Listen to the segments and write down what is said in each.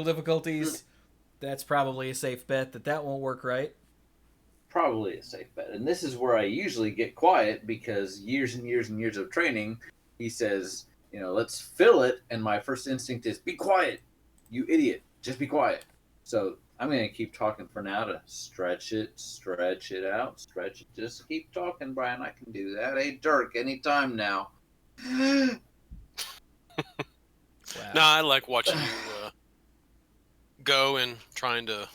difficulties, that's probably a safe bet that won't work right. Probably a safe bet. And this is where I usually get quiet because years and years and years of training, he says, let's fill it. And my first instinct is, be quiet, you idiot. Just be quiet. So I'm going to keep talking for now to stretch it out, stretch it. Just keep talking, Brian. I can do that. Hey, Dirk, anytime now. Wow. No, I like watching you go and trying to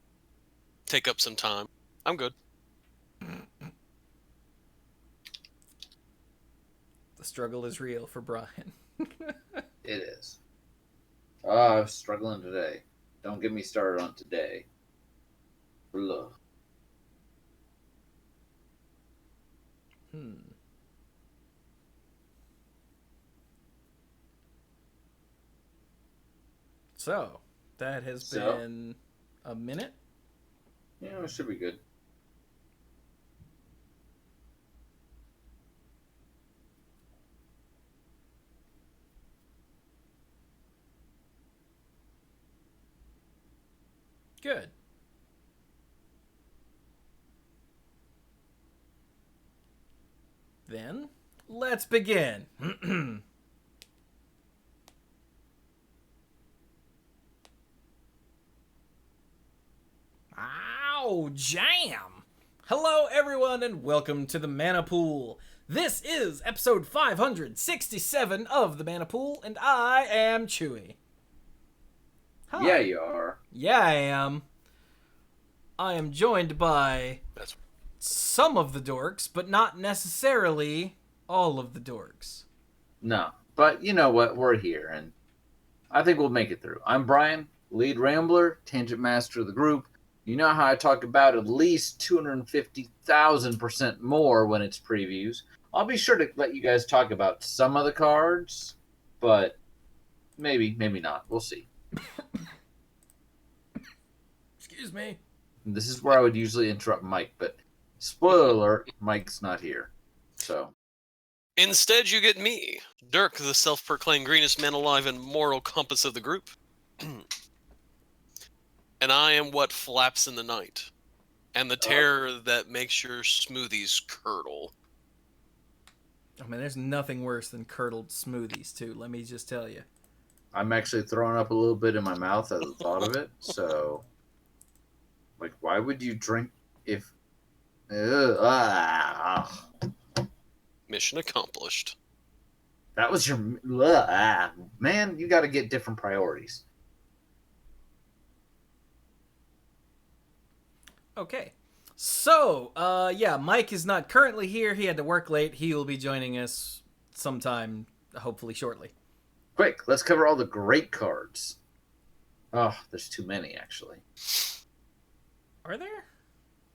take up some time. I'm good. The struggle is real for Brian. It is. I'm struggling today. Don't get me started on today. Ugh. So, that has been a minute. Yeah, it should be good. Good. Then, let's begin. Ow, jam! Hello, everyone, and welcome to the Mana Pool. This is episode 567 of the Mana Pool, and I am Chewy. Hi. Yeah, you are. Yeah, I am. I am joined by some of the dorks, but not necessarily all of the dorks. No, but you know what? We're here, and I think we'll make it through. I'm Brian, lead rambler, tangent master of the group. You know how I talk about at least 250,000% more when it's previews. I'll be sure to let you guys talk about some of the cards, but maybe not. We'll see. Excuse me. This is where I would usually interrupt Mike, but spoiler alert, Mike's not here. So instead, you get me, Dirk, the self-proclaimed greenest man alive and moral compass of the group. And I am what flaps in the night, and the terror that makes your smoothies curdle. I mean, there's nothing worse than curdled smoothies, too. Let me just tell you. I'm actually throwing up a little bit in my mouth at the thought of it. So, like, why would you drink if... Mission accomplished. That was your... Man, you got to get different priorities. Okay. So, yeah, Mike is not currently here. He had to work late. He will be joining us sometime, hopefully shortly. Quick, let's cover all the great cards. Oh, there's too many, actually. Are there?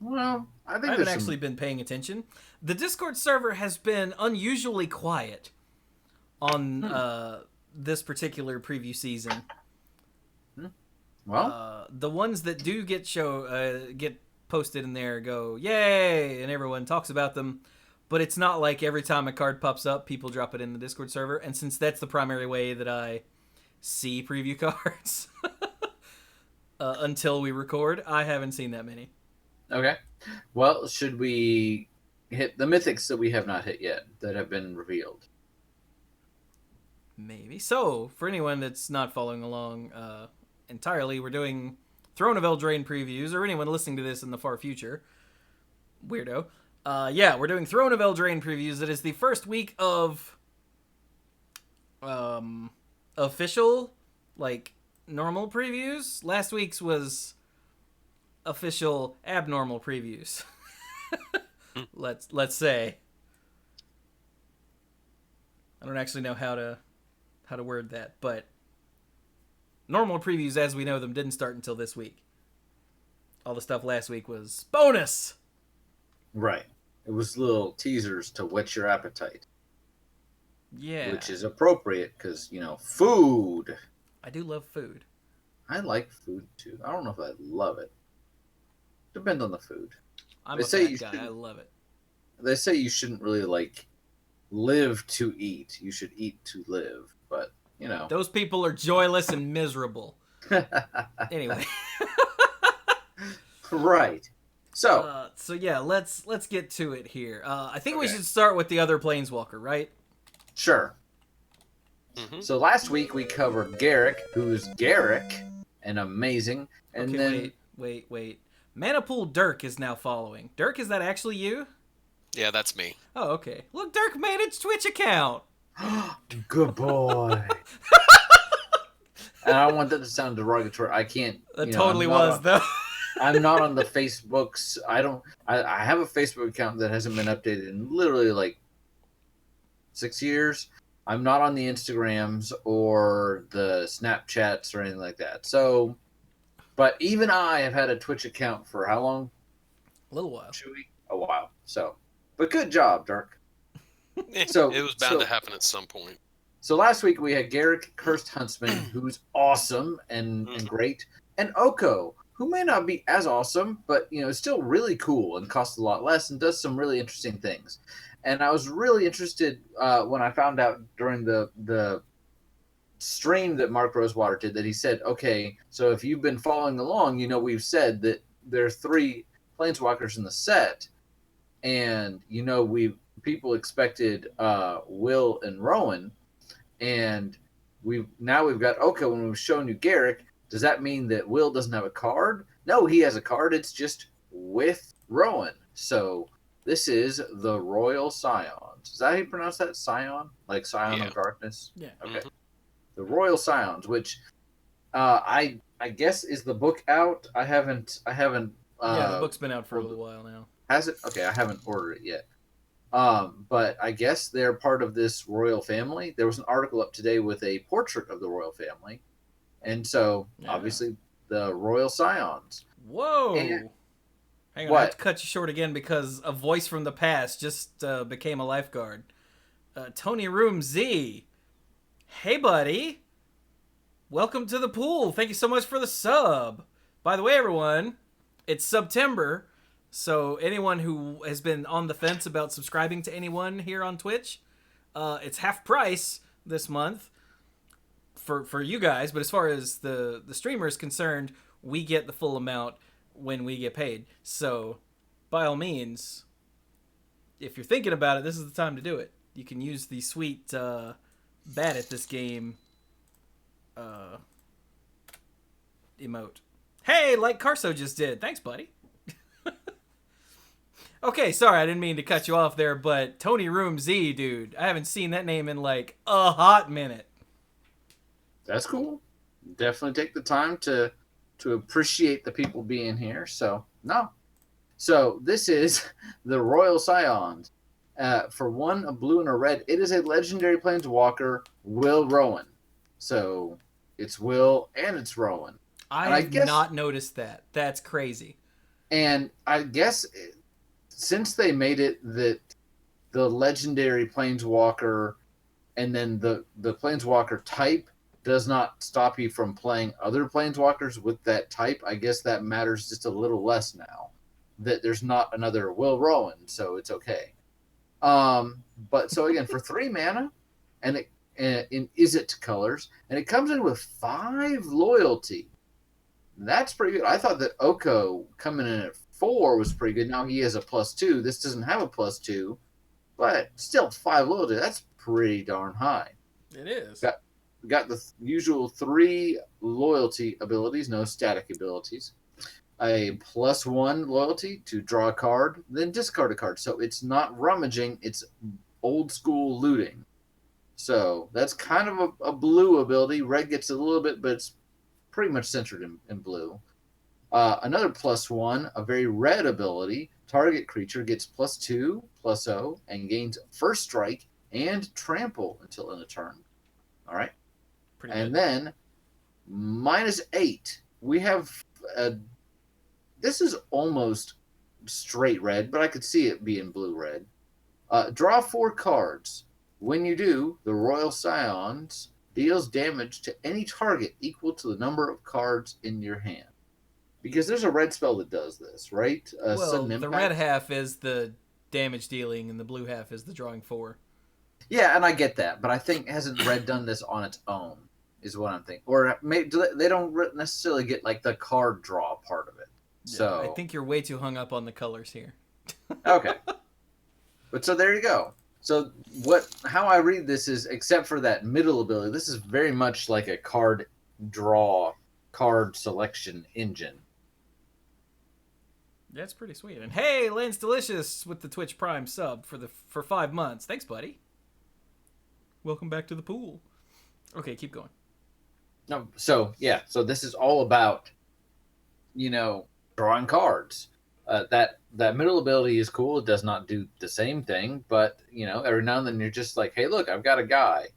Well, I haven't actually been paying attention. The Discord server has been unusually quiet on this particular preview season. Well, the ones that do get posted in there go yay, and everyone talks about them. But it's not like every time a card pops up, people drop it in the Discord server. And since that's the primary way that I see preview cards until we record, I haven't seen that many. Okay. Well, should we hit the mythics that we have not hit yet that have been revealed? Maybe. So, for anyone that's not following along entirely, we're doing Throne of Eldraine previews, or anyone listening to this in the far future. Weirdo. Yeah, we're doing Throne of Eldraine previews. It is the first week of official, like, normal previews. Last week's was official abnormal previews. Let's say. I don't actually know how to word that, but normal previews as we know them didn't start until this week. All the stuff last week was bonus. Right. It was little teasers to whet your appetite. Yeah. Which is appropriate because, food. I do love food. I like food too. I don't know if I love it. Depends on the food. I'm a fat guy. I love it. They say you shouldn't really, live to eat. You should eat to live. But, Those people are joyless and miserable. Anyway. Right. So, So yeah, let's get to it here. I think we Okay. should start with the other planeswalker, right? sure. Hmm. So last week we covered Garrick, who's Garrick and amazing. And Okay, then wait. Manipool Dirk is now following. Dirk, is that actually you? Yeah, that's me. Oh, okay. Look, Dirk made its Twitch account. good boy. And I don't want that to sound derogatory. I can't. That you know, totally was, though. I'm not on the Facebooks. I have a Facebook account that hasn't been updated in literally like 6 years. I'm not on the Instagrams or the Snapchats or anything like that. So, but even I have had a Twitch account for how long? A little while. Chewy? A while. So, but good job, Dirk. Eh, So- it was bound so- to happen at some point. So last week we had Garrick, Cursed Huntsman, who's awesome and great, and Oko, who may not be as awesome, but is still really cool and costs a lot less and does some really interesting things. And I was really interested when I found out during the stream that Mark Rosewater did that he said, okay, so if you've been following along, we've said that there are 3 planeswalkers in the set, and people expected Will and Rowan. And we've got Oko, and we've shown you Garrick. Does that mean that Will doesn't have a card? No, he has a card. It's just with Rowan. So this is the Royal Scions. Is that how you pronounce that? Scion? Like Scion Yeah. of Darkness? Yeah. Okay. Mhm. The Royal Scions, which I guess is the book out. I haven't Yeah, the book's been out for a little while now. Has it? Okay, I haven't ordered it yet. But I guess they're part of this royal family. There was an article up today with a portrait of the royal family. And so, Yeah. obviously, the Royal Scions. Whoa! And- Hang on, I What? have to cut you short again because a voice from the past just became a lifeguard. Tony Room Z. Hey, buddy. Welcome to the pool. Thank you so much for the sub. By the way, everyone, it's September. So anyone who has been on the fence about subscribing to anyone here on Twitch, it's half price this month for you guys. But as far as the streamer is concerned, we get the full amount when we get paid. So by all means, if you're thinking about it, this is the time to do it. You can use the sweet bad at this game emote. Hey, like Carso just did. Thanks, buddy. Okay, sorry, I didn't mean to cut you off there, but Tony Room Z, dude, I haven't seen that name in like a hot minute. That's cool. Definitely take the time to appreciate the people being here. So, no. So, this is the Royal Scions. For 1, a blue and a red, it is a legendary planeswalker, Will Rowan. So, it's Will and it's Rowan. I have not noticed that. That's crazy. And I guess since they made it that the legendary planeswalker and then the planeswalker type does not stop you from playing other planeswalkers with that type, I guess that matters just a little less now. That there's not another Will Rowan, so it's okay. But so again, for 3 mana, and it in Izzet colors, and it comes in with 5 loyalty. That's pretty good. I thought that Oko coming in at 4 was pretty good. Now he has a +2. This doesn't have a +2, but still 5 loyalty. That's pretty darn high. It is. Got the usual 3 loyalty abilities, no static abilities. A +1 loyalty to draw a card, then discard a card. So it's not rummaging, it's old school looting. So that's kind of a blue ability. Red gets a little bit, but it's pretty much centered in blue. Another +1, a very red ability. Target creature gets +2/+0 and gains first strike and trample until end of turn. All right. Pretty And good. then -8. We have this is almost straight red, but I could see it being blue-red. Draw 4 cards. When you do, the Royal Scions deals damage to any target equal to the number of cards in your hand. Because there's a red spell that does this, right? Well, Sudden the impact. red half is the damage dealing, and the blue half is the drawing 4. Yeah, and I get that, but I think hasn't red done this on its own? is what I'm thinking. Or maybe they don't necessarily get like the card draw part of it. So I think you're way too hung up on the colors here. okay, but so there you go. So how I read this is, except for that middle ability, this is very much like a card draw, card selection engine. That's pretty sweet. And hey, Lance Delicious with the Twitch Prime sub for 5 months. Thanks, buddy. Welcome back to the pool. Okay, keep going. No, so this is all about, drawing cards. That middle ability is cool. It does not do the same thing, but every now and then you're just like, hey, look, I've got a guy.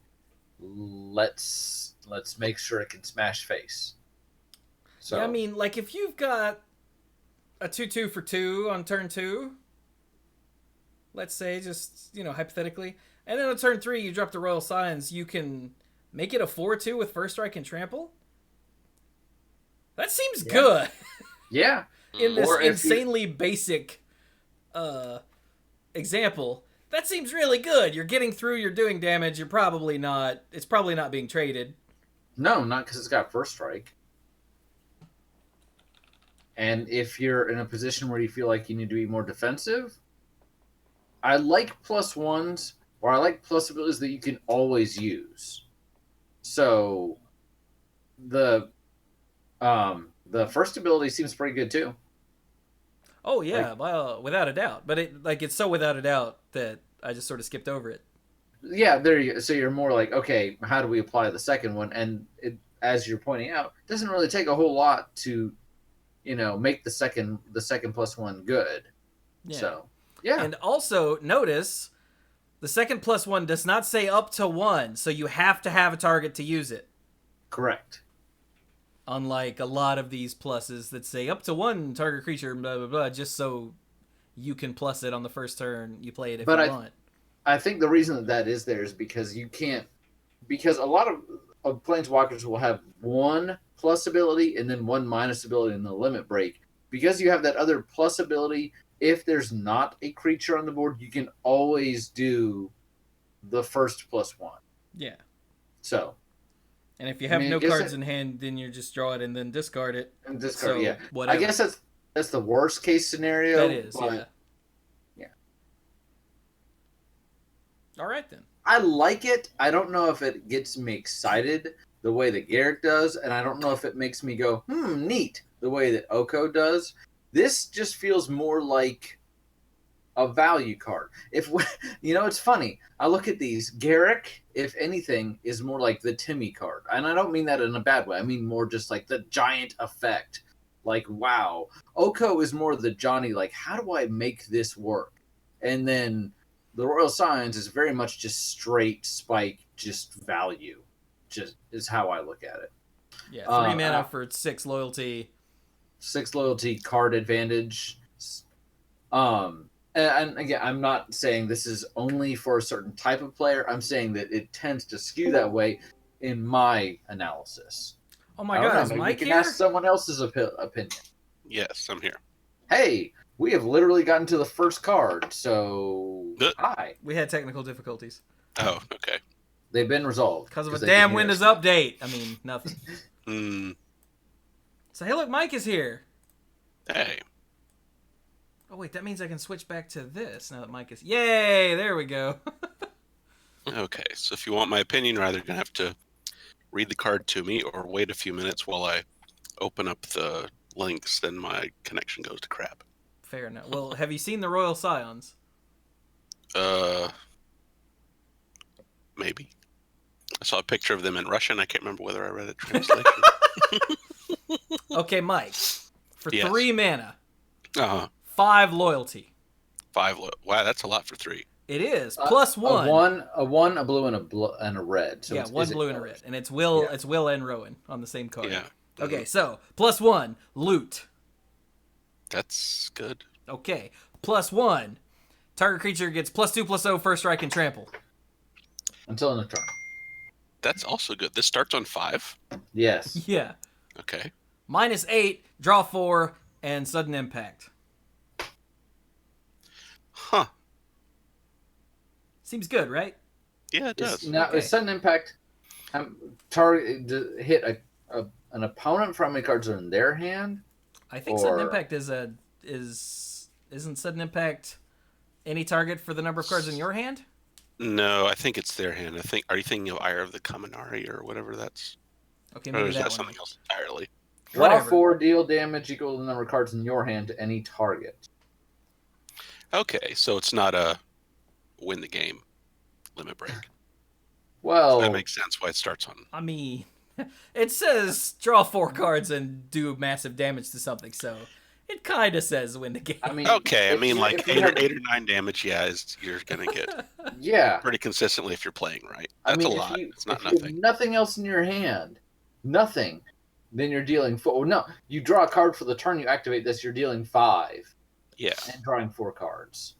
Let's make sure it can smash face. So yeah, I mean, like if you've got a 2/2 for 2 on turn 2, let's say, just hypothetically, and then on turn 3 you drop the Royal Scions, you can make it a 4/2 with first strike and trample. That seems good. Yeah. In this insanely basic example, that seems really good. You're getting through, you're doing damage, it's probably not being traded. No, not because it's got first strike. And if you're in a position where you feel like you need to be more defensive, I like +1s, or I like plus abilities that you can always use. So the first ability seems pretty good too. Oh yeah, well, without a doubt. But it's so without a doubt that I just sort of skipped over it. Yeah, so you're more like, okay, how do we apply the second one? And it, as you're pointing out, it doesn't really take a whole lot to, make the second +1 good. Yeah. So yeah. And also notice the second +1 does not say up to 1, so you have to have a target to use it. Correct. Unlike a lot of these pluses that say up to 1 target creature, blah blah blah, just so you can plus it on the first turn you play it if you want. I think the reason that is there is because because a lot of planeswalkers will have 1 plus ability and then 1 minus ability in the limit break. Because you have that other plus ability, if there's not a creature on the board, you can always do the first +1. Yeah. So. And if you have no cards in hand, then you just draw it and then discard it. And discard, yeah. Whatever. I guess that's the worst case scenario. That is, yeah. All right, then. I like it. I don't know if it gets me excited the way that Garrett does, and I don't know if it makes me go, neat, the way that Oko does. This just feels more like a value card. It's funny. I look at these. Garrick, if anything, is more like the Timmy card. And I don't mean that in a bad way. I mean more just like the giant effect. Like, wow. Oko is more the Johnny, like, how do I make this work? And then the Royal Scions is very much just straight spike, just value. Just is how I look at it. Yeah, 3 mana for 6 loyalty. 6 loyalty, card advantage. And again, I'm not saying this is only for a certain type of player. I'm saying that it tends to skew that way in my analysis. Oh my God, is Mike here? You can ask someone else's opinion. Yes, I'm here. Hey, we have literally gotten to the first card, so hi. We had technical difficulties. Oh, okay. They've been resolved. Because of a damn Windows update. I mean, nothing. So, hey, look, Mike is here. Hey. Oh, wait, that means I can switch back to this now that Mike is... Yay! There we go. Okay, so if you want my opinion, you're either going to have to read the card to me or wait a few minutes while I open up the links, then my connection goes to crap. Fair enough. Well, have you seen the Royal Scions? Maybe. I saw a picture of them in Russian. I can't remember whether I read it translation. Okay, Mike. For 3 mana, 5 loyalty. 5 Wow, that's a lot for 3. It is. +1. A blue, and a red. So yeah, 1 blue and a red. And it's Will and Rowan on the same card. Yeah. Okay, so +1, loot. That's good. Okay, +1. Target creature gets +2/+0 first strike and trample. Until end of turn. That's also good. This starts on 5? Yes. Yeah. Okay. -8, draw 4, and sudden impact. Huh. Seems good, right? Yeah, it does. Now, is sudden impact Hit an opponent for how many cards are in their hand? I think sudden impact isn't sudden impact any target for the number of cards in your hand? No, I think it's their hand. Are you thinking of Ire of the Kaminari or whatever that's? Okay, Or maybe is that that one. something else entirely? Draw Whatever. 4, deal damage equal to the number of cards in your hand to any target. Okay, so it's not a win the game limit break. Well, So that makes sense why it starts on. I mean, it says draw 4 cards and do massive damage to something, so it kind of says win the game. I mean, Okay, I mean like if you have, 8 or 9 damage. Yeah, you're gonna get yeah. pretty consistently if you're playing right. I That's mean, a lot. It's not if you have nothing. nothing else in your hand, nothing, then you're dealing 4. No, you draw a card for the turn you activate this. You're dealing 5. Yeah. And drawing 4 cards.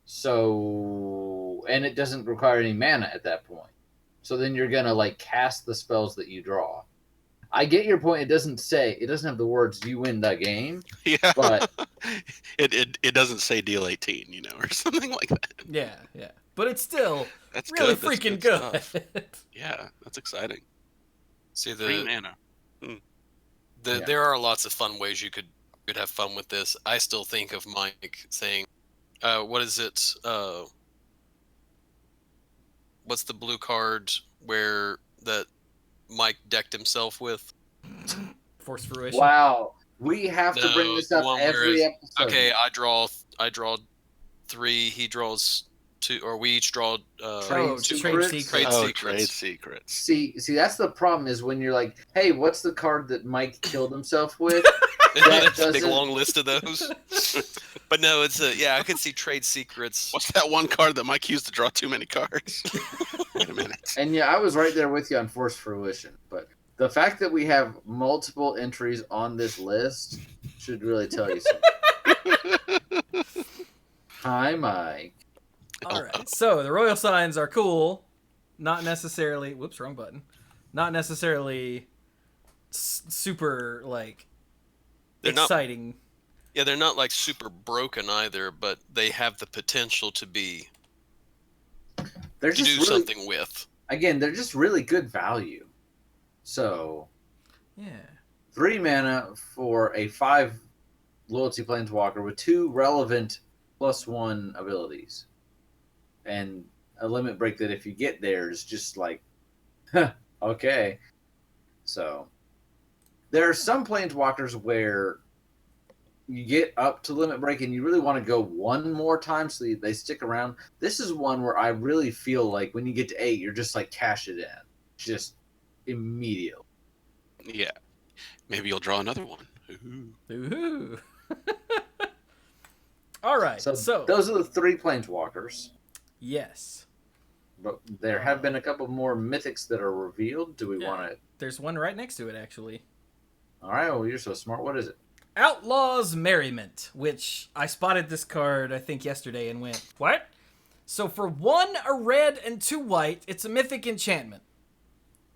So, and it doesn't require any mana at that point. So then you're gonna like cast the spells that you draw. I get your point. It doesn't have the words "you win the game." Yeah. But it doesn't say deal 18, or something like that. Yeah. But it's still That's really good. That's freaking good stuff. good. Yeah, that's exciting. See 3 mana. There are lots of fun ways you could have fun with this. I still think of Mike saying, "What is it? What's the blue card where that Mike decked himself with?" Force fruition. wow, we have to bring No, this the up one where every it's- episode. Okay, I draw 3. He draws 2, or we each draw Trade secrets? Trade Oh, secrets. trade secrets. See, that's the problem is when you're like, "Hey, what's the card that Mike killed himself with?" That's a big doesn't- long list of those. But no, it's I could see trade secrets. What's that one card that Mike used to draw too many cards? Wait a minute. And yeah, I was right there with you on Force Fruition, but the fact that we have multiple entries on this list should really tell you something. Hi, Mike. All right. So the royal signs are cool, not necessarily. Whoops, wrong button. Not necessarily super like They're exciting. they're not like super broken either, but they have the potential to be They're to just do really, something with. again, they're just really good value. So, Yeah. 3 mana for a 5 loyalty planeswalker with 2 relevant +1 abilities. And a limit break that if you get there is just like, okay. So, there are some planeswalkers where you get up to limit break and you really want to go one more time so they stick around. This is one where I really feel like when you get to 8, you're just like cash it in. Just immediately. Yeah. Maybe you'll draw another one. Ooh. Ooh. All right. So, So those are the 3 planeswalkers. yes, But there have been a couple more mythics that are revealed. Do we Yeah. want to? there's one right next to it actually. All right. Well, you're so smart. What is it? Outlaws Merriment, which I spotted this card I think yesterday and went, what? So for 1 a red and 2 white, it's a mythic enchantment.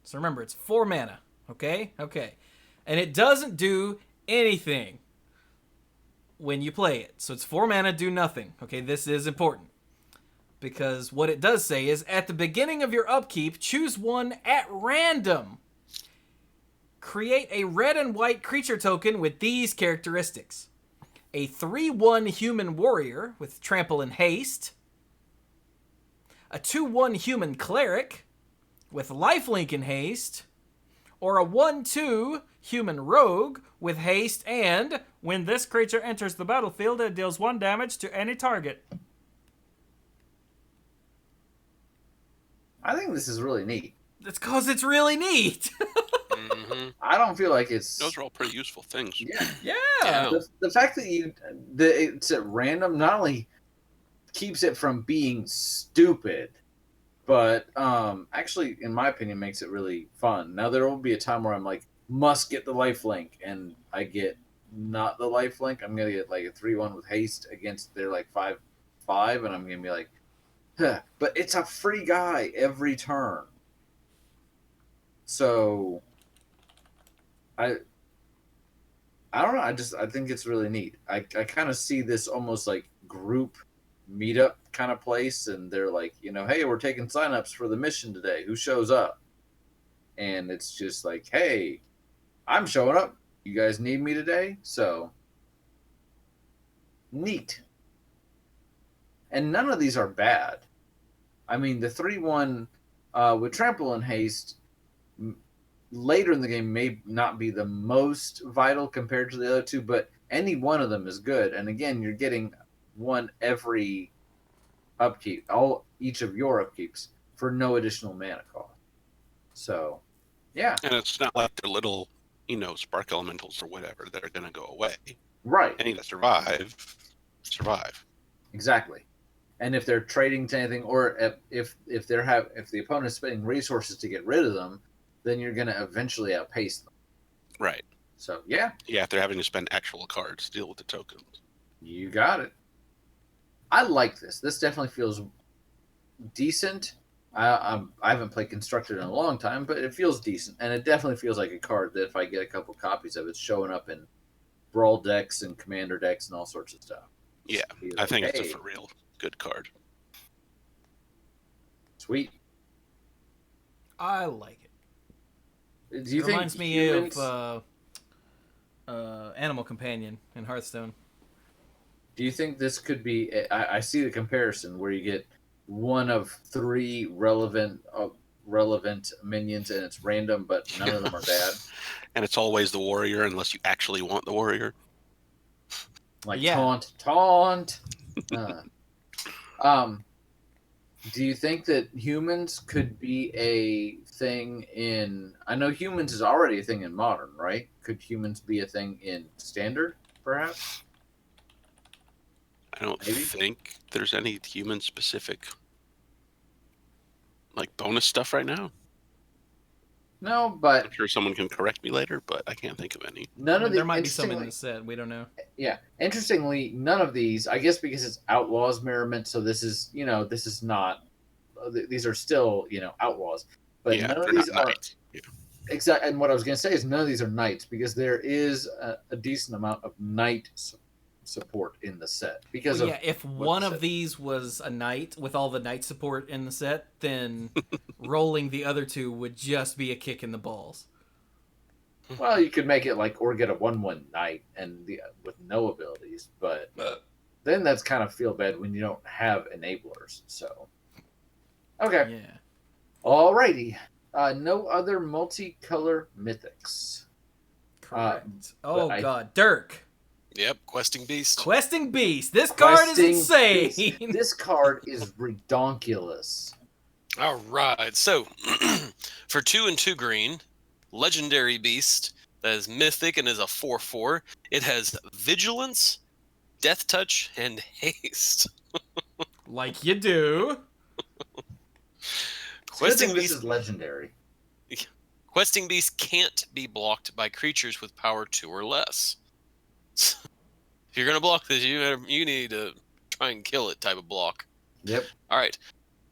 So remember, it's 4 mana. Okay? And it doesn't do anything when you play it. So it's 4 mana, do nothing. Okay, this is important. Because what it does say is, at the beginning of your upkeep, choose one at random. Create a red and white creature token with these characteristics. A 3/1 human warrior with trample and haste. A 2/1 human cleric with lifelink and haste. Or a 1/2 human rogue with haste, and when this creature enters the battlefield, it deals 1 damage to any target. I think this is really neat. That's because it's really neat. Mm-hmm. I don't feel like it's. Those are all pretty useful things. Yeah. Yeah. The fact that it's at random not only keeps it from being stupid, but actually, in my opinion, makes it really fun. Now there will be a time where I'm like, must get the lifelink, and I get not the lifelink. I'm gonna get like a 3/1 with haste against their like 5/5, and I'm gonna be like, huh. But it's a free guy every turn. So I don't know. I think it's really neat. I kind of see this almost like group meetup kind of place, and they're like, hey, we're taking signups for the mission today. Who shows up? and it's just like, hey, I'm showing up. You guys need me today? So, neat. And none of these are bad. I mean, the 3-1 with Trample and Haste later in the game may not be the most vital compared to the other two, but any one of them is good. And again, you're getting one every upkeep, each of your upkeeps for no additional mana cost. So, yeah. And it's not like they're little, spark elementals or whatever that are going to go away. Right. Any that survive. Exactly. And if they're trading to anything, or if the opponent's spending resources to get rid of them, then you're going to eventually outpace them. Right. So, yeah. Yeah, if they're having to spend actual cards to deal with the tokens. You got it. I like this. This definitely feels decent. I haven't played Constructed in a long time, but it feels decent. And it definitely feels like a card that if I get a couple copies of it, showing up in Brawl decks and Commander decks and all sorts of stuff. Yeah, like, I think it's a for real good card. Sweet. I like it. Do you it think reminds me of Animal Companion in Hearthstone. Do you think this could be? I see the comparison where you get one of 3 relevant minions, and it's random, but none of them are bad. And it's always the warrior, unless you actually want the warrior. Like taunt. Do you think that humans could be a thing in? I know humans is already a thing in modern, right? Could humans be a thing in standard, perhaps? I don't think there's any human-specific bonus stuff right now. No, but I'm sure someone can correct me later, but I can't think of any. There might be some in the set. We don't know. Yeah, interestingly, none of these. I guess because it's Outlaws Merriment, so this is this is not. These are still Outlaws, but none of these are. Exactly, and what I was going to say is none of these are knights because there is a decent amount of knight support in the set if one of these was a knight with all the knight support in the set, then rolling the other two would just be a kick in the balls. Well, you could make it or get a 1/1 knight and with no abilities, but then that's kind of feel bad when you don't have enablers. So okay, Yeah. Alrighty. No other multicolor mythics. Correct. God, Dirk. Yep, Questing Beast. Questing Beast. This card is insane. This card is redonkulous. All right. So, for 2 and 2 green, Legendary Beast that is mythic and is a 4/4. It has Vigilance, Death Touch, and Haste. Like you do. Questing Beast is legendary. Questing Beast can't be blocked by creatures with power 2 or less. If you're going to block this, you need to try and kill it type of block. Yep. All right.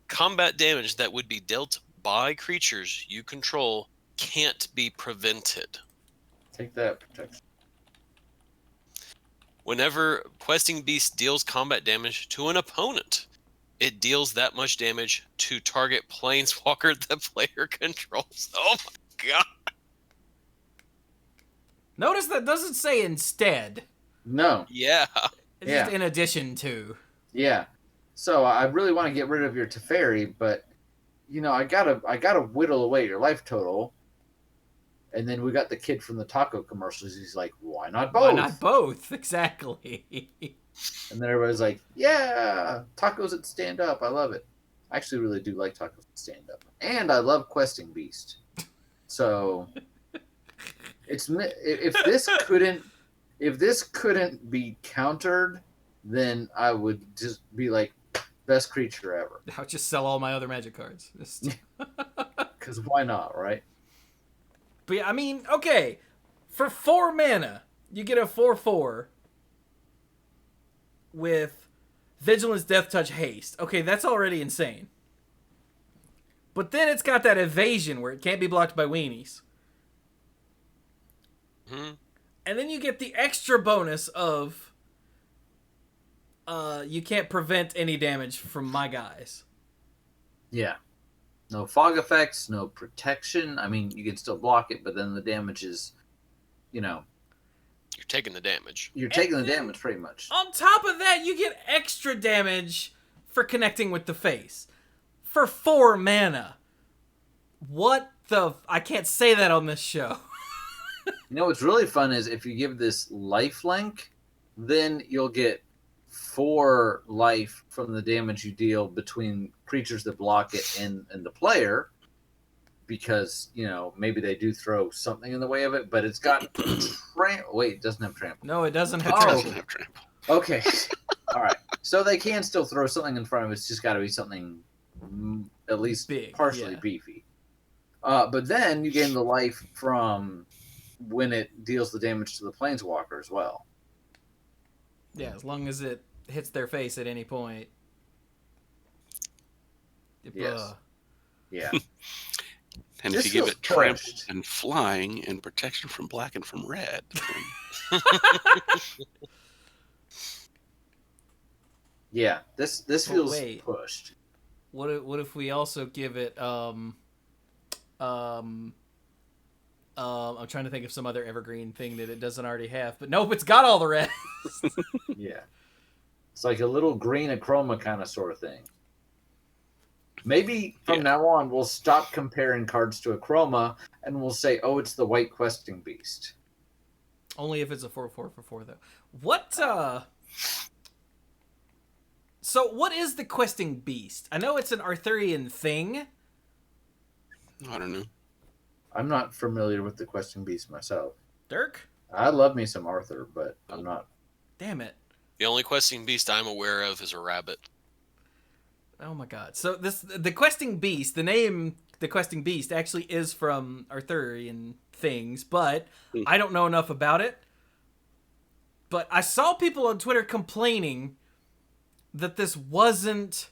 Combat damage that would be dealt by creatures you control can't be prevented. Take that protection. Whenever Questing Beast deals combat damage to an opponent, it deals that much damage to target planeswalker the player controls. Oh my god. Notice that doesn't say instead. No. Yeah. It's just in addition to. Yeah. So I really want to get rid of your Teferi, but I gotta whittle away your life total. And then we got the kid from the taco commercials. He's like, why not both? Why not both? Exactly. And then everybody's like, yeah, tacos that stand up. I love it. I actually really do like tacos that stand up. And I love Questing Beast. So if this couldn't be countered, then I would just be like, best creature ever. I'll just sell all my other Magic cards. Because why not, right? But yeah, I mean, okay. For 4 mana, you get a 4/4 with Vigilance, Death Touch, Haste. Okay, that's already insane. But then it's got that evasion where it can't be blocked by weenies. Mm-hmm. And then you get the extra bonus of you can't prevent any damage from my guys. Yeah. No fog effects, no protection. I mean, you can still block it, but then the damage is, you know, You're taking the damage. you're taking the then- damage pretty much. On top of that, you get extra damage for connecting with the face. For 4 mana. What the... I can't say that on this show. You know what's really fun is if you give this lifelink, then you'll get 4 life from the damage you deal between creatures that block it and the player, because, you know, maybe they do throw something in the way of it, but it's got wait, it doesn't have trample. No, it doesn't have Oh. It trample. doesn't have trample. Okay. All right. So they can still throw something in front of it. It's just got to be something at least Big, partially yeah. beefy. But then you gain the life from when it deals the damage to the planeswalker as well. Yeah, as long as it hits their face at any point. Yes. Yeah. And This if you give feels it trample pushed. and flying and protection from black and from red, then Yeah. This feels wait. pushed. What if we also give it I'm trying to think of some other evergreen thing that it doesn't already have, but nope, it's got all the rest. Yeah. It's like a little green achroma kind of sort of thing. Maybe from Yeah. now on we'll stop comparing cards to achroma and we'll say, oh, it's the white questing beast. Only if it's a 4/4 for 4 though. What So what is the questing beast? I know it's an Arthurian thing. I don't know. I'm not familiar with the questing beast myself. Dirk? I love me some Arthur, but I'm not. Damn it. The only questing beast I'm aware of is a rabbit. Oh my god. So the questing beast, the name the questing beast actually is from Arthurian things, but I don't know enough about it. But I saw people on Twitter complaining that this wasn't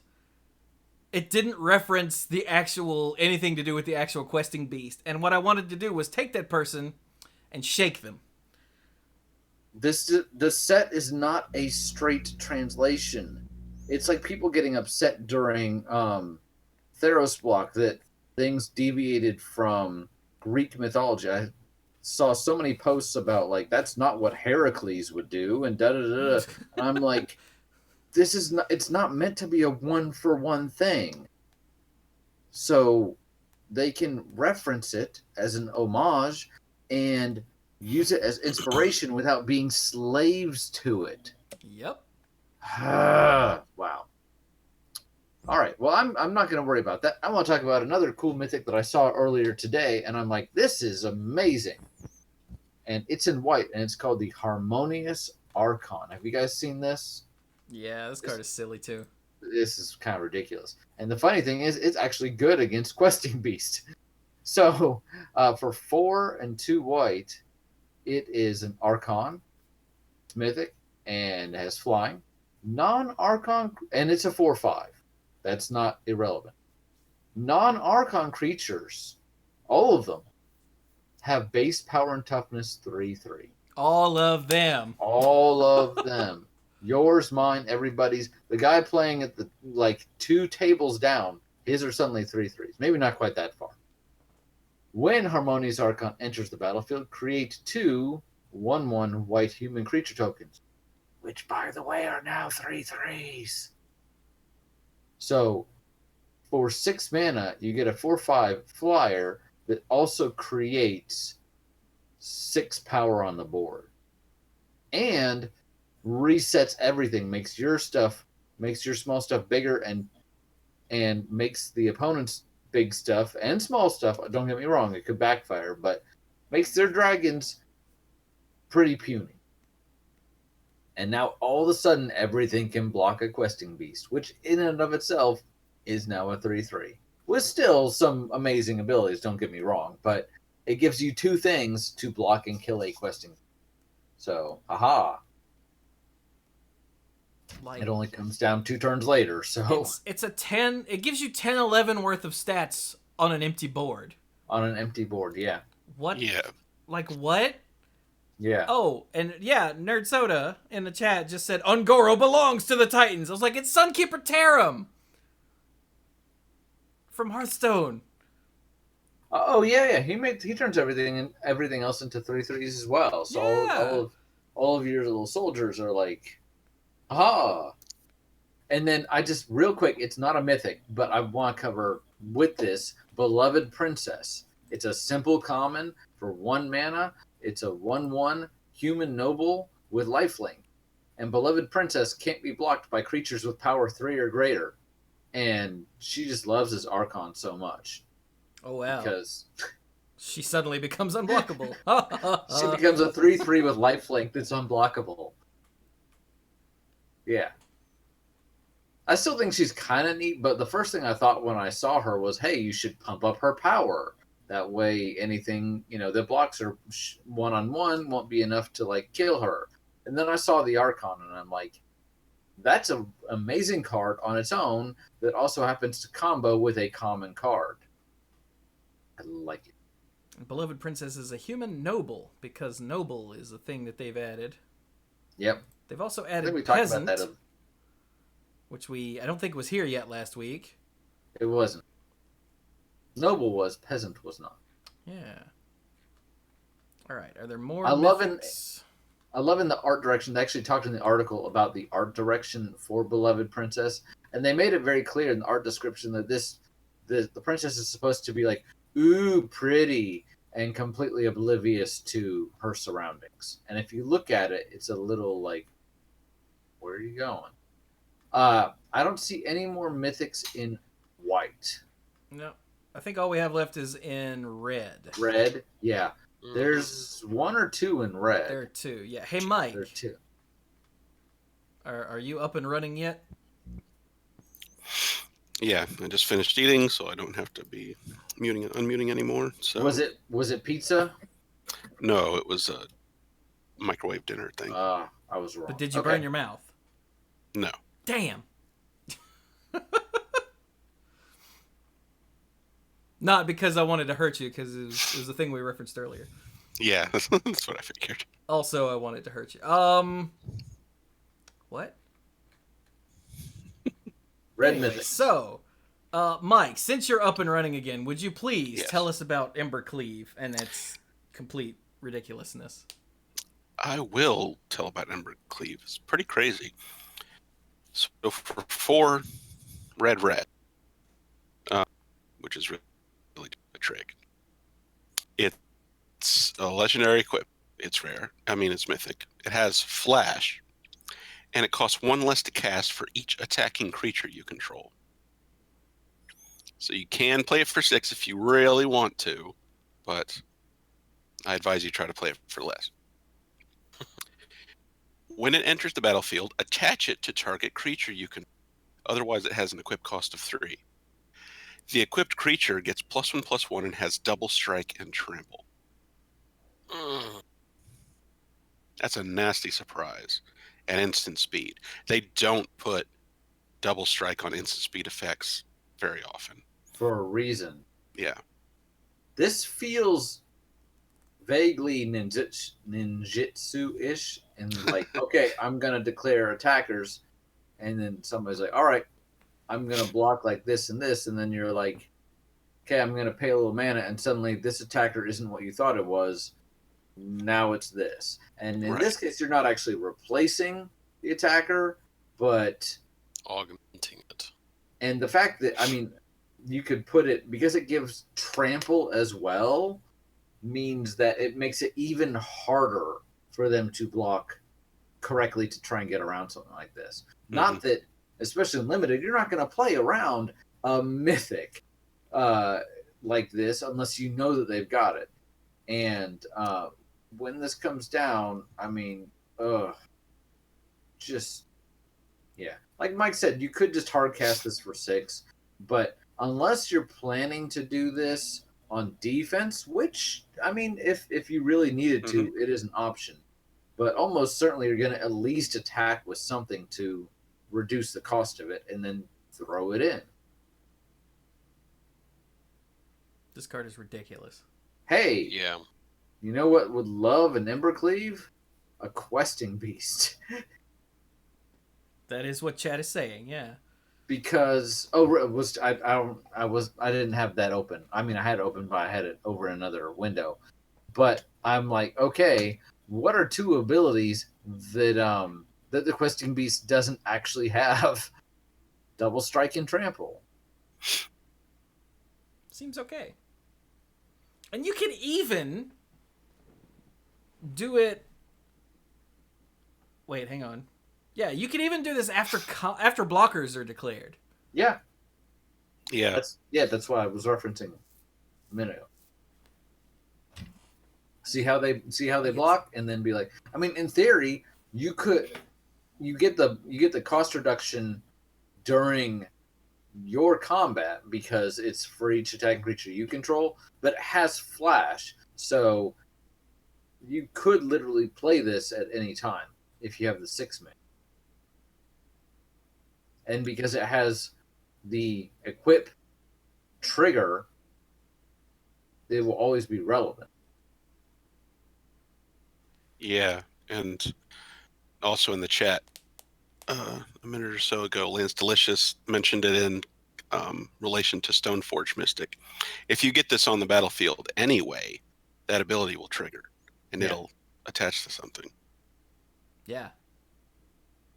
it didn't reference the actual anything to do with the actual questing beast. And what I wanted to do was take that person and shake them. The set is not a straight translation. It's like people getting upset during Theros block that things deviated from Greek mythology. I saw so many posts about like that's not what Heracles would do and da da da. And I'm like, this is not. It's not meant to be a 1-for-1 thing. So they can reference it as an homage and use it as inspiration without being slaves to it. Yep. Wow. All right. Well, I'm not going to worry about that. I want to talk about another cool mythic that I saw earlier today, and I'm like, this is amazing. And it's in white, and it's called the Harmonious Archon. Have you guys seen this? Yeah, this card is silly too. This is kind of ridiculous. And the funny thing is, it's actually good against Questing Beast. So, for 4 and 2 white, it is an Archon. It's mythic, and it has flying. Non-Archon, and it's a 4/5. That's not irrelevant. Non-Archon creatures, all of them, have base power and toughness 3/3. All of them. All of them. Yours, mine, everybody's. The guy playing at the 2 tables down, his are suddenly 3/3s. Maybe not quite that far. When Harmonious Archon enters the battlefield, create 2 1/1 white human creature tokens, which, by the way, are now 3/3s. So, for 6 mana, you get a 4/5 flyer that also creates 6 power on the board. And resets everything, makes your small stuff bigger, and makes the opponent's big stuff and small stuff, don't get me wrong, it could backfire, but makes their dragons pretty puny. And now all of a sudden everything can block a questing beast, which in and of itself is now a 3/3. With still some amazing abilities, don't get me wrong, but it gives you 2 things to block and kill a questing. So, aha. Like It only comes down 2 turns later, so it's a 10. It gives you 10-11 worth of stats on an empty board. on an empty board, yeah. What? Yeah. Like what? Yeah. Oh, and yeah, Nerd Soda in the chat just said Ungoro belongs to the Titans. I was like, it's Sunkeeper Tarum. from Hearthstone. Oh yeah. He turns everything else into 3/3s as well. So Yeah. all of your little soldiers are like, ah. And then I just real quick, it's not a mythic, but I want to cover with this Beloved Princess. It's a simple common for 1 mana. It's a 1/1 human noble with lifelink. And Beloved Princess can't be blocked by creatures with power 3 or greater. And she just loves this Archon so much. Oh, wow. Because She suddenly becomes unblockable. she becomes a 3/3 with lifelink that's unblockable. Yeah. I still think she's kind of neat, but the first thing I thought when I saw her was, hey, you should pump up her power. That way anything, that blocks her one-on-one won't be enough to, like, kill her. And then I saw the Archon, and I'm like, that's an amazing card on its own that also happens to combo with a common card. I like it. Beloved Princess is a human noble, because noble is a thing that they've added. Yep. They've also I added think we talked peasant, about that. which I don't think was here yet last week. It wasn't. Noble was, peasant was not. Yeah. All right. Are there more? I love in the art direction. They actually talked in the article about the art direction for Beloved Princess, and they made it very clear in the art description that the princess is supposed to be like, ooh, pretty, and completely oblivious to her surroundings. And if you look at it, it's a little like, where are you going? I don't see any more mythics in white. No. I think all we have left is in red. Red? Yeah. There's 1 or 2 in red. There are 2. Yeah. Hey, Mike. There are 2. Are you up and running yet? Yeah, I just finished eating, so I don't have to be muting and unmuting anymore. So Was it pizza? No, it was a microwave dinner thing. I was wrong. But did you Okay. burn your mouth? No. Damn. Not because I wanted to hurt you, because it was the thing we referenced earlier. Yeah, that's what I figured. Also, I wanted to hurt you. What? Red Anyway, mythic. So, Mike, since you're up and running again, would you please Yes. tell us about Embercleave and its complete ridiculousness? I will tell about Embercleave. It's pretty crazy. So for 4 red, which is really a trick, it's a legendary equip. It's rare. I mean, it's mythic. It has flash, and it costs 1 less to cast for each attacking creature you control. So you can play it for 6 if you really want to, but I advise you try to play it for less. When it enters the battlefield, attach it to target creature you can. Otherwise, it has an equip cost of 3. The equipped creature gets +1/+1 and has double strike and trample. That's a nasty surprise. And instant speed. They don't put double strike on instant speed effects very often. For a reason. Yeah. This feels vaguely ninjutsu-ish, and like, okay, I'm gonna declare attackers, and then somebody's like, all right, I'm gonna block like this, and then you're like, okay, I'm gonna pay a little mana, and suddenly this attacker isn't what you thought it was. Now it's this, and in this case, you're not actually replacing the attacker, but augmenting it. And the fact that, I mean, you could put it, because it gives trample as well, means that it makes it even harder for them to block correctly to try and get around something like this. Mm-hmm. Not that, especially in Limited, you're not going to play around a mythic like this unless you know that they've got it. And when this comes down, I mean, just, yeah. Like Mike said, you could just hard cast this for 6, but unless you're planning to do this on defense, which, I mean, if you really needed to, it is an option. But almost certainly you're going to at least attack with something to reduce the cost of it and then throw it in. This card is ridiculous. Hey, Yeah. You know what would love an Embercleave? A questing beast. That is what chat is saying, yeah. because I didn't have that open. I mean, I had it open, but I had it over another window. But I'm like, okay, what are two abilities that the questing beast doesn't actually have? Double strike and trample. Seems okay. And you can even do it. Wait, hang on. Yeah, you can even do this after blockers are declared. Yeah, Yeah. that's what I was referencing a minute ago. See how they block, and then be like, I mean, in theory, you get the cost reduction during your combat because it's for each attacking creature you control, but it has flash, so you could literally play this at any time if you have the 6-man. And because it has the equip trigger, it will always be relevant. Yeah, and also in the chat a minute or so ago, Lance Delicious mentioned it in relation to Stoneforge Mystic. If you get this on the battlefield anyway, that ability will trigger, and it'll attach to something. Yeah.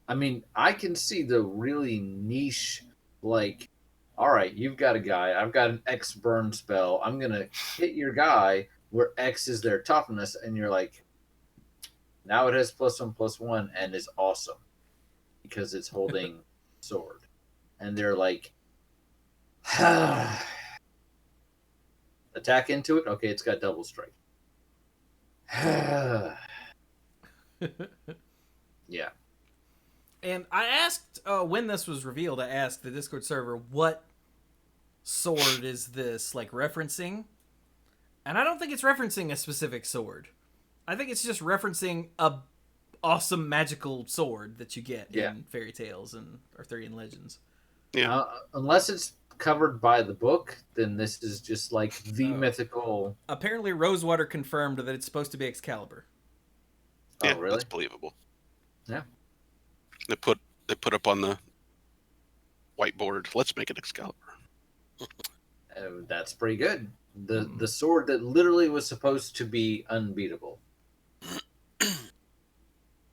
I mean, I can see the really niche, like, all right, you've got a guy, I've got an X burn spell, I'm going to hit your guy where X is their toughness, and you're like, now it has +1/+1 and is awesome because it's holding sword. And they're like, attack into it, okay, it's got double strike. Yeah. And I asked, when this was revealed, I asked the Discord server, what sword is this, like, referencing? And I don't think it's referencing a specific sword. I think it's just referencing a awesome magical sword that you get in Fairy Tales and Arthurian Legends. Yeah. Unless it's covered by the book, then this is just like the mythical... Apparently Rosewater confirmed that it's supposed to be Excalibur. Yeah, Oh, really? that's believable. Yeah. They put up on the whiteboard, let's make it Excalibur. That's pretty good. The sword that literally was supposed to be unbeatable.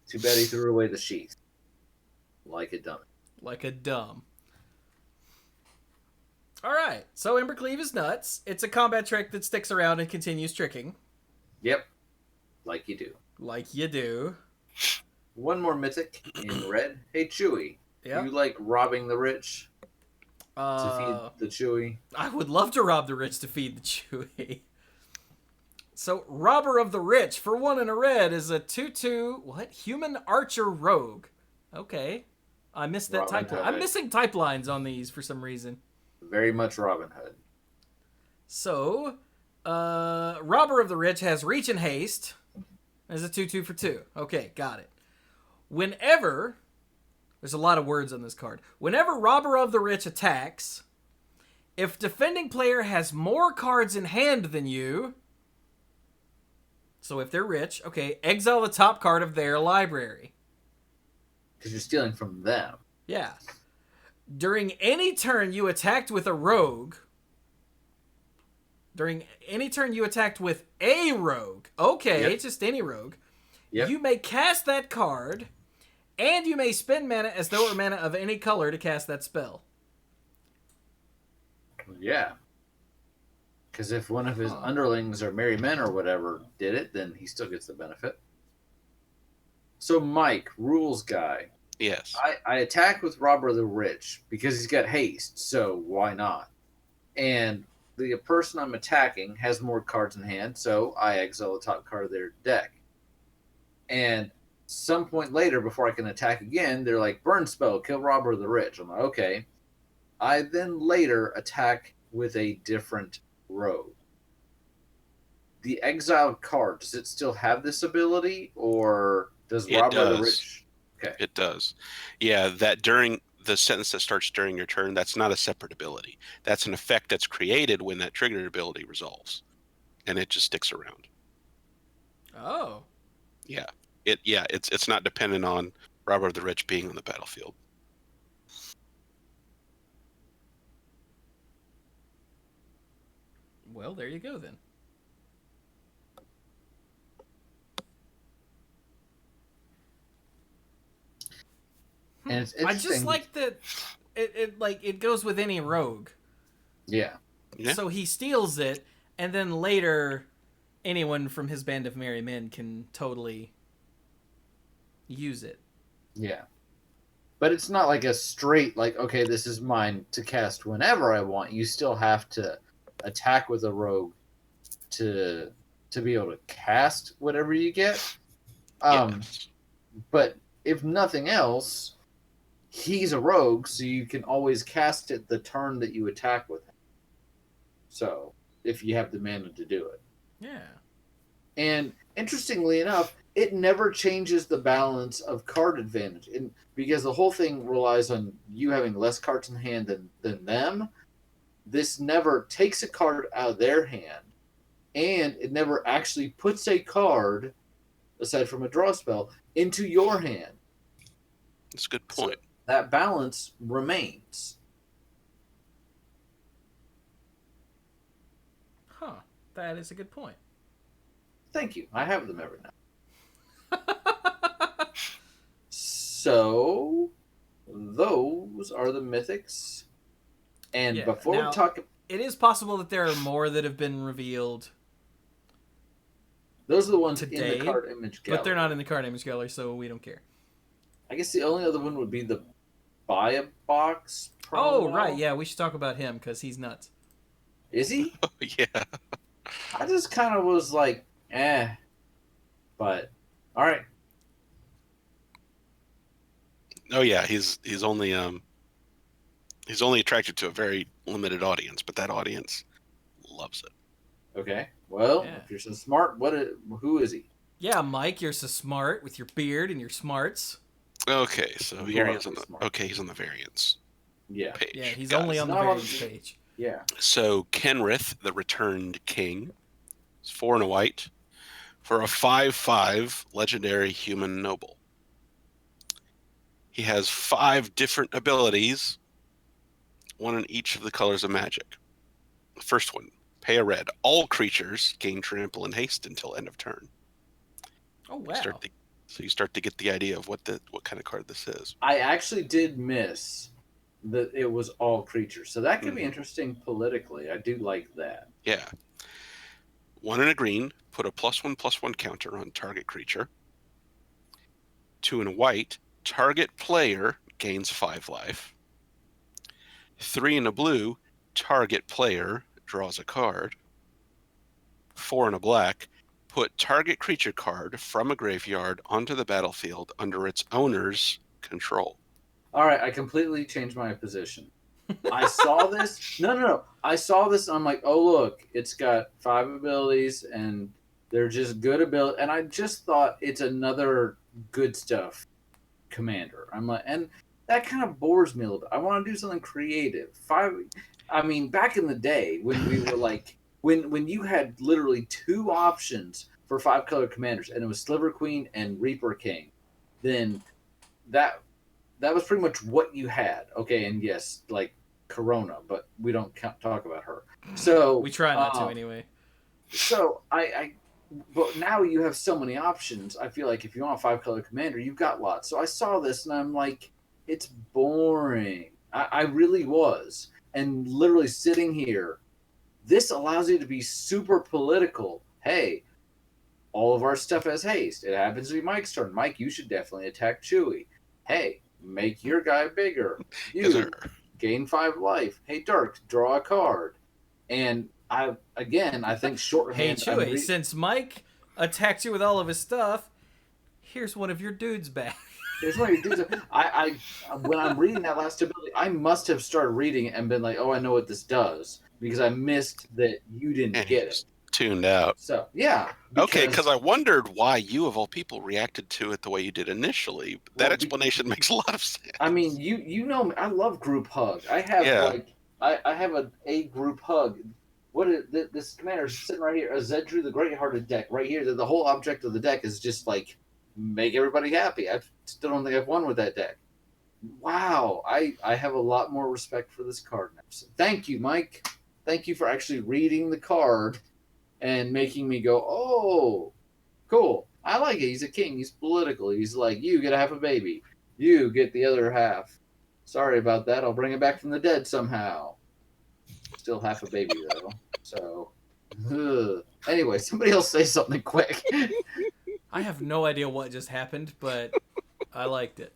Too bad he threw away the sheath. Like a dummy. Like a dumb. Alright, so Embercleave is nuts. It's a combat trick that sticks around and continues tricking. Yep. Like you do. Like you do. One more mythic in red. Hey, Chewie. Yeah. You like robbing the rich to feed the Chewie? I would love to rob the rich to feed the Chewie. So, Robber of the Rich for 1 in a red is a 2/2, what? Human Archer Rogue. Okay. I missed that type line. I'm missing type lines on these for some reason. Very much Robin Hood. So, Robber of the Rich has Reach and Haste as a 2/2 for 2. Okay, got it. Whenever, there's a lot of words on this card. Whenever Robber of the Rich attacks, if defending player has more cards in hand than you, so if they're rich, okay, exile the top card of their library. Because you're stealing from them. Yeah. During any turn you attacked with a rogue, okay, Yep. just any rogue, Yep. you may cast that card, and you may spend mana as though it were mana of any color to cast that spell. Yeah. Because if one of his underlings or merry men or whatever did it, then he still gets the benefit. So Mike, rules guy. Yes. I attack with Robber of the Rich because he's got haste, so why not? And the person I'm attacking has more cards in hand, so I exile the top card of their deck. And some point later, before I can attack again, they're like, burn spell, kill Robber of the Rich. I'm like, okay. I then later attack with a different rogue. The exiled card, does it still have this ability, or does Robber of the Rich... Okay. It does. Yeah, that during the sentence that starts during your turn, that's not a separate ability. That's an effect that's created when that triggered ability resolves. And it just sticks around. Oh. Yeah. It's not dependent on Robber of the Rich being on the battlefield. well, there you go then. And it's I interesting. just like that it goes with any rogue. Yeah. Yeah. So he steals it, and then later anyone from his band of merry men can totally use it. Yeah. But it's not like a straight, like, okay, this is mine to cast whenever I want. You still have to attack with a rogue to be able to cast whatever you get. Yes. But if nothing else, he's a rogue, so you can always cast it the turn that you attack with him. So, if you have the mana to do it. Yeah. And interestingly enough, it never changes the balance of card advantage. And because the whole thing relies on you having less cards in hand than them, this never takes a card out of their hand, and it never actually puts a card, aside from a draw spell, into your hand. That's a good point. So that balance remains. Huh. That is a good point. Thank you. I have them every now. So, those are the mythics. And Yeah, before now- we talk, It is possible that there are more that have been revealed, those are the ones today, in the card image gallery. but they're not in the card image gallery, so we don't care. I guess the only other one would be the buy a box promo. Oh, right. Yeah, we should talk about him because he's nuts. Is he? Yeah. I just kind of was like, but all right. Oh yeah, he's only attracted to a very limited audience, but that audience loves it. Okay. Well, Yeah. if you're so smart, who is he? Yeah, Mike, you're so smart with your beard and your smarts. Okay, so You here he are is on the smart. he's on the variants Yeah. page. Yeah, he's Got only it. on the Not on variants the- page. Yeah. So Kenrith, the Returned King, is 4 and a white for a 5/5 legendary human noble. He has 5 different abilities, one in each of the colors of magic. The first one, pay a red. All creatures gain trample and haste until end of turn. Oh, wow. So you start to get the idea of what kind of card this is. I actually did miss that it was all creatures, so that could be interesting politically. I do like that. Yeah. 1 in a green, put a +1/+1 counter on target creature. 2 in a white, target player gains 5 life. 3 in a blue, target player draws a card. 4 in a black, put target creature card from a graveyard onto the battlefield under its owner's control. All right, I completely changed my position. I saw this. No. I saw this and I'm like, oh, look, it's got 5 abilities and they're just good ability. And I just thought it's another good stuff commander. I'm like, and that kind of bores me a little bit. I want to do something creative. Back in the day when we were like, when you had literally 2 options for 5 color commanders and it was Sliver Queen and Reaper King, then that was pretty much what you had. Okay, and yes, like Corona, but we don't talk about her. So We try not to anyway. So but now you have so many options. I feel like if you want a 5 color commander, you've got lots. So I saw this and I'm like, it's boring. I really was. And literally sitting here, this allows you to be super political. Hey, all of our stuff has haste. It happens to be Mike's turn. Mike, you should definitely attack Chewie. Hey, make your guy bigger. Yes, You sir. gain 5 life. Hey, Dirk, draw a card. And I think shorthand. Hey, Chewie, since Mike attacked you with all of his stuff, here's one of your dudes back. Here's one of your dudes. When I'm reading that last ability, I must have started reading it and been like, oh, I know what this does, because I missed that you didn't And get he's it. tuned out. So yeah. Okay, because I wondered why you of all people reacted to it the way you did initially. That Well, explanation makes a lot of sense. I mean, you know me. I love group hug. I have I have a group hug. This commander is sitting right here, a Zedru the Great-Hearted deck right here. The whole object of the deck is just like make everybody happy. I still don't think I've won with that deck. Wow, I have a lot more respect for this card now. So thank you, Mike. Thank you for actually reading the card and making me go, oh, cool. I like it. He's a king. He's political. He's like, you get to have a baby. You get the other half. Sorry about that. I'll bring it back from the dead somehow. Still half a baby, though. So, anyway, somebody else say something quick. I have no idea what just happened, but I liked it.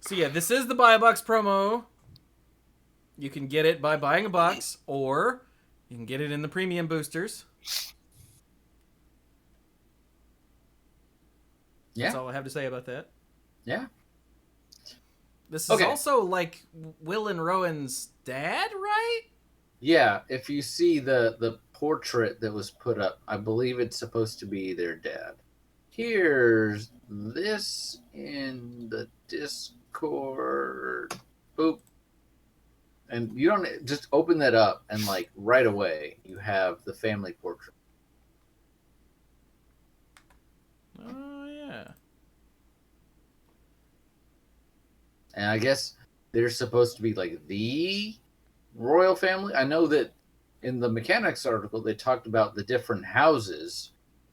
So yeah, this is the Buy a Box promo. You can get it by buying a box, or you can get it in the premium boosters. Yeah. That's all I have to say about that. Yeah. This is Okay. also like Will and Rowan's dad, right? Yeah, if you see the portrait that was put up, I believe it's supposed to be their dad. Here's this in the Discord. Boop. And you don't just open that up and like right away you have the family portrait. Oh yeah. And I guess they're supposed to be like the royal family. I know that in the mechanics article they talked about the different houses,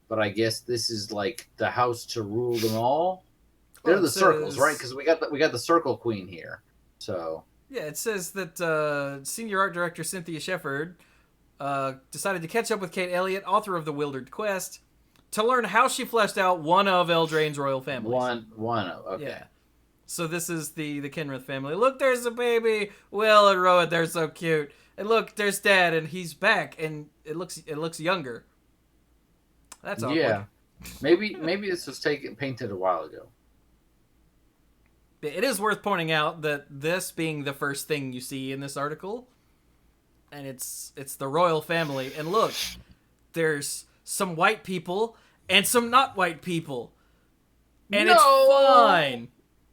but I guess this is like the house to rule them all. They're the circles, right? Because we got the circle queen here. So yeah, it says that senior art director Cynthia Shefford decided to catch up with Kate Elliott, author of The Wildered Quest, to learn how she fleshed out one of Eldraine's royal families. One of okay. Yeah. So this is the Kenrith family. Look, there's a baby. Will and Rowan, they're so cute. And look, there's Dad, and he's back, and it looks younger. That's awkward. Yeah. Maybe this was painted a while ago. It is worth pointing out that this being the first thing you see in this article, and it's the royal family. And look, there's some white people and some not white people, and it's fine.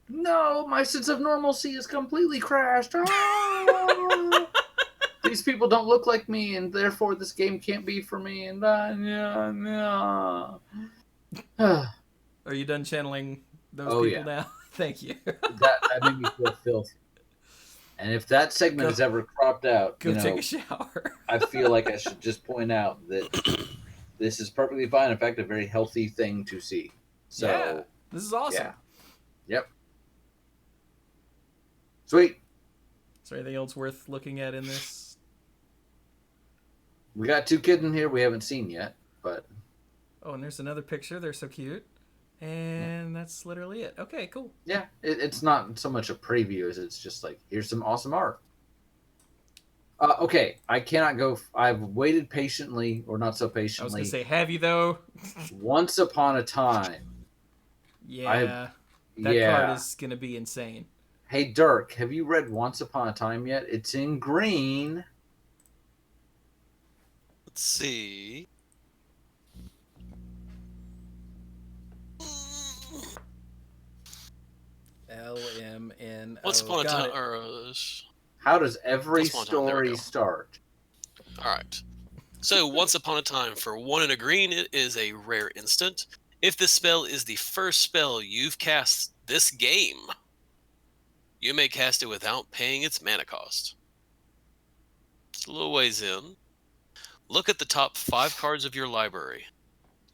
No, my sense of normalcy is completely crashed. Oh! These people don't look like me, and therefore this game can't be for me. And Are you done channeling those people now? Thank you. that made me feel filthy. And if that segment is ever cropped out, Go take a shower. I feel like I should just point out that this is perfectly fine. In fact, a very healthy thing to see. So yeah, this is awesome. Yeah. Yep. Sweet. Is there anything else worth looking at in this? We got two kids in here we haven't seen yet, but oh, and there's another picture. They're so cute. And that's literally it. Okay, cool. Yeah, it's not so much a preview as it's just like, here's some awesome art. Okay, I cannot go. I've waited patiently, or not so patiently. I was going to say, have you, though? Once Upon a Time. Yeah. That card is going to be insane. Hey, Dirk, have you read Once Upon a Time yet? It's in green. Let's see. LMN. Once upon a time. How does every story start? All right. So, Once Upon a Time, for 1 and a green, it is a rare instant. If this spell is the first spell you've cast this game, you may cast it without paying its mana cost. It's a little ways in. Look at the top 5 cards of your library.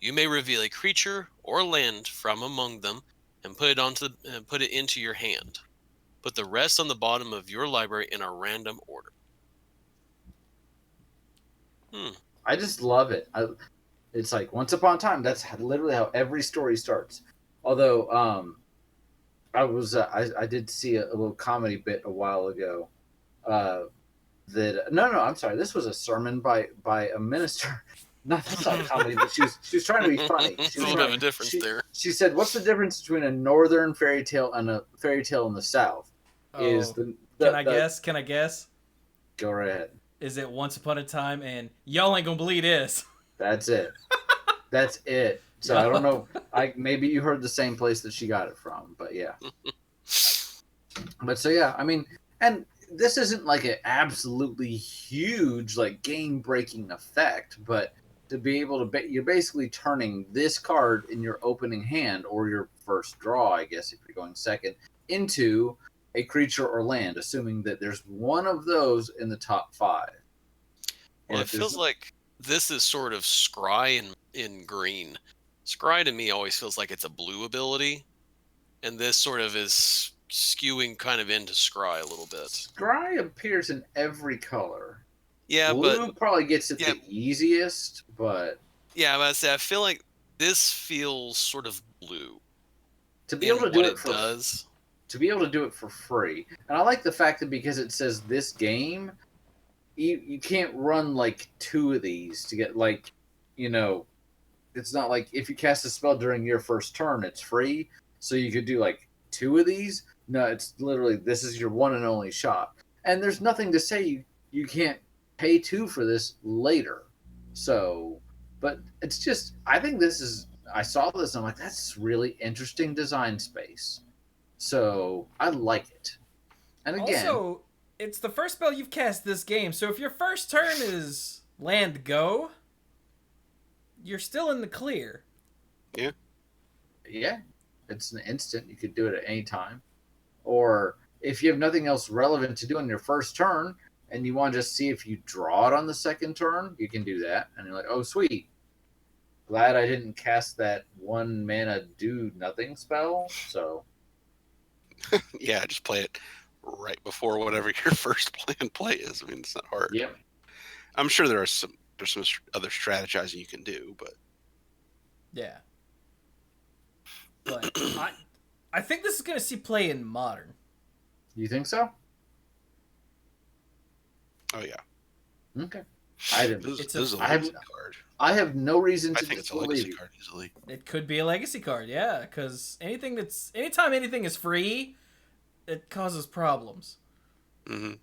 You may reveal a creature or land from among them and put it into your hand. Put the rest on the bottom of your library in a random order. I just love it. It's like Once Upon a Time. That's literally how every story starts. Although, I did see a little comedy bit a while ago. I'm sorry. This was a sermon by a minister. That's not a comedy, but she was trying to be funny. She was a little bit of a difference there. She said, "What's the difference between a northern fairy tale and a fairy tale in the south?" Can I guess? Go right ahead. Is it Once Upon a Time and y'all ain't gonna believe this? That's it. That's it. So I don't know. Maybe you heard the same place that she got it from, but yeah. But so yeah, I mean, and this isn't like an absolutely huge, like game-breaking effect, but to be able to, you're basically turning this card in your opening hand or your first draw, I guess, if you're going second, into a creature or land, assuming that there's one of those in the top 5. Well, And it if there's feels like this is sort of scry in green. Scry to me always feels like it's a blue ability, and this sort of is skewing kind of into scry a little bit. Scry appears in every color. Yeah, Blue but probably gets it yeah. the easiest, but yeah, I say I feel like this feels sort of blue to be in able to what do it does. to be able to do it for free, and I like the fact that because it says this game, you can't run like 2 of these to get like, you know, it's not like if you cast a spell during your first turn, it's free. So you could do like 2 of these. No, it's literally this is your one and only shot. And there's nothing to say you can't pay 2 for this later. So, but it's just I think this is I saw this and I'm like that's really interesting design space. So I like it. And again, Also, it's the first spell you've cast this game, so if your first turn is land go, you're still in the clear. yeah, it's an instant. You could do it at any time. Or if you have nothing else relevant to do on your first turn and you want to just see if you draw it on the second turn, you can do that. And you're like, oh, sweet. Glad I didn't cast that 1 mana do nothing spell. So, Yeah, just play it right before whatever your first play is. I mean, it's not hard. yep. I'm sure there's some other strategizing you can do, but Yeah. But I think this is going to see play in Modern. You think so? oh yeah, Okay. I didn't. this It's is a I have- legacy card. I have no reason I to think it's a disbelieve legacy you. card easily. It could be a legacy card, yeah, because anytime anything is free, it causes problems. Mm-hmm.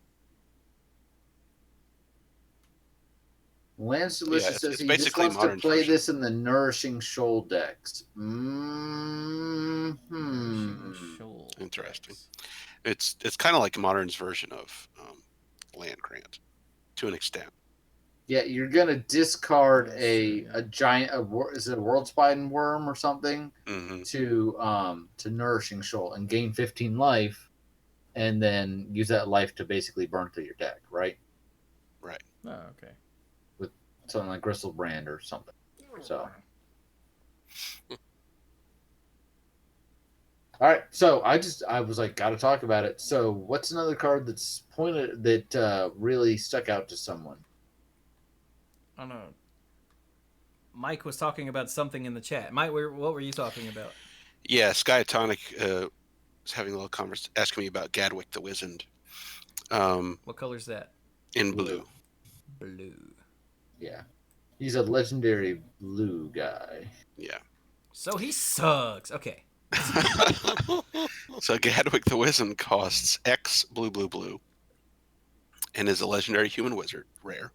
Lance Delicious Yeah, says it's he just basically wants to Modern's play version. this in the Nourishing Shoal decks. Shoal Interesting. decks. It's kind of like Modern's version of Land Grant, to an extent. Yeah, you're gonna discard That's a true, yeah. a giant is it a world spine worm or something Mm-hmm. to Nourishing Shoal and gain 15 life, and then use that life to basically burn through your deck, right? Right. Oh, okay. Something like Gristlebrand or something. So, all right. So I was like, got to talk about it. So, what's another card that's pointed that really stuck out to someone? I don't know. Mike was talking about something in the chat. Mike, what were you talking about? Yeah, Skyatonic was having a little conversation, asking me about Gadwick the Wizened. What color's that? In blue. Blue. Yeah, he's a legendary blue guy. Yeah. So he sucks. Okay. So Gadwick the Wizened costs X blue blue blue, and is a legendary human wizard, rare.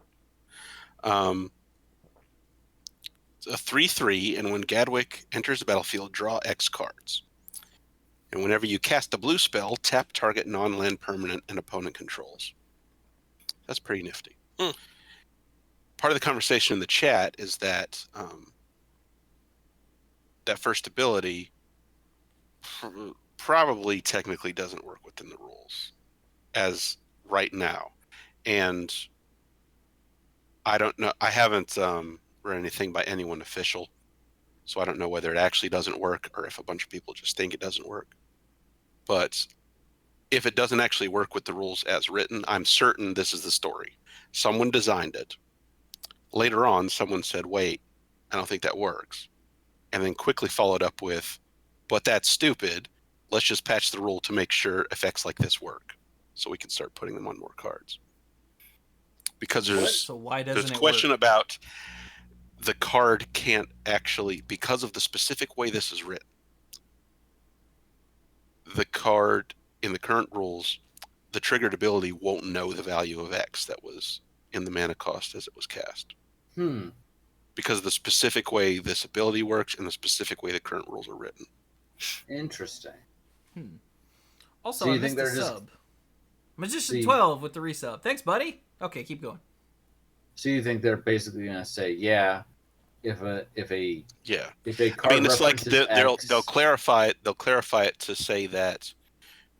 It's a 3/3, and when Gadwick enters the battlefield, draw X cards. And whenever you cast a blue spell, tap target non-land permanent and opponent controls. That's pretty nifty. Hmm. Part of the conversation in the chat is that that first ability probably technically doesn't work within the rules as right now. And I don't know. I haven't read anything by anyone official, so I don't know whether it actually doesn't work or if a bunch of people just think it doesn't work. But if it doesn't actually work with the rules as written, I'm certain this is the story. Someone designed it. Later on, someone said, wait, I don't think that works. And then quickly followed up with, but that's stupid. Let's just patch the rule to make sure effects like this work, so we can start putting them on more cards. Because So why doesn't there's a it question work? about the card can't actually, because of the specific way this is written, the card in the current rules, the triggered ability won't know the value of X that was in the mana cost as it was cast. Because of the specific way this ability works and the specific way the current rules are written. Interesting. Also, So you I think missed a they're just- sub. Magician See- 12 with the resub. Thanks, buddy. Okay, keep going. So you think they're basically gonna say, yeah, if a Yeah. card I mean, it's like references X, they'll clarify it. They'll clarify it to say that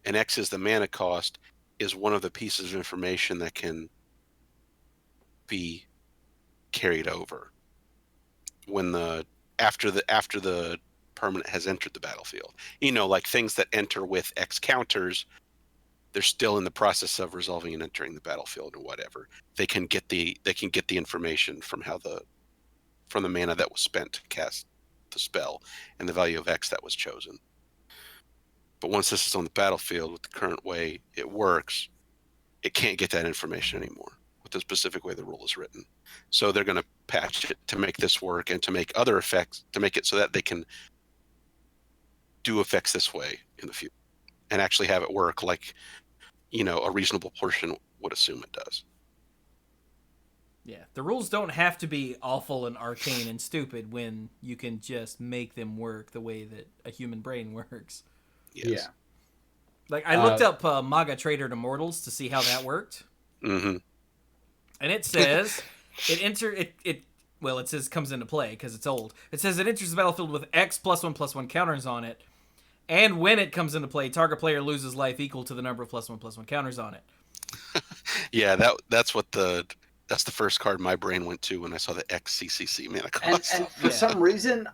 an X is the mana cost is one of the pieces of information that can be carried over when after the permanent has entered the battlefield. Like things that enter with X counters, they're still in the process of resolving and entering the battlefield or whatever. They can get the information from the mana that was spent to cast the spell and the value of X that was chosen. But once this is on the battlefield with the current way it works, it can't get that information anymore with the specific way the rule is written. So they're going to patch it to make this work and to make other effects, to make it so that they can do effects this way in the future and actually have it work like, a reasonable portion would assume it does. Yeah, the rules don't have to be awful and arcane and stupid when you can just make them work the way that a human brain works. Yes. Yeah. Like, I looked up Maga Trader to Mortals to see how that worked. Mm-hmm. And it says, it says comes into play because it's old. It says it enters the battlefield with X +1/+1 counters on it. And when it comes into play, target player loses life equal to the number of +1/+1 counters on it. Yeah, that's the first card my brain went to when I saw the XCCC mana cost. And for some reason,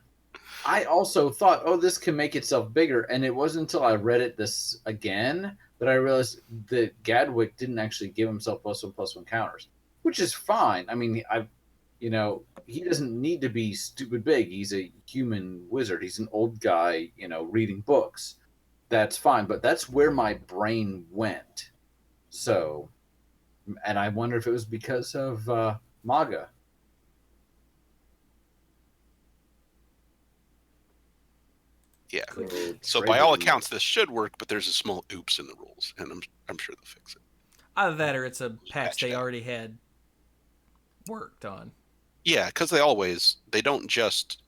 I also thought, oh, this can make itself bigger. And it wasn't until I read it this again that I realized that Gadwick didn't actually give himself +1/+1 counters, which is fine. I mean, he doesn't need to be stupid big. He's a human wizard. He's an old guy, reading books. That's fine. But that's where my brain went. So, and I wonder if it was because of MAGA. Yeah. So by all accounts, this should work, but there's a small oops in the rules, and I'm sure they'll fix it. Either that or it's a patch they already had worked on. Yeah, because they don't just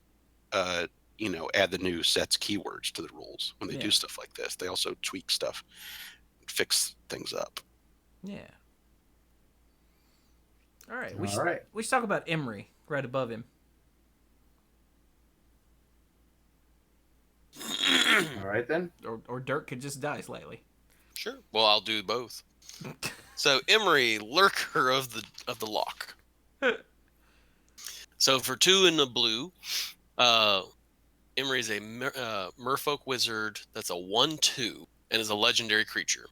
add the new sets keywords to the rules when they do stuff like this. They also tweak stuff, fix things up. Yeah. All right. We should talk about Emery right above him. All right then. Or Dirk could just die slightly. Sure. Well, I'll do both. So Emery, Lurker of the Lock. So for 2 in the blue, Emery is a merfolk wizard that's a 1/2 and is a legendary creature.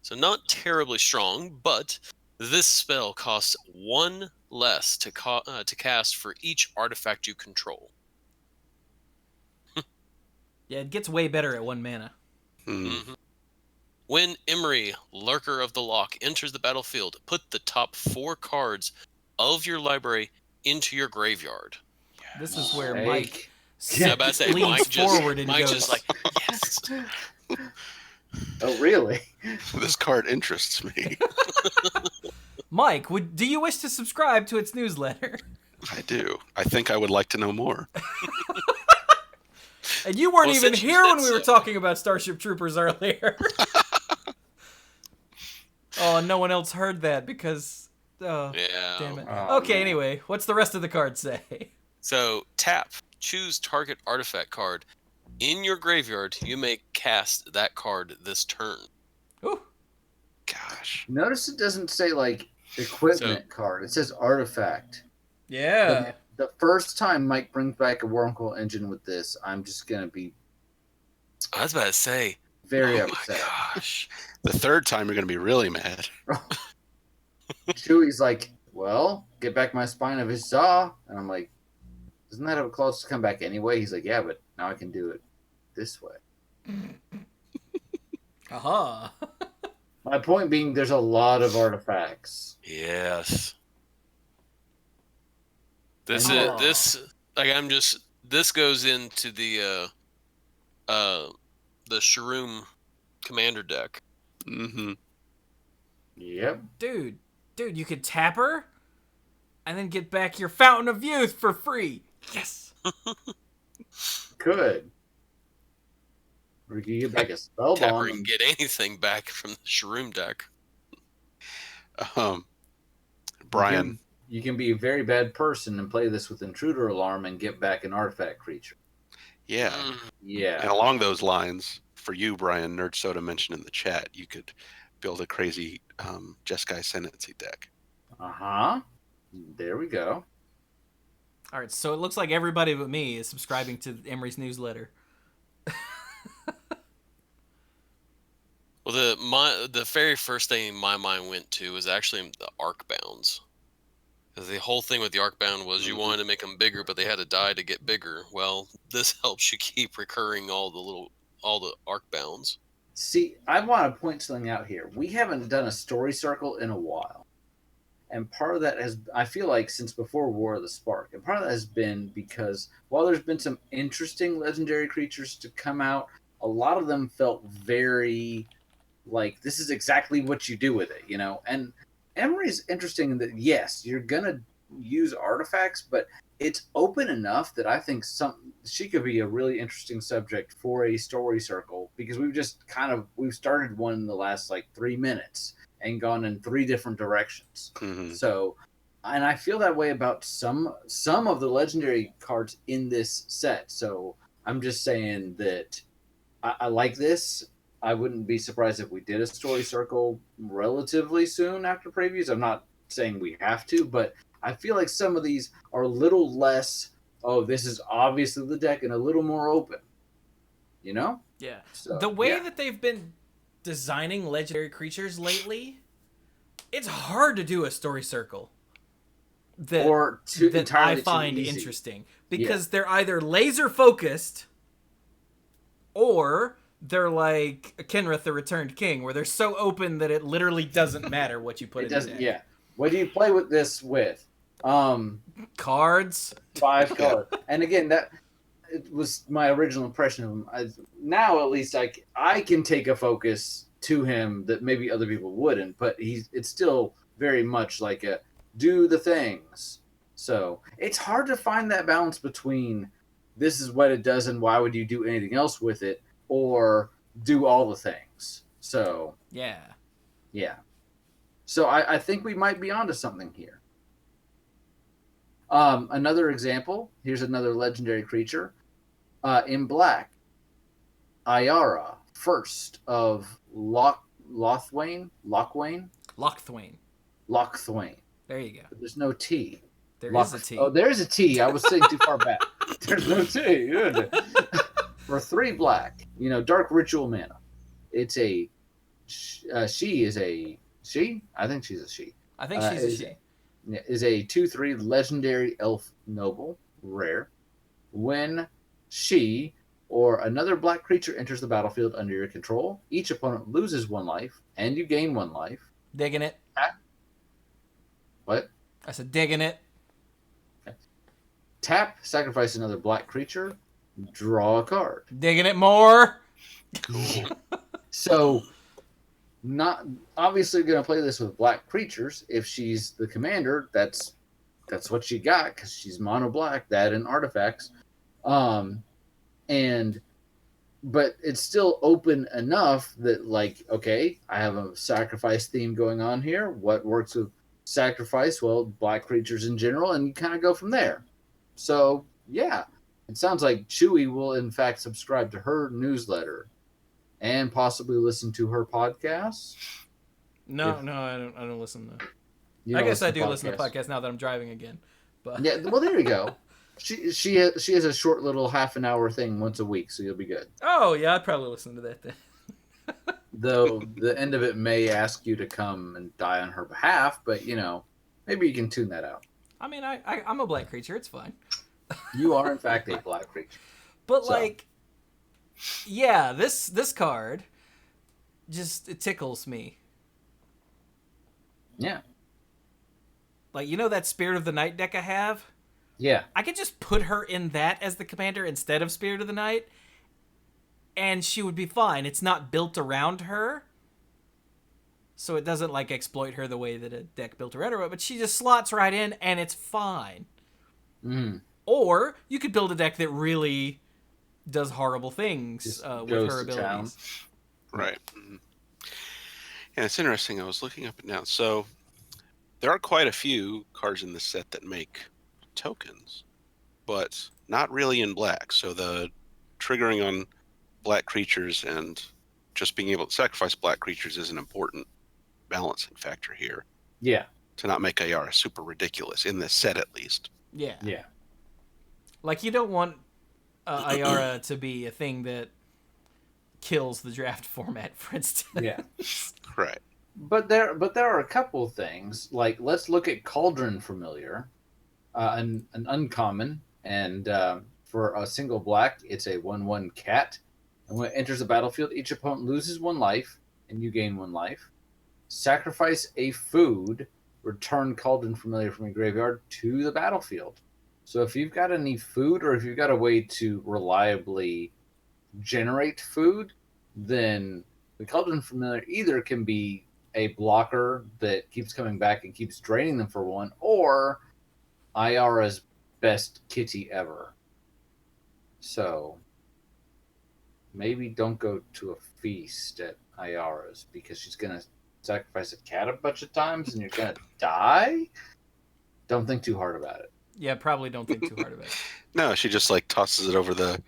So not terribly strong, but this spell costs 1 less to cast for each artifact you control. Yeah, it gets way better at 1 mana. Mm-hmm. When Emery, Lurker of the Lock, enters the battlefield, put the top 4 cards of your library into your graveyard. This is where Mike leans forward and goes, just like, yes. Oh, really? This card interests me. Mike, do you wish to subscribe to its newsletter? I do. I think I would like to know more. And you weren't even here when we were talking about Starship Troopers earlier. Oh, no one else heard that because... Oh, yeah. Damn it. Oh, Okay, man. Anyway, what's the rest of the card say? So, tap. Choose target artifact card. In your graveyard, you may cast that card this turn. Ooh. Gosh. Notice it doesn't say, equipment card. It says artifact. Yeah. The first time Mike brings back a Wormhole engine with this, I'm just going to be I was about to say. very Oh upset. my gosh. The third time you're going to be really mad. Chewie's like, well, get back my spine of his saw. And I'm like, doesn't that have a clause to come back anyway? He's like, yeah, but now I can do it this way. Aha. My point being, there's a lot of artifacts. Yes. This goes into the Shroom commander deck. Mm-hmm. Yep. Dude, you could tap her and then get back your Fountain of Youth for free. Yes. Could. Or you could get back a Tapper spellbomb. can get anything back from the Shroom deck. Brian. You can be a very bad person and play this with Intruder Alarm and get back an artifact creature. Yeah. Yeah. And along those lines, for you, Brian, Nerd Soda mentioned in the chat, you could build a crazy Jeskai Ascendancy deck. Uh-huh. There we go. All right, so it looks like everybody but me is subscribing to Emery's newsletter. Well, the very first thing my mind went to was actually the arc bounds. Because the whole thing with the arc bound was you Mhm. wanted to make them bigger, but they had to die to get bigger. Well, this helps you keep recurring all the arc bounds. See, I want to point something out here. We haven't done a story circle in a while. And part of that has, I feel like, since before War of the Spark, and part of that has been because while there's been some interesting legendary creatures to come out, a lot of them felt very like this is exactly what you do with it, you know? And Emery's interesting in that, yes, you're going to use artifacts, but it's open enough that I think she could be a really interesting subject for a story circle because we've started one in the last like 3 minutes and gone in 3 different directions. Mhm. So, and I feel that way about some of the legendary cards in this set. So I'm just saying that I like this. I wouldn't be surprised if we did a story circle relatively soon after previews. I'm not saying we have to, but I feel like some of these are a little less, oh, this is obviously the deck, and a little more open. You know? Yeah. So, The way yeah. that they've been designing legendary creatures lately, it's hard to do a story circle that, Or too that I entirely too find easy. interesting. Because they're either laser focused or they're like Kenrith the Returned King, where they're so open that it literally doesn't matter what you put It in the doesn't. deck. Yeah. What do you play with this with? Cards. 5 Yeah. color. And again, that it was my original impression of him. Now at least I can take a focus to him that maybe other people wouldn't, but it's still very much like a do the things. So it's hard to find that balance between this is what it does and why would you do anything else with it, or do all the things. So Yeah. yeah. So I think we might be onto something here. Another example, here's another legendary creature. In black, Ayara, first of Lochthwain. Lochthwain. There you go. But there's no T. There is a T. Oh, there's a T. I was saying too far back. There's no T. Good. For 3 black, dark ritual mana. It's a she is a she. I think she's a she. I think she's a she. Is a 2/3 legendary elf noble rare. When she or another black creature enters the battlefield under your control, each opponent loses 1 life and you gain 1 life. Digging it. What? I said digging it. Tap, sacrifice another black creature, draw a card. Digging it more. Cool. So, not obviously going to play this with black creatures. If she's the commander, that's what she got because she's mono black. That and artifacts, but it's still open enough that okay, I have a sacrifice theme going on here. What works with sacrifice? Well, black creatures in general, and you kind of go from there. So yeah, it sounds like Chewy will in fact subscribe to her newsletter and possibly listen to her podcast. No, I don't listen to. You I don't guess I do podcasts. listen to podcasts now that I'm driving again. But Yeah, well, there you go. She has a short little half an hour thing once a week, so you'll be good. Oh yeah, I'd probably listen to that then. Though the end of it may ask you to come and die on her behalf, but maybe you can tune that out. I mean, I'm a black creature. It's fine. You are in fact a black creature. But So. yeah, this card just it tickles me. Yeah. Like that Spirit of the Night deck I have. Yeah. I could just put her in that as the commander instead of Spirit of the Night, and she would be fine. It's not built around her, so it doesn't exploit her the way that a deck built around her would, but she just slots right in, and it's fine. Mm. Or you could build a deck that really does horrible things Just with goes her to town. abilities. Right. And it's interesting. I was looking up and down. So there are quite a few cards in this set that make tokens, but not really in black. So the triggering on black creatures and just being able to sacrifice black creatures is an important balancing factor here. Yeah. to not make Ayara super ridiculous in this set, at least. Yeah. Yeah. Like, you don't want Ayara to be a thing that kills the draft format, for instance. Yeah. Right. But there are a couple things. Like, let's look at Cauldron Familiar, an uncommon, and for a single black, it's a 1/1 cat. And when it enters the battlefield, each opponent loses 1 life, and you gain 1 life. Sacrifice a food, return Cauldron Familiar from your graveyard to the battlefield. So if you've got any food, or if you've got a way to reliably generate food, then the Cauldron Familiar either can be a blocker that keeps coming back and keeps draining them for 1, or Ayara's best kitty ever. So maybe don't go to a feast at Ayara's, because she's going to sacrifice a cat a bunch of times and you're going to die. Don't think too hard about it. Yeah, probably don't think too hard about it. No, she just like tosses it over the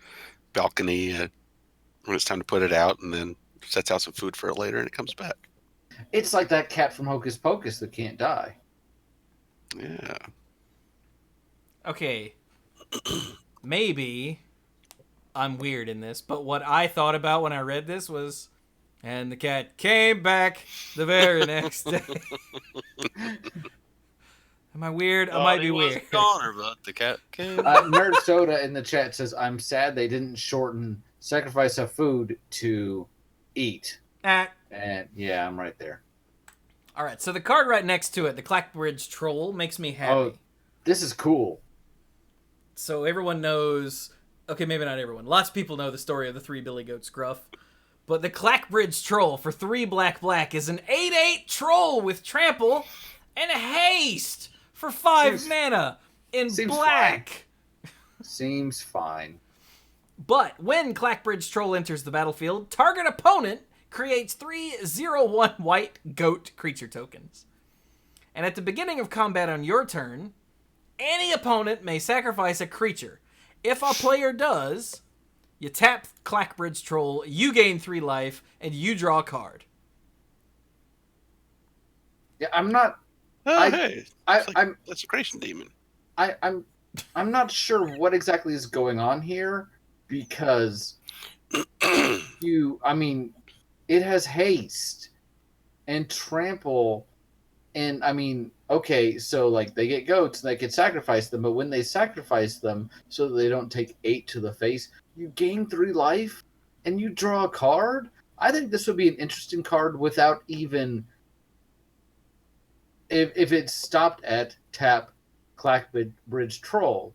balcony when it's time to put it out, and then sets out some food for it later, and it comes back. It's like that cat from Hocus Pocus that can't die. Yeah. Okay. Maybe I'm weird in this, but what I thought about when I read this was, and the cat came back the very next day. Am I weird? I might be weird. Goner, but the cat came. Nerd Soda in the chat says, I'm sad they didn't shorten sacrifice of food to eat. And yeah, I'm right there. All right, so the card right next to it, the Clackbridge Troll, makes me happy. Oh, this is cool. So everyone knows, okay, maybe not everyone. Lots of people know the story of the 3 Billy Goat Scruff. But the Clackbridge Troll for 3 black is an 8/8 troll with trample and a haste for 5 mana in black. Seems fine. But when Clackbridge Troll enters the battlefield, target opponent creates 3/0/1 white goat creature tokens. And at the beginning of combat on your turn, any opponent may sacrifice a creature. If a player does, you tap Clackbridge Troll, you gain 3 life, and you draw a card. Yeah, I'm not. Hey, I'm Desecration Demon. I'm not sure what exactly is going on here, because it has haste and trample, and okay, so like they get goats and they can sacrifice them, but when they sacrifice them so that they don't take 8 to the face, you gain 3 life and you draw a card. I think this would be an interesting card without even if it stopped at tap Clackbridge Troll,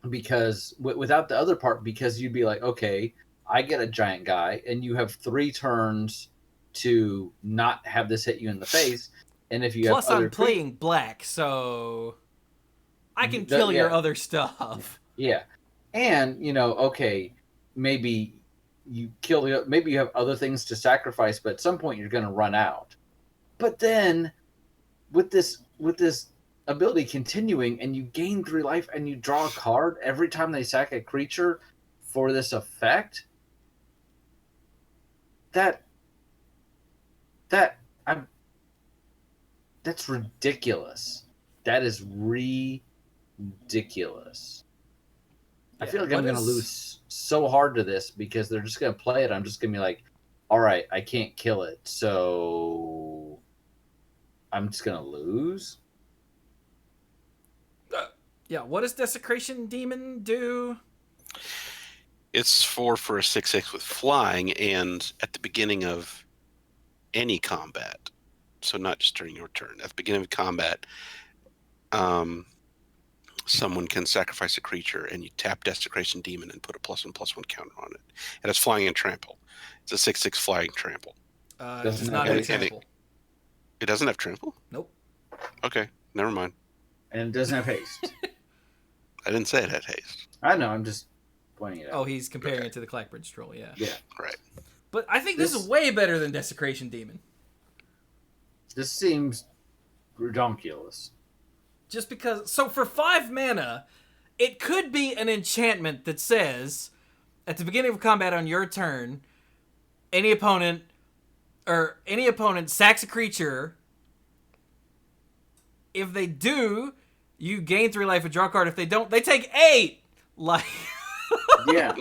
because without the other part, because you'd be like, okay, I get a giant guy, and you have 3 turns to not have this hit you in the face, and if you Plus have other I'm playing black, so I can kill your other stuff. Yeah, and okay, maybe you kill maybe you have other things to sacrifice, but at some point you're going to run out. But then with this ability continuing, and you gain 3 life and you draw a card every time they sack a creature for this effect, that's ridiculous. That is ridiculous. I feel like I'm going to lose so hard to this, because they're just going to play it. I'm just going to be like, all right, I can't kill it, so I'm just going to lose. Yeah, what does Desecration Demon do? It's 4 for a 6/6 with flying, and at the beginning of any combat, so not just during your turn, at the beginning of combat, someone can sacrifice a creature, and you tap Desecration Demon and put a +1/+1 counter on it. And it's flying and trample. It's a 6/6 flying trample. It does not have trample. It doesn't have trample? Nope. Okay, never mind. And it doesn't have haste. I didn't say it had haste. I know, I'm just pointing it out. Oh, he's comparing it to the Clackbridge Troll, yeah. Yeah. Right. But I think this is way better than Desecration Demon. This seems redonkulous. Just because... So for 5 mana, it could be an enchantment that says, at the beginning of combat on your turn, any opponent sacks a creature If they do, you gain 3 life and draw a card. If they don't, they take 8 life. Yeah.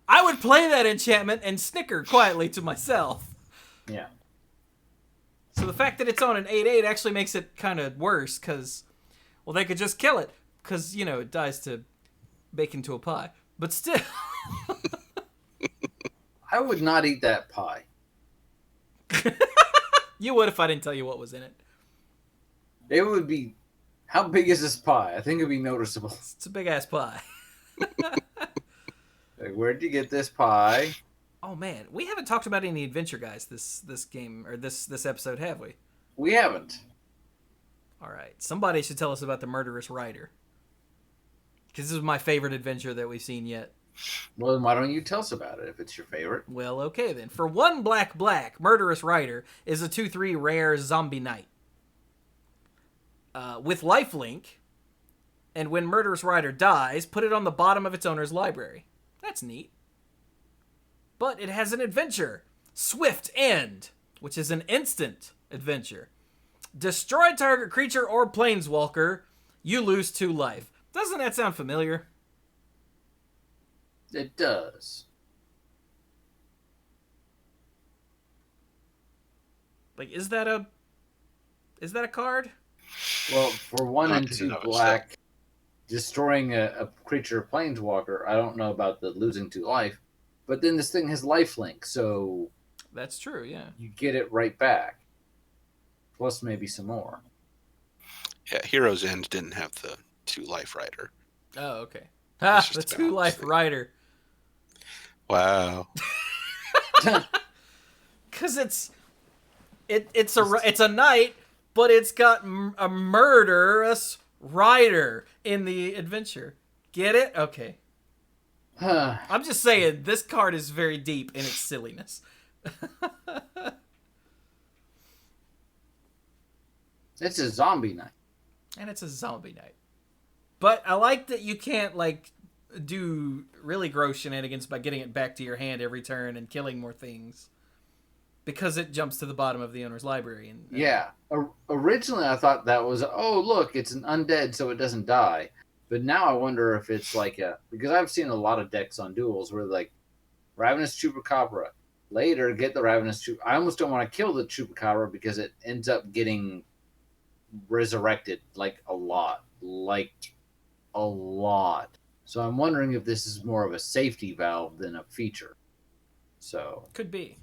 I would play that enchantment and snicker quietly to myself. Yeah. So the fact that it's on an 8/8 actually makes it kind of worse, because, well, they could just kill it, because, you know, it dies to bacon to a pie. But still. I would not eat that pie. You would if I didn't tell you what was in it. It would be... How big is this pie? I think it'd be noticeable. It's a big-ass pie. Like, where'd you get this pie? Oh, man. We haven't talked about any adventure guys this game, or this episode, have we? We haven't. All right. Somebody should tell us about the Murderous Rider. Because this is my favorite adventure that we've seen yet. Well, then why don't you tell us about it if it's your favorite? Well, okay then. For 1 black, Murderous Rider is a 2/3 rare zombie knight. With lifelink, and when Murderous Rider dies, put it on the bottom of its owner's library. That's neat. But it has an adventure, Swift End, which is an instant adventure. Destroy target creature or planeswalker, you lose 2 life. Doesn't that sound familiar? It does. Like, is that a card? Well, for 1 and 2 No, it's black, destroying a creature or planeswalker, I don't know about the losing 2 life, but then this thing has lifelink, so That's true, yeah. you get it right back. Plus maybe some more. Yeah, Hero's End didn't have the 2 life rider. Oh, okay. Ha! It's The just a 2 life balance thing. rider. Wow. Because it's a knight, but it's got a murderous rider in the adventure. Get it? Okay. I'm just saying, this card is very deep in its silliness. It's a zombie knight. And it's a zombie knight. But I like that you can't, like, do really gross shenanigans by getting it back to your hand every turn and killing more things. Because it jumps to the bottom of the owner's library. And Yeah. Originally I thought that was, oh, look, it's an undead so it doesn't die. But now I wonder if it's like because I've seen a lot of decks on duels where like Ravenous Chupacabra. Later, get the Ravenous Chupacabra. I almost don't want to kill the Chupacabra because it ends up getting resurrected like a lot. So I'm wondering if this is more of a safety valve than a feature. So could be.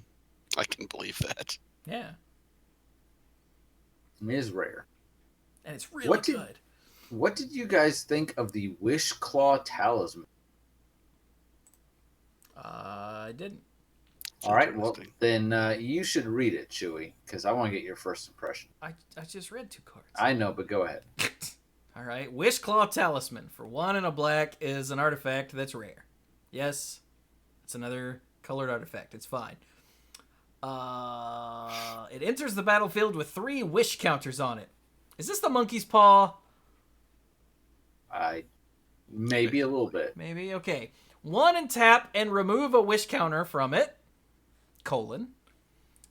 I can believe that. Yeah. it is rare. And it's really What did- good. What did you guys think of the Wish Claw Talisman? I didn't. All right, well, Interesting. then you should read it, Chewy, because I want to get your first impression. I just read 2 cards. I know, but go ahead. All right. Wishclaw Talisman for 1 and a black is an artifact that's rare. Yes, it's another colored artifact. It's fine. It enters the battlefield with 3 wish counters on it. Is this the monkey's paw? Maybe a little bit. Maybe. Okay. 1 and tap and remove a wish counter from it. :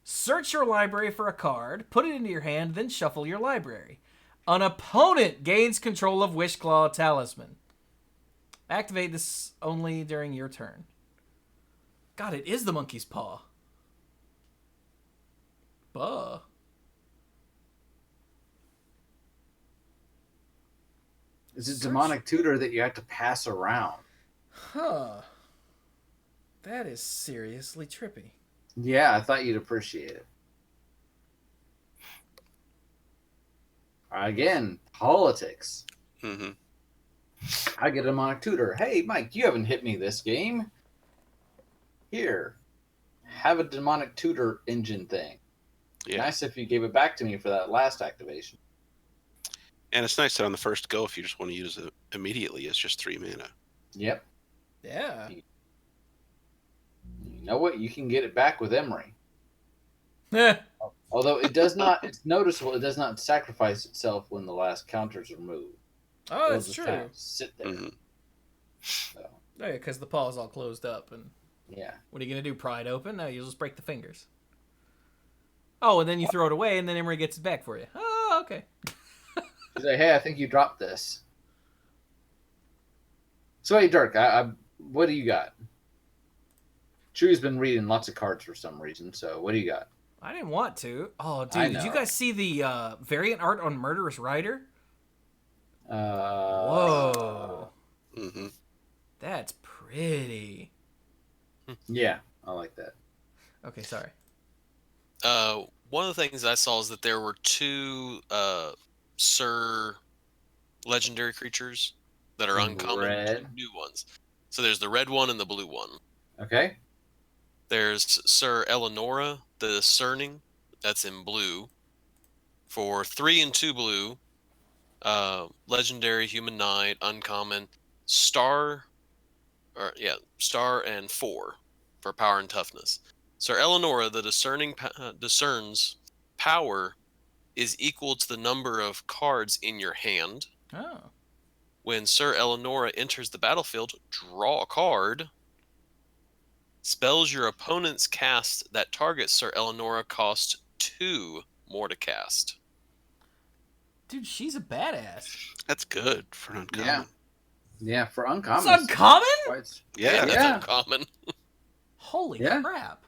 Search your library for a card, put it into your hand, then shuffle your library. An opponent gains control of Wishclaw Talisman. Activate this only during your turn. God, it is the monkey's paw. Buh. It's a Search- demonic tutor that you have to pass around. Huh. That is seriously trippy. Yeah, I thought you'd appreciate it. Again, politics. Mm-hmm. I get a demonic tutor. Hey, Mike, you haven't hit me this game. Here, have a demonic tutor engine thing. Yeah. Nice if you gave it back to me for that last activation. And it's nice that on the first go, if you just want to use it immediately, it's just 3 mana. Yep. Yeah. You know what? You can get it back with Emery. Eh. Although it does not, it's noticeable, it does not sacrifice itself when the last counter's removed. Oh, It'll that's just true. kind of sit there. Mm-hmm. So, Oh, yeah, because the paw's all closed up. And yeah. what are you going to do? Pry it open? No, you'll just break the fingers. Oh, and then you throw it away, and then Emery gets it back for you. Oh, okay. He's like, hey, I think you dropped this. So, hey, Dirk, what do you got? Chewie's been reading lots of cards for some reason, so what do you got? I didn't want to. Oh, I dude, did you know. guys see the variant art on Murderous Rider? Uh, Whoa. Hmm. That's pretty. Yeah, I like that. Okay, sorry. One of the things I saw is that there were two Sir legendary creatures that are In uncommon, red. two new ones. So there's the red one and the blue one. Okay. There's Sir Eleonora, the Discerning, that's in blue. For 3 and 2 blue, legendary human knight, uncommon, star and 4 for power and toughness. Sir Eleonora, the Discerning discerns power is equal to the number of cards in your hand. Oh. When Sir Eleonora enters the battlefield, draw a card. Spells your opponents cast that target Sir Eleonora cost 2 more to cast. Dude, she's a badass. That's good for an uncommon. Yeah. Yeah, for It's uncommon. uncommon? Yeah. That's Yeah. uncommon. Holy Yeah. crap.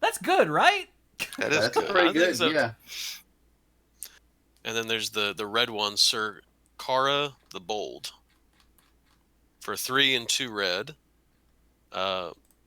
That's good, right? That is That's good. pretty I think good. so. Yeah. And then there's the red one, Sir Kara the Bold. For 3 and 2 red.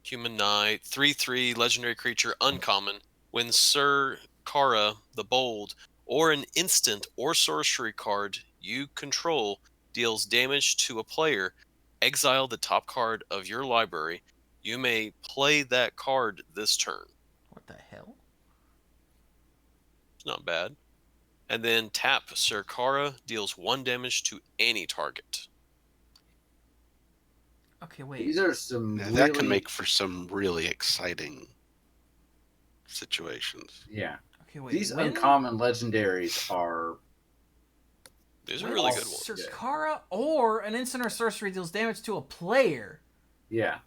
Human Knight, 3/3 legendary creature, uncommon. When Sir Kara the Bold or an instant or sorcery card you control deals damage to a player, exile the top card of your library. You may play that card this turn. What the hell? It's not bad. And then tap Sir Kara, deals 1 damage to any target. Okay, wait. These are some Now, really... that can make for some really exciting situations. Yeah. Okay, wait. These when uncommon legendaries are... These are when really good ones. Sir Kara or an instant or sorcery deals damage to a player. Yeah.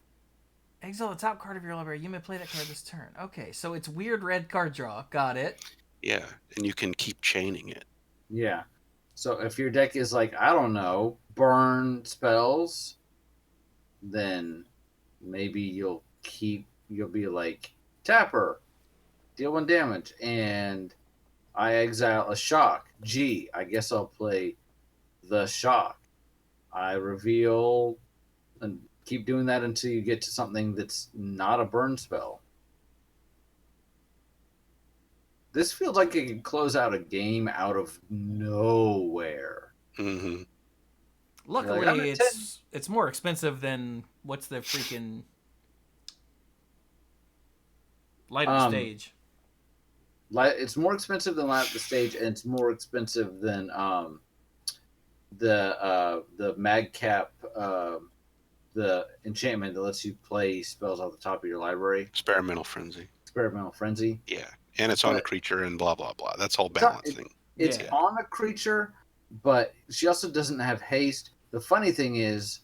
Exile the top card of your library. You may play that card this turn. Okay, so it's weird red card draw. Got it. Yeah, and you can keep chaining it. Yeah. So if your deck is like, I don't know, burn spells, then maybe you'll be like, Tapper, deal 1 damage, and I exile a shock. Gee, I guess I'll play the shock. I reveal, and keep doing that until you get to something that's not a burn spell. This feels like it can close out a game out of nowhere. Hmm. Luckily, Like, I'm at it's more expensive than what's the freaking Light of the Stage. It's more expensive than Light Up the Stage, and it's more expensive than the Magcap, the enchantment that lets you play spells off the top of your library. Experimental Frenzy. Experimental Frenzy. Yeah, and it's on a But- creature and blah, blah, blah. That's all balancing. It's Yeah. on a creature, but she also doesn't have haste. The funny thing is,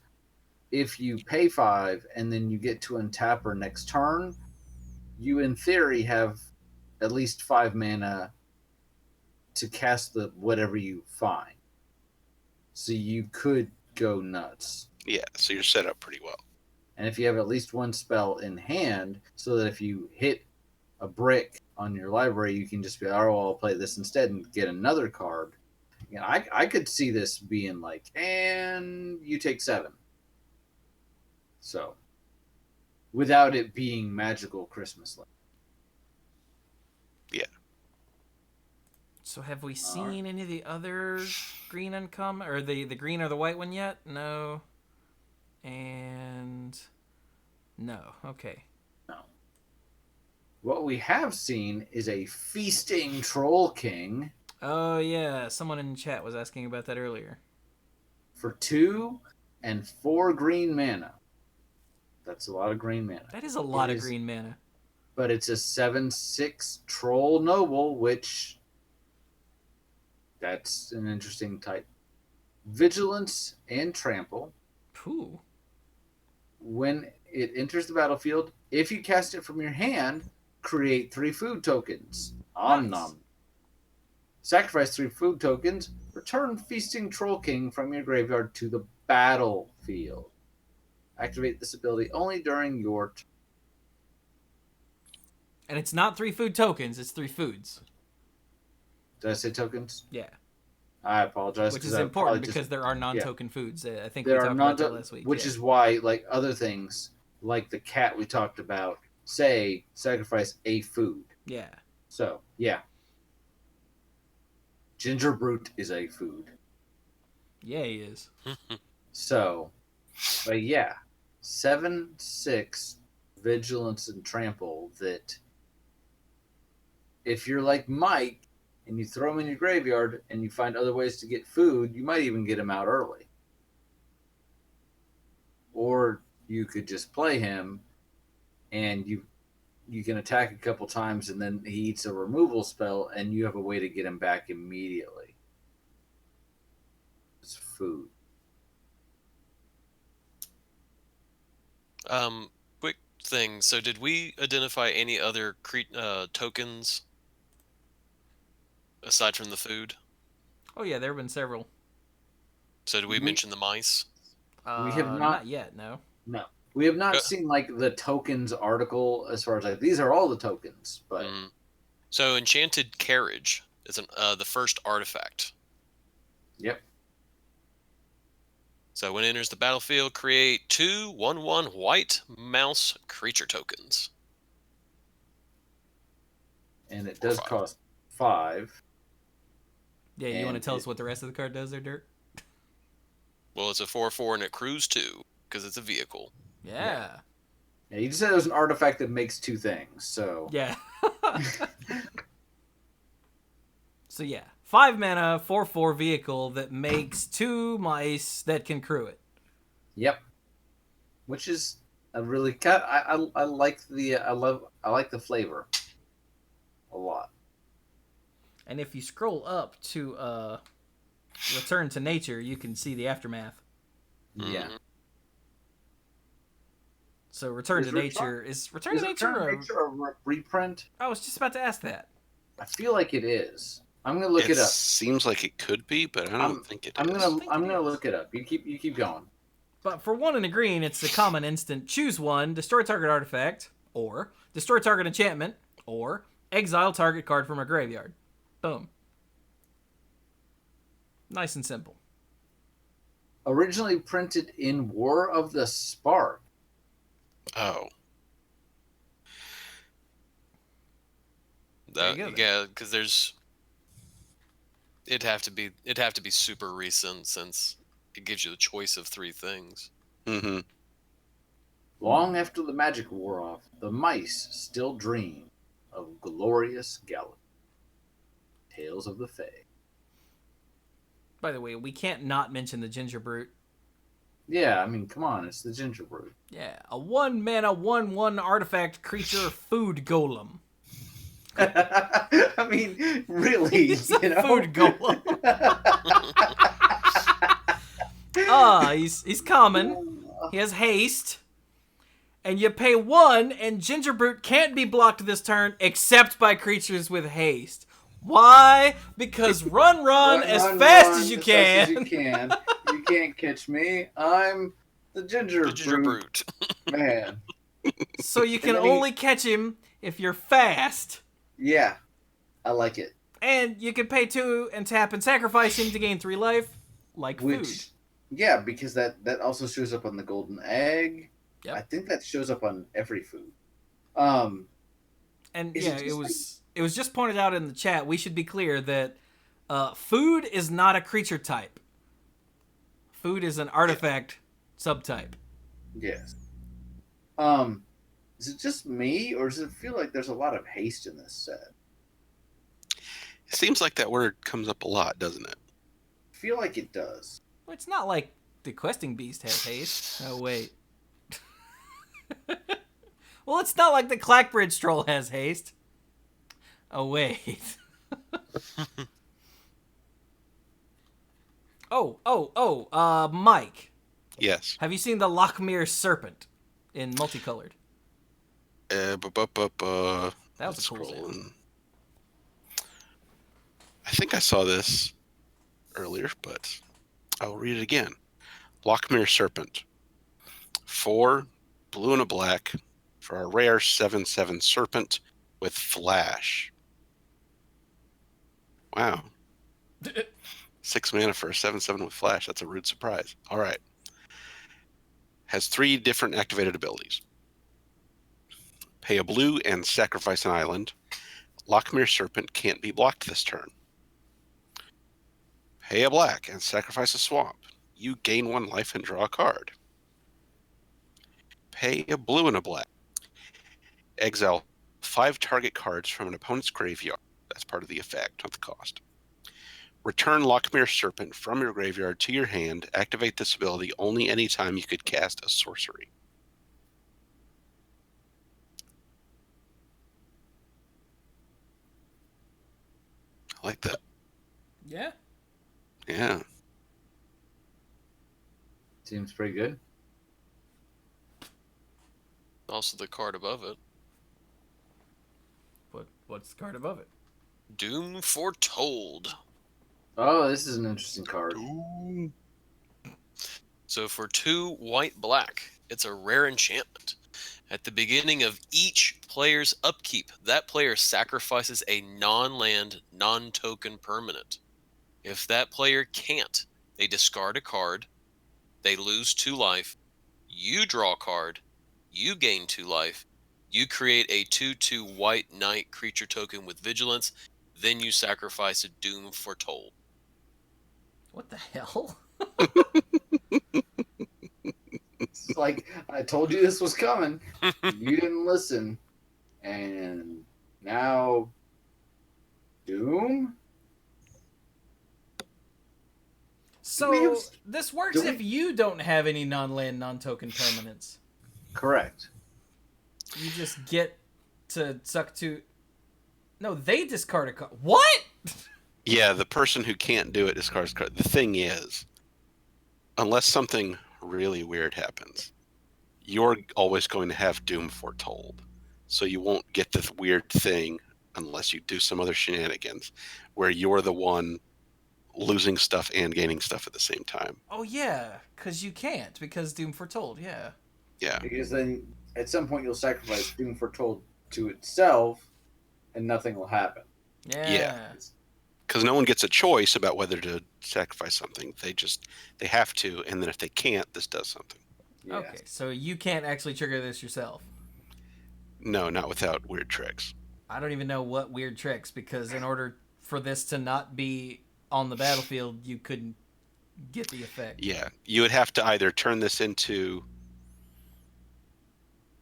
if you pay 5 and then you get to untap her next turn, you in theory have at least 5 mana to cast the whatever you find. So you could go nuts. Yeah, so you're set up pretty well. And if you have at least 1 spell in hand, so that if you hit a brick on your library, you can just be, oh, I'll play this instead and get another card. You know, I could see this being like, and you take 7. So, without it being magical Christmas light. So have we seen any of the other green uncommon, or the green or the white one yet? No. And no. Okay. No. What we have seen is a feasting Troll King Oh yeah, someone in chat was asking about that earlier. for 2 and 4 green mana. That's a lot of green mana. That is a lot It of is- green mana. But it's a 7/6 Troll Noble, which that's an interesting type. Vigilance and Trample. Pooh. When it enters the battlefield, if you cast it from your hand, create 3 food tokens. Om Nice. nom. Sacrifice 3 food tokens. Return Feasting Troll King from your graveyard to the battlefield. Activate this ability only during your turn. And it's not 3 food tokens, it's 3 foods. Did I say tokens? Yeah. I apologize. Which is important because there are non-token foods. I think we talked about that last week. Which is why, like, other things, like the cat we talked about, say sacrifice a food. Yeah. So, yeah. Ginger Brute is a food. Yeah, he is. So, but yeah. 7/6 Vigilance and Trample that if you're like Mike and you throw him in your graveyard and you find other ways to get food, you might even get him out early. Or you could just play him and you can attack a couple times and then he eats a removal spell and you have a way to get him back immediately. It's food. Quick thing. So, did we identify any other tokens aside from the food? Oh yeah, there have been several. So, did we mention the mice? We have not yet. No. No. We have not seen like the tokens article as far as like these are all the tokens, but So Enchanted Carriage is the first artifact. Yep. So when it enters the battlefield, create 2 1/1 white mouse creature tokens. And it does cost 5. Yeah, you want to tell us what the rest of the card does there, Dirk? Well, it's a 4/4 and it crews 2 because it's a vehicle. Yeah. Yeah, you just said it was an artifact that makes 2 things, so Yeah. So yeah, 5 mana, 4/4 vehicle that makes 2 mice that can crew it. Yep. Which is a really I like the I like the flavor a lot. And if you scroll up to Return to Nature, you can see the aftermath. Yeah. So Return to Nature is Return to Nature a reprint? I was just about to ask that. I feel like it is. I'm gonna look it up. Seems like it could be, but I don't think it is. I'm gonna look it up. You keep going. But for 1 and a green, it's the common instant. Choose 1, destroy target artifact, or destroy target enchantment, or exile target card from a graveyard. Boom. Nice and simple. Originally printed in War of the Spark. Oh. Yeah, because it'd have to be super recent since it gives you the choice of 3 things. Mm-hmm. Long after the magic wore off, the mice still dream of glorious gallop. Tales of the Fae. By the way, we can't not mention the Ginger Brute. Yeah, I mean, come on, it's the Ginger Brute. Yeah, a 1 mana 1/1 artifact creature food golem. I mean, really, He's a food golem. He's common. He has haste. And you pay 1, and Ginger Brute can't be blocked this turn except by creatures with haste. Why? Because run as fast as you can. You can't catch me. I'm the Ginger Brute. Man. So you can only catch him if you're fast. Yeah. I like it. And you can pay 2 and tap and sacrifice him to gain 3 life, like food. Yeah, because that also shows up on the golden egg. Yep. I think that shows up on every food. And yeah, it was just pointed out in the chat. We should be clear that food is not a creature type. Food is an artifact subtype. Yes. Is it just me, or does it feel like there's a lot of haste in this set? It seems like that word comes up a lot, doesn't it? I feel like it does. Well, it's not like the questing beast has haste. Oh wait. Well, it's not like the Clackbridge troll has haste. Oh wait. Mike. Yes. Have you seen the Lochmere Serpent in multicolored? That was a cool sound. I think I saw this earlier, but I will read it again. Lockmere Serpent. 4 blue and a black for a rare 7/7 Serpent with Flash. Wow. 6 mana for a 7/7 with Flash. That's a rude surprise. All right. Has 3 different activated abilities. Pay a blue and sacrifice an island. Lockmere Serpent can't be blocked this turn. Pay a black and sacrifice a swamp. You gain 1 life and draw a card. Pay a blue and a black. Exile 5 target cards from an opponent's graveyard. That's part of the effect, not the cost. Return Lockmere Serpent from your graveyard to your hand. Activate this ability only anytime you could cast a sorcery. I like that. Yeah. Yeah. Seems pretty good. Also, the card above it. What's the card above it? Doom Foretold. Oh, this is an interesting card. Ooh. So for 2 white-black, it's a rare enchantment. At the beginning of each player's upkeep, that player sacrifices a non-land, non-token permanent. If that player can't, they discard a card, they lose 2 life, you draw a card, you gain 2 life, you create a 2/2 white knight creature token with vigilance, then you sacrifice a Doom Foretold. What the hell? It's like, I told you this was coming. You didn't listen. And now, Doom? So this works if you don't have any non-land, non-token permanents. Correct. You just get to suck to... No, they discard a card. What? Yeah, the person who can't do it discards card. The thing is, unless something really weird happens, you're always going to have Doom Foretold. So you won't get this weird thing unless you do some other shenanigans where you're the one losing stuff and gaining stuff at the same time. Oh, yeah, because you can't, because Doom Foretold, yeah. Yeah. Because then at some point you'll sacrifice Doom Foretold to itself and nothing will happen. Yeah. Because no one gets a choice about whether to sacrifice something. They have to, and then if they can't, this does something. Yeah. Okay, so you can't actually trigger this yourself. No, not without weird tricks. I don't even know what weird tricks, because in order for this to not be on the battlefield, you couldn't get the effect. Yeah, you would have to either turn this into...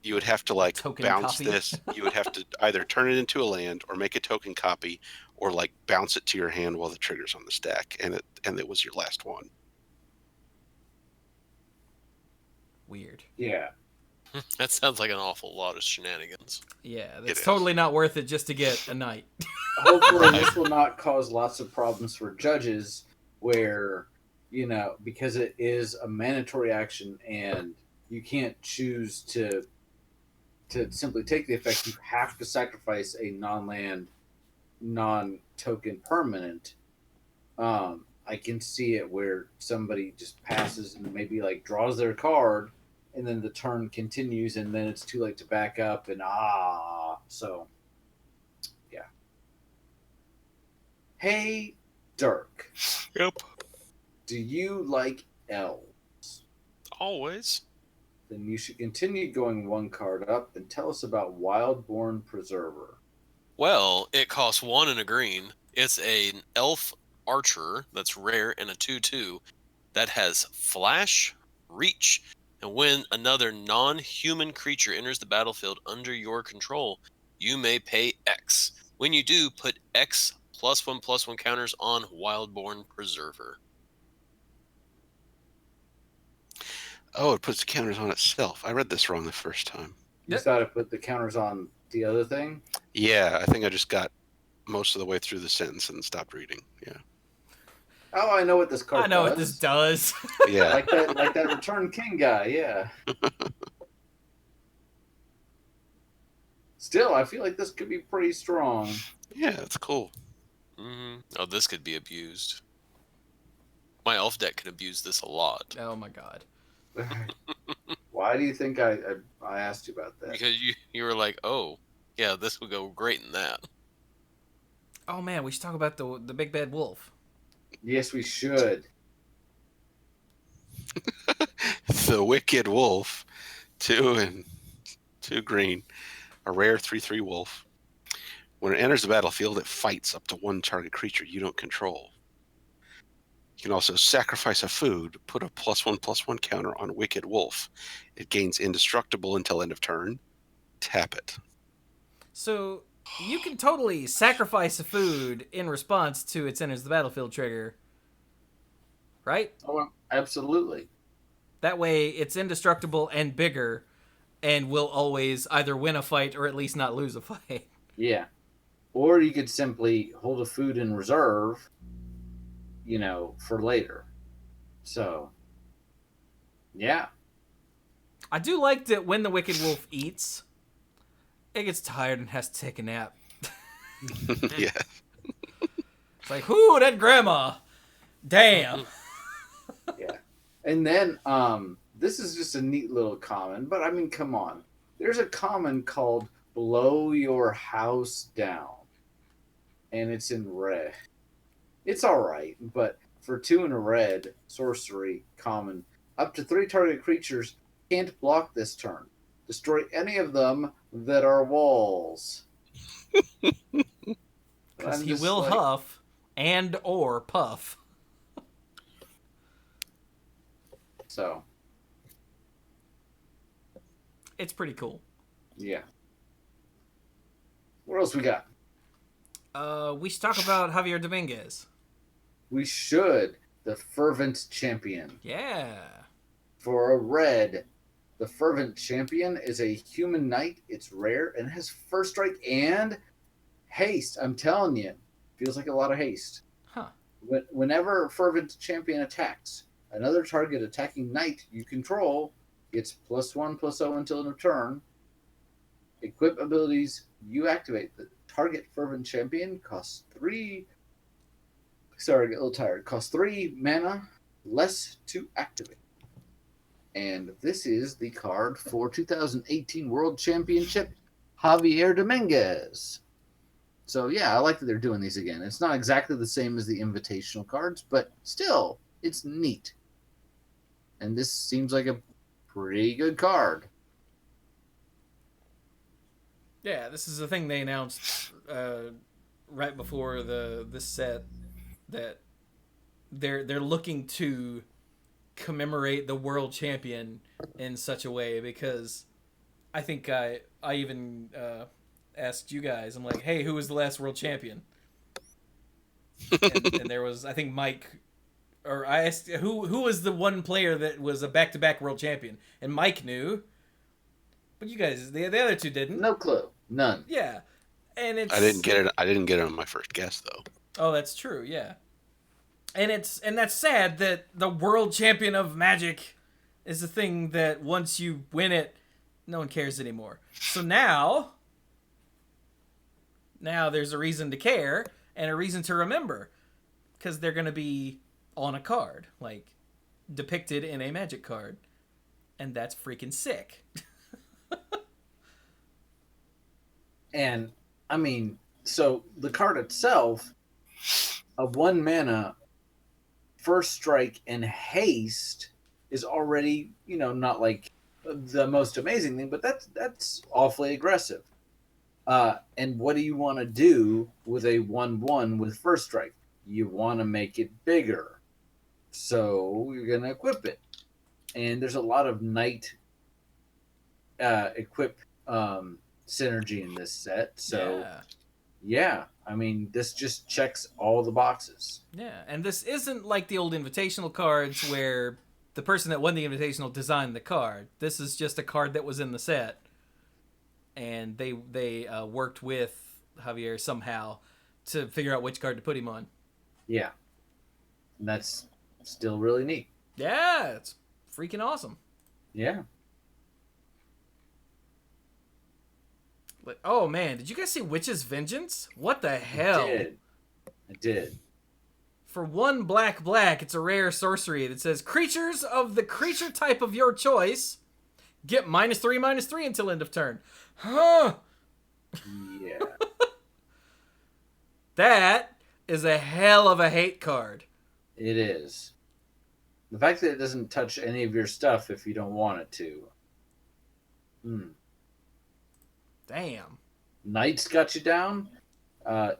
You would have to, like, Token bounce copy. this. You would have to either turn it into a land or make a token copy or, like, bounce it to your hand while the trigger's on the stack, and it was your last one. Weird. Yeah. That sounds like an awful lot of shenanigans. Yeah, that's is. totally not worth it just to get a knight. Hopefully this will not cause lots of problems for judges where, because it is a mandatory action and you can't choose to simply take the effect, you have to sacrifice a non-land, non-token permanent. I can see it where somebody just passes and maybe like draws their card, and then the turn continues, and then it's too late to back up, and so yeah. Hey, Dirk. Yep. Do you like elves? Always. Then you should continue going 1 card up and tell us about Wildborn Preserver. Well, it costs 1 and a green. It's an elf archer that's rare and a 2/2 that has flash, reach, and when another non-human creature enters the battlefield under your control, you may pay X. When you do, put X +1/+1 counters on Wildborn Preserver. Oh, it puts the counters on itself. I read this wrong the first time. You thought it put the counters on the other thing? Yeah, I think I just got most of the way through the sentence and stopped reading. Yeah. Oh, I know what this card I know does. what this does. Yeah. like that Return King guy, yeah. Still, I feel like this could be pretty strong. Yeah, it's cool. Oh, this could be abused. My elf deck can abuse this a lot. Oh my god. Why do you think I asked you about that? Because you were like, oh, yeah, this would go great in that. Oh man, we should talk about the big bad wolf. Yes, we should. The Wicked Wolf, 2 and 2 green, a rare 3/3 wolf. When it enters the battlefield, it fights up to 1 target creature you don't control. You can also sacrifice a food, put a +1/+1 counter on Wicked Wolf. It gains indestructible until end of turn. Tap it. So you can totally sacrifice a food in response to its enters the battlefield trigger, right? Oh, absolutely. That way, it's indestructible and bigger, and will always either win a fight or at least not lose a fight. Yeah. Or you could simply hold a food in reserve, for later. So, yeah. I do like that when the Wicked Wolf eats, it gets tired and has to take a nap. Yeah. It's like, whoo, that grandma. Damn. Yeah. And then, this is just a neat little common, but I mean, come on. There's a common called Blow Your House Down. And it's in red. It's alright, but for 2 in a red, sorcery, common, up to 3 target creatures can't block this turn. Destroy any of them that are walls. Because he will huff and or puff. So. It's pretty cool. Yeah. What else we got? We should talk about Javier Dominguez. We should. The Fervent Champion. Yeah. For a red, the Fervent Champion is a human knight. It's rare and has first strike and haste. I'm telling you, feels like a lot of haste. Huh. Whenever Fervent Champion attacks, another target attacking knight you control gets +1/+0 until end of turn. Equip abilities you activate. The target Fervent Champion costs 3. Sorry, I get a little tired. Costs 3 mana less to activate. And this is the card for 2018 World Championship, Javier Dominguez. So yeah, I like that they're doing these again. It's not exactly the same as the invitational cards, but still, it's neat. And this seems like a pretty good card. Yeah, this is the thing they announced right before this set, that they're looking to commemorate the world champion in such a way, because I think I even asked you guys, I'm like, hey, who was the last world champion? And there was, I think Mike, or I asked who was the one player that was a back-to-back world champion, and Mike knew, but you guys, the other two didn't. No clue, none. Yeah, and it's, I didn't get it on my first guess though. Oh, that's true. Yeah, and that's sad that the world champion of Magic is the thing that once you win it, no one cares anymore. So now there's a reason to care and a reason to remember, because they're going to be on a card, like depicted in a Magic card, and that's freaking sick. And I mean, so the card itself, a 1 mana first strike and haste is already, not like the most amazing thing, but that's awfully aggressive. And what do you want to do with a 1/1 with first strike? You want to make it bigger. So you're going to equip it. And there's a lot of knight equip synergy in this set. So yeah, I mean, this just checks all the boxes. Yeah, and this isn't like the old invitational cards where the person that won the invitational designed the card. This is just a card that was in the set, and they worked with Javier somehow to figure out which card to put him on. Yeah, and that's still really neat. Yeah, it's freaking awesome. Yeah. Oh man, did you guys see Witch's Vengeance? What the hell? I I did. For 1 black, it's a rare sorcery that says creatures of the creature type of your choice get -3/-3 until end of turn. Huh. Yeah. That is a hell of a hate card. It is. The fact that it doesn't touch any of your stuff if you don't want it to. Damn. Knights got you down?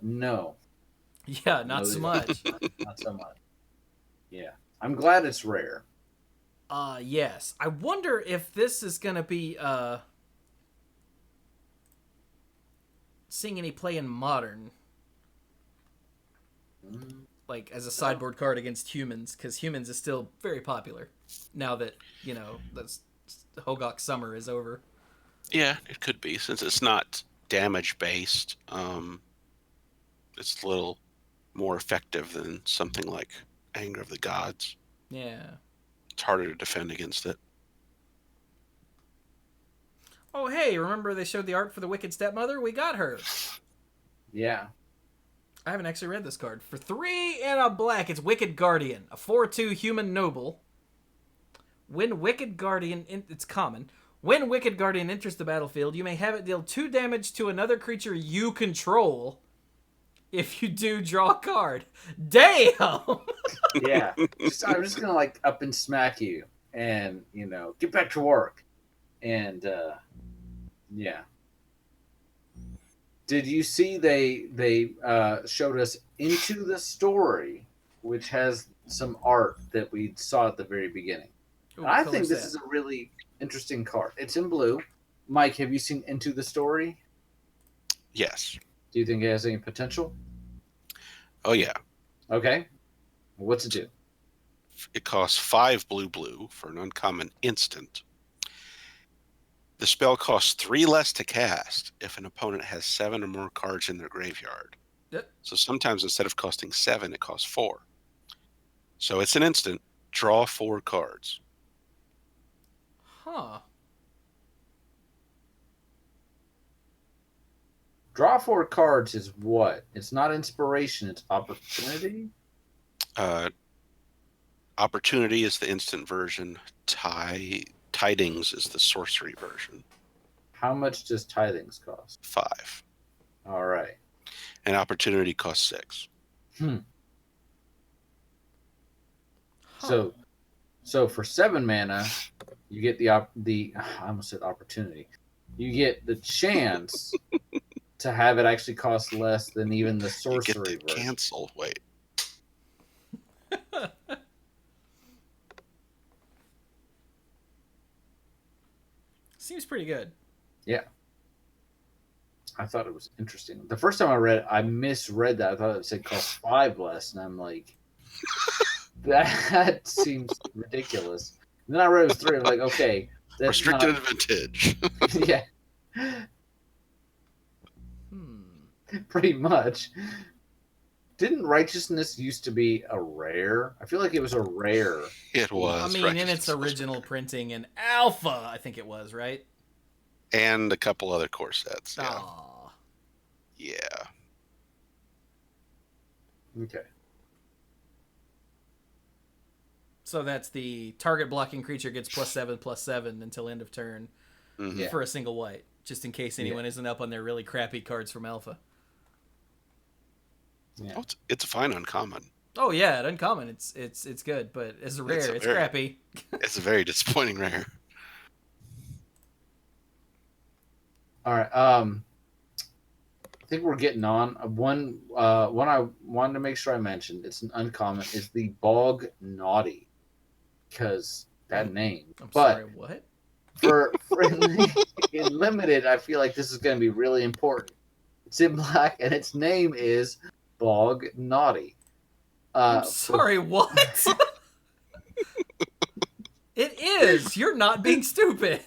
No. Yeah, not so much. Not so much. Yeah. I'm glad it's rare. Yes. I wonder if this is gonna be seeing any play in Modern. Like, as a sideboard card against humans, because humans is still very popular now that, that's Hogok Summer is over. Yeah, it could be, since it's not damage based. It's a little more effective than something like Anger of the Gods. Yeah. It's harder to defend against it. Oh, hey, remember they showed the art for the Wicked Stepmother? We got her. Yeah. I haven't actually read this card. For 3 and a black, it's Wicked Guardian, a 4/2 human noble. When Wicked Guardian, it's common. When Wicked Guardian enters the battlefield, you may have it deal 2 damage to another creature you control. If you do, draw a card. Damn! Yeah. I'm just gonna like up and smack you, and get back to work, and yeah. Did you see they showed us Into the Story, which has some art that we saw at the very beginning? Ooh, I think this is a really interesting card. It's in blue. Mike, have you seen Into the Story? Yes. Do you think it has any potential? Oh, yeah. Okay. What's it do? It costs 5 blue for an uncommon instant. The spell costs 3 less to cast if an opponent has 7 or more cards in their graveyard. Yep. So sometimes instead of costing 7, it costs 4. So it's an instant. Draw 4 cards. Huh. Draw 4 cards is what? It's not inspiration, it's opportunity? Opportunity is the instant version. Tidings is the sorcery version. How much does Tidings cost? 5. All right. And opportunity costs 6. Huh. So for 7 mana, you get I almost said opportunity. You get the chance to have it actually cost less than even the sorcery You get to version. cancel. Wait. Seems pretty good. Yeah. I thought it was interesting. The first time I read it, I misread that. I thought it said cost 5 less, and I'm like, that seems ridiculous. And then I read it was 3. I'm like, okay, that's Restricted not... advantage. Yeah, pretty much. Didn't righteousness used to be a rare? I feel like it was a rare. It was. I mean, in its original printing in Alpha, I think it was, right? And a couple other core sets. Yeah. Aww. Yeah. Okay. So that's the target blocking creature gets +7/+7 until end of turn Mm-hmm. for a single white, just in case anyone isn't up on their really crappy cards from Alpha. Yeah. Oh, it's a fine uncommon. Oh yeah, at uncommon, it's good, but as a rare, it's crappy. It's a very disappointing rare. All right. I think we're getting on. One I wanted to make sure I mentioned. It's an uncommon. Is the Bog Naughty, because that name. Sorry, what? For in limited, I feel like this is going to be really important. It's in black, and its name is Bog Naughty. I'm sorry, what? It is. You're not being stupid.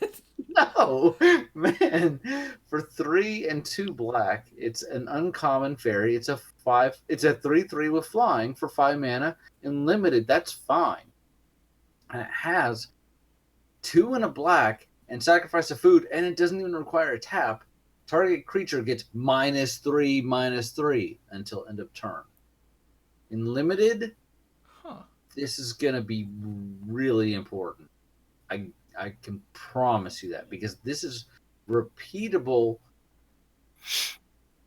No, man. For 3 and 2 black, it's an uncommon fairy. It's a 3/3 with flying for 5 mana. In limited, that's fine. And it has 2 and a black and sacrifice a food, and it doesn't even require a tap. Target creature gets -3/-3 until end of turn. In limited, Huh. this is going to be really important. I can promise you that, because this is repeatable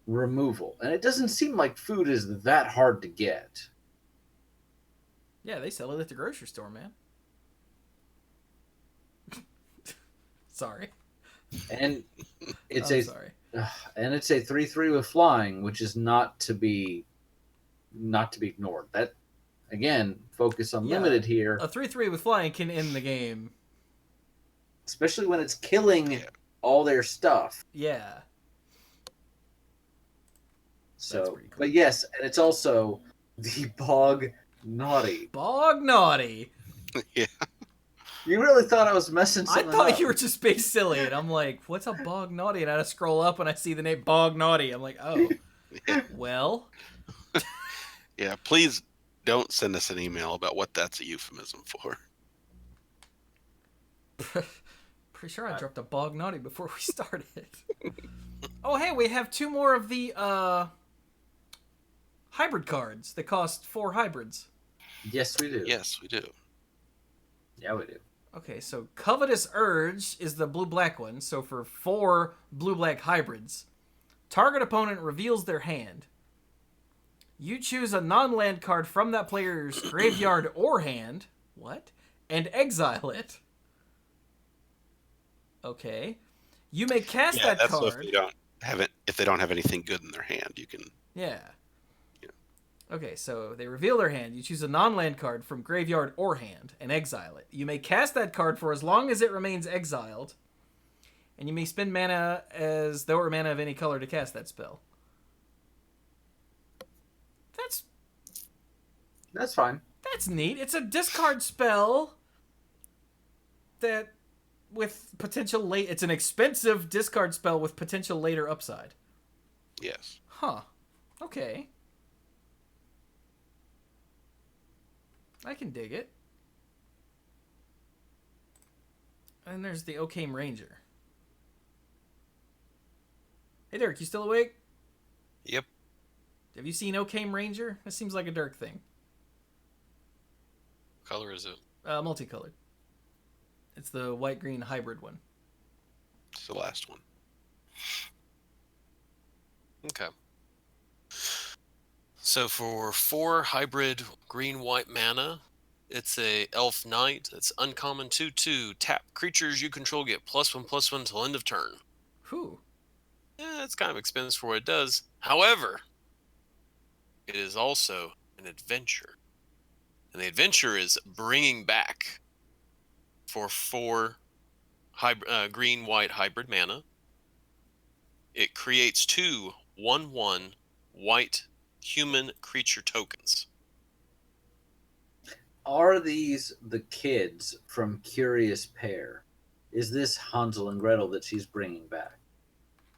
removal. And it doesn't seem like food is that hard to get. Yeah, they sell it at the grocery store, man. Sorry. And it's I'm a sorry. and it's a 3/3 with flying, which is not to be ignored. That, again, focus on Yeah. limited here, A 3/3 with flying can end the game. especially when it's killing all their stuff. Yeah. So, That's pretty cool. but yes, and it's also the Bog Naughty. Bog Naughty. Yeah. You really thought I was messing I something thought up? you were just being silly, and I'm like, what's a Bog Naughty? And I scroll up and I see the name Bog Naughty. I'm like, oh, well. Yeah, please don't send us an email about what that's a euphemism for. Pretty sure I dropped a Bog Naughty before we started. Oh, hey, we have 2 more of the hybrid cards that cost 4 hybrids. Yes, we do. Yes, we do. Yeah, we do. Okay, so Covetous Urge is the blue-black one. So for 4 blue-black hybrids, target opponent reveals their hand. You choose a non-land card from that player's graveyard or hand. What? And exile it. Okay. You may cast that that's card. So if they don't have anything good in their hand, you can. Yeah. Okay, so they reveal their hand. You choose a non-land card from graveyard or hand and exile it. You may cast that card for as long as it remains exiled, and you may spend mana as though it were mana of any color to cast that spell. That's fine. That's neat. It's a discard spell that with potential late. It's an expensive discard spell with potential later upside. Yes. Huh. Okay. I can dig it. And there's the Okame Ranger. Hey, Dirk, you still awake? Yep. Have you seen Okame Ranger? That seems like a Dirk thing. What color is it? Multicolored. It's the white-green hybrid one. It's the last one. Okay. So for 4 hybrid green-white mana, it's a elf knight. It's uncommon 2/2. Tap creatures you control get +1/+1 till end of turn. Whew. Yeah, it's kind of expensive for what it does. However, it is also an adventure. And the adventure is bringing back for 4 green-white hybrid mana. It creates 2 1/1 white human creature tokens. Are these the kids from Curious Pair? Is this Hansel and Gretel that she's bringing back?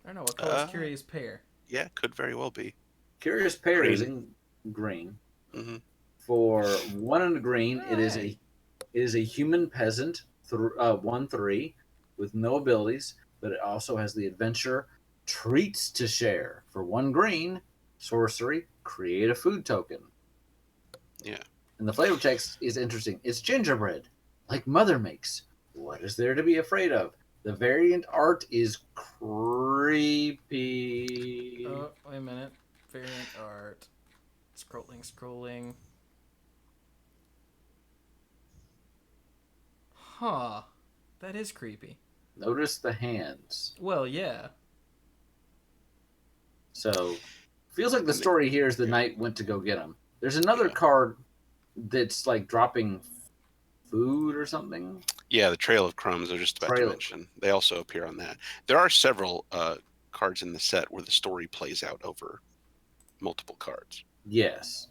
I don't know. What color is Curious Pair? Yeah, could very well be. Curious Pair is Green. in green. Mm-hmm. For 1 and a green, Oh, it is hey. a human peasant, 1/3 with no abilities, but it also has the adventure Treats to Share. For 1 green, sorcery, create a food token. Yeah. And the flavor text is interesting. It's gingerbread, like Mother makes. What is there to be afraid of? The variant art is creepy. Oh, wait a minute. Variant art. Scrolling. Huh. That is creepy. Notice the hands. Well, yeah. So, feels like the story here is the knight went to go get him. There's another Yeah. card that's like dropping food or something. Yeah, the Trail of Crumbs I was just about to mention. They also appear on that. There are several cards in the set where the story plays out over multiple cards. Yes.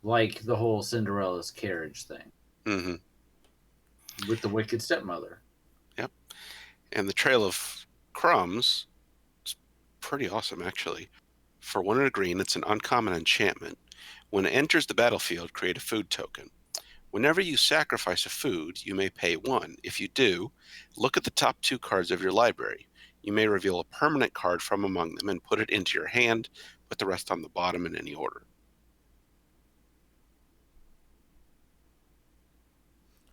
Like the whole Cinderella's carriage thing. Mm-hmm. With the wicked stepmother. Yep. And the Trail of Crumbs is pretty awesome, actually. For 1 and a green, it's an uncommon enchantment. When it enters the battlefield, create a food token. Whenever you sacrifice a food, you may pay 1. If you do, look at the top 2 cards of your library. You may reveal a permanent card from among them and put it into your hand, put the rest on the bottom in any order.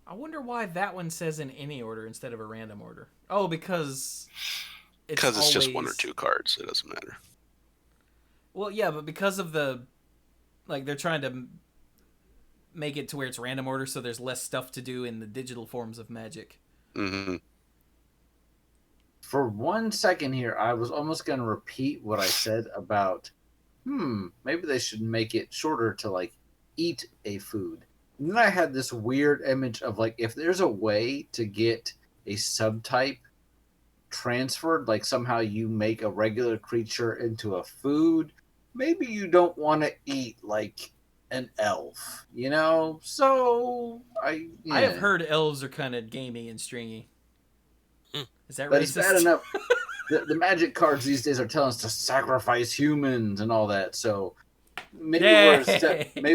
I wonder why that one says in any order instead of a random order. Oh, because it's just one or two cards. It doesn't matter. Well, yeah, but because of the, like, they're trying to make it to where it's random order, so there's less stuff to do in the digital forms of Magic. Mm-hmm. For 1 second here, I was almost going to repeat what I said about, maybe they should make it shorter to, like, eat a food. And then I had this weird image of, like, if there's a way to get a subtype transferred, like somehow you make a regular creature into a food, maybe you don't want to eat, like, an elf, you know? So, I have heard elves are kind of gamey and stringy. Is that but racist? it's bad enough. The Magic cards these days are telling us to sacrifice humans and all that, so maybe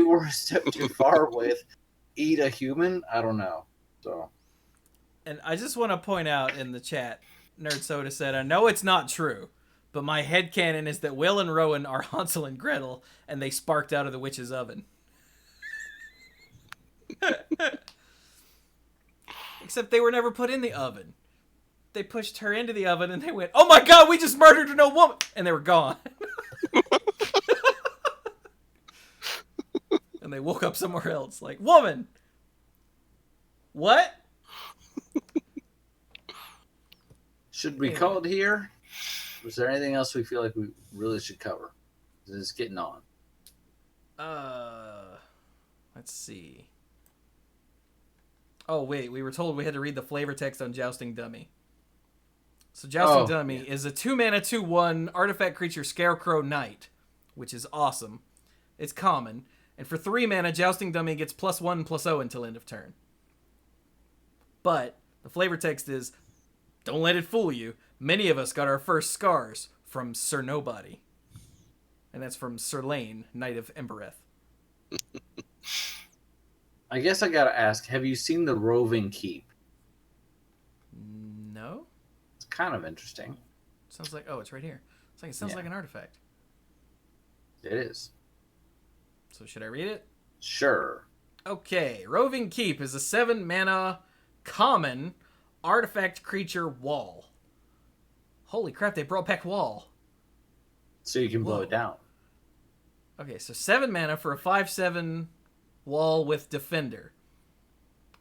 we're a step too far with eat a human. I don't know. So, and I just want to point out in the chat, Nerd Soda said, I know it's not true, but my headcanon is that Will and Rowan are Hansel and Gretel, and they sparked out of the witch's oven. Except they were never put in the oven. They pushed her into the oven, and they went, oh my god, we just murdered an old woman! And they were gone. And they woke up somewhere else, like, woman! What? should we call it here? Was there anything else we feel like we really should cover? This is getting on. Let's see. Oh, wait, we were told we had to read the flavor text on Jousting Dummy. So Jousting Dummy is a 2-mana 2/1 artifact creature Scarecrow Knight, which is awesome. It's common. And for 3 mana, Jousting Dummy gets +1/+0 until end of turn. But the flavor text is, don't let it fool you. Many of us got our first scars from Sir Nobody. And that's from Sir Lane, Knight of Embereth. I guess I gotta ask, have you seen the Roving Keep? No? It's kind of interesting. Sounds like, oh, it's right here. It sounds like an artifact. It is. So should I read it? Sure. Okay, Roving Keep is a 7-mana common artifact creature wall. Holy crap, they brought back wall. So you can blow Whoa. it down. Okay, so 7 mana for a 5/7 wall with Defender.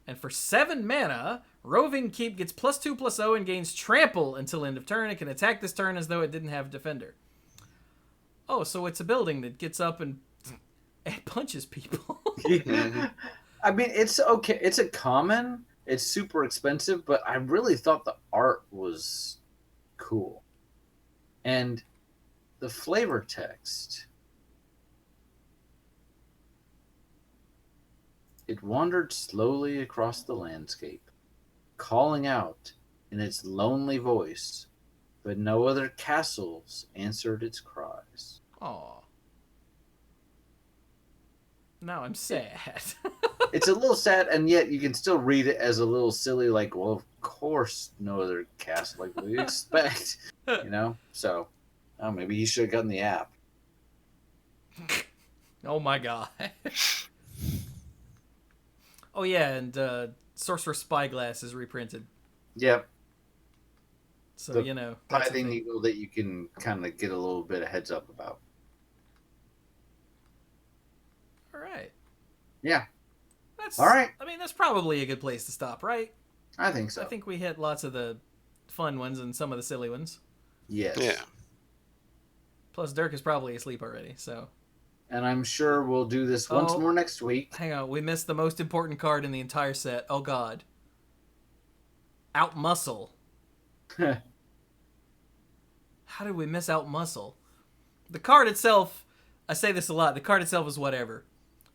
And for 7 mana, Roving Keep gets +2/+0 and gains Trample until end of turn. It can attack this turn as though it didn't have Defender. Oh, so it's a building that gets up and punches people. I mean, it's okay. It's a common. It's super expensive, but I really thought the art was cool. And the flavor text. It wandered slowly across the landscape, calling out in its lonely voice, but no other castles answered its cries. Aw. Now I'm sad. It's a little sad, and yet you can still read it as a little silly, like, well, of course no other castle, like, what do you expect? You know? So, maybe you should have gotten the app. Oh my god. Oh yeah, and Sorcerer's Spyglass is reprinted. Yep. So, The you know. That's a Tithing thing. Eagle that you can kind of get a little bit of heads up about. Alright. Yeah, That's all right. I mean, that's probably a good place to stop, right? I think so. I think we hit lots of the fun ones and some of the silly ones. Yes. Yeah. Plus, Dirk is probably asleep already, so. And I'm sure we'll do this once Oh. more next week. Hang on, we missed the most important card in the entire set. Oh god. Outmuscle. How did we miss Outmuscle? The card itself, I say this a lot, the card itself is whatever.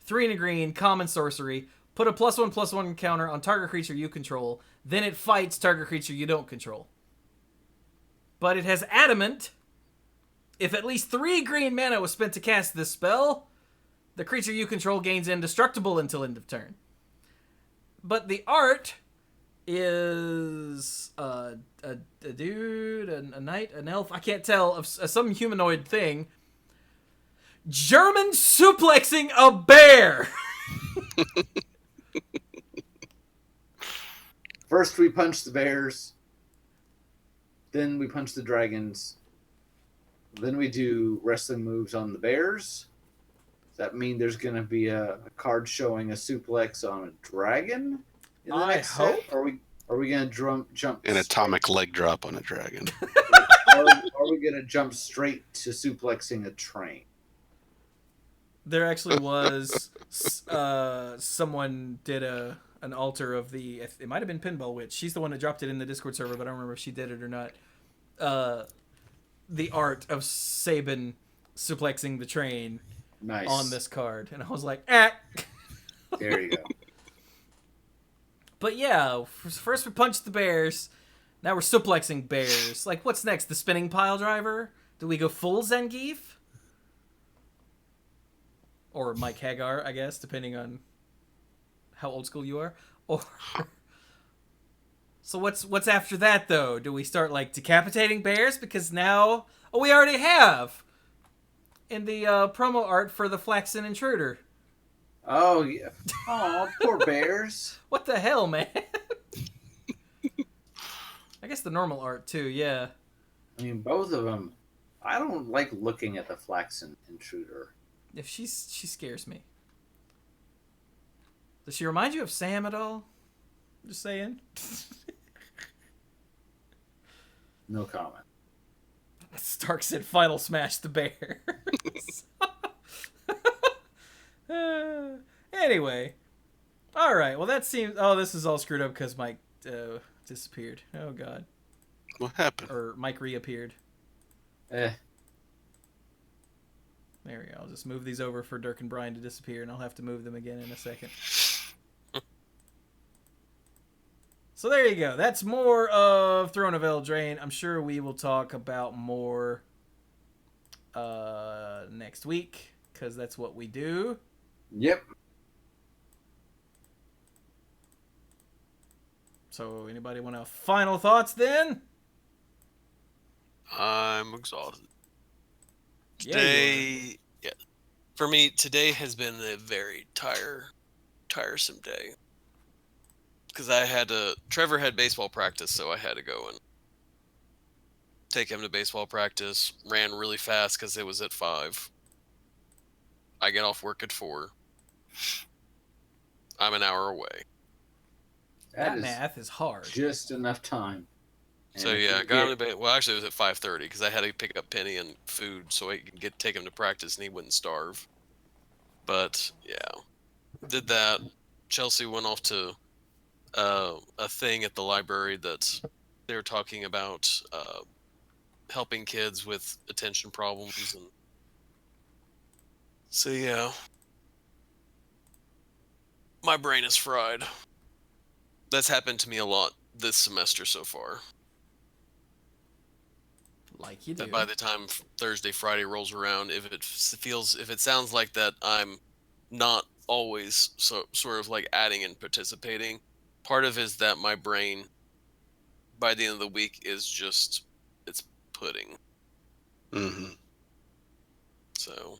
3 and a green, common sorcery. Put a +1/+1 counter on target creature you control. Then it fights target creature you don't control. But it has Adamant. If at least 3 green mana was spent to cast this spell, the creature you control gains indestructible until end of turn. But the art is a dude, a knight, an elf, I can't tell, of some humanoid thing, German suplexing a bear. First we punch the bears, then we punch the dragons, then we do wrestling moves on the bears. Does that mean there's going to be a card showing a suplex on a dragon in the next set? hope. Are we going to jump An atomic leg drop on a dragon. Are we going to jump straight to suplexing a train? There actually was someone did an altar of the. It might have been Pinball Witch. She's the one that dropped it in the Discord server, but I don't remember if she did it or not. The art of Sabin suplexing the train Nice. on this card, and I was like, There you go. But yeah, first we punched the bears. Now we're suplexing bears. Like, what's next? The spinning pile driver? Do we go full Zangief? Or Mike Hagar, I guess, depending on how old school you are. Or so what's after that though? Do we start like decapitating bears? Because now we already have in the promo art for the Flaxen Intruder. Oh yeah. Oh, poor bears. What the hell, man? I guess the normal art too, yeah. I mean, both of them. I don't like looking at the Flaxen Intruder. If she scares me. Does she remind you of Sam at all? Just saying. No comment. Stark said, "Final smash the bears." Anyway, all right. Well, that seems. Oh, this is all screwed up because Mike disappeared. Oh God. What happened? Or Mike reappeared. Eh. There we go. I'll just move these over for Dirk and Brian to disappear, and I'll have to move them again in a second. So there you go. That's more of Throne of Eldraine. I'm sure we will talk about more next week, because that's what we do. Yep. So anybody want to final thoughts then? I'm exhausted. Yeah, Today, yeah. For me, today has been a very tiresome day. Because Trevor had baseball practice, so I had to go and take him to baseball practice. Ran really fast because it was at 5. I get off work at 4. I'm an hour away. That math is hard. Just enough time. So yeah, I got him to well, actually it was at 5:30 because I had to pick up Penny and food so I could take him to practice and he wouldn't starve. But yeah, did that. Chelsea went off to a thing at the library that they were talking about helping kids with attention problems, and so yeah, my brain is fried. That's happened to me a lot this semester so far. Like you do. That by the time Thursday, Friday rolls around, if it sounds like that I'm not always sort of like adding and participating, part of it is that my brain by the end of the week is just, it's pudding. Mm-hmm. So,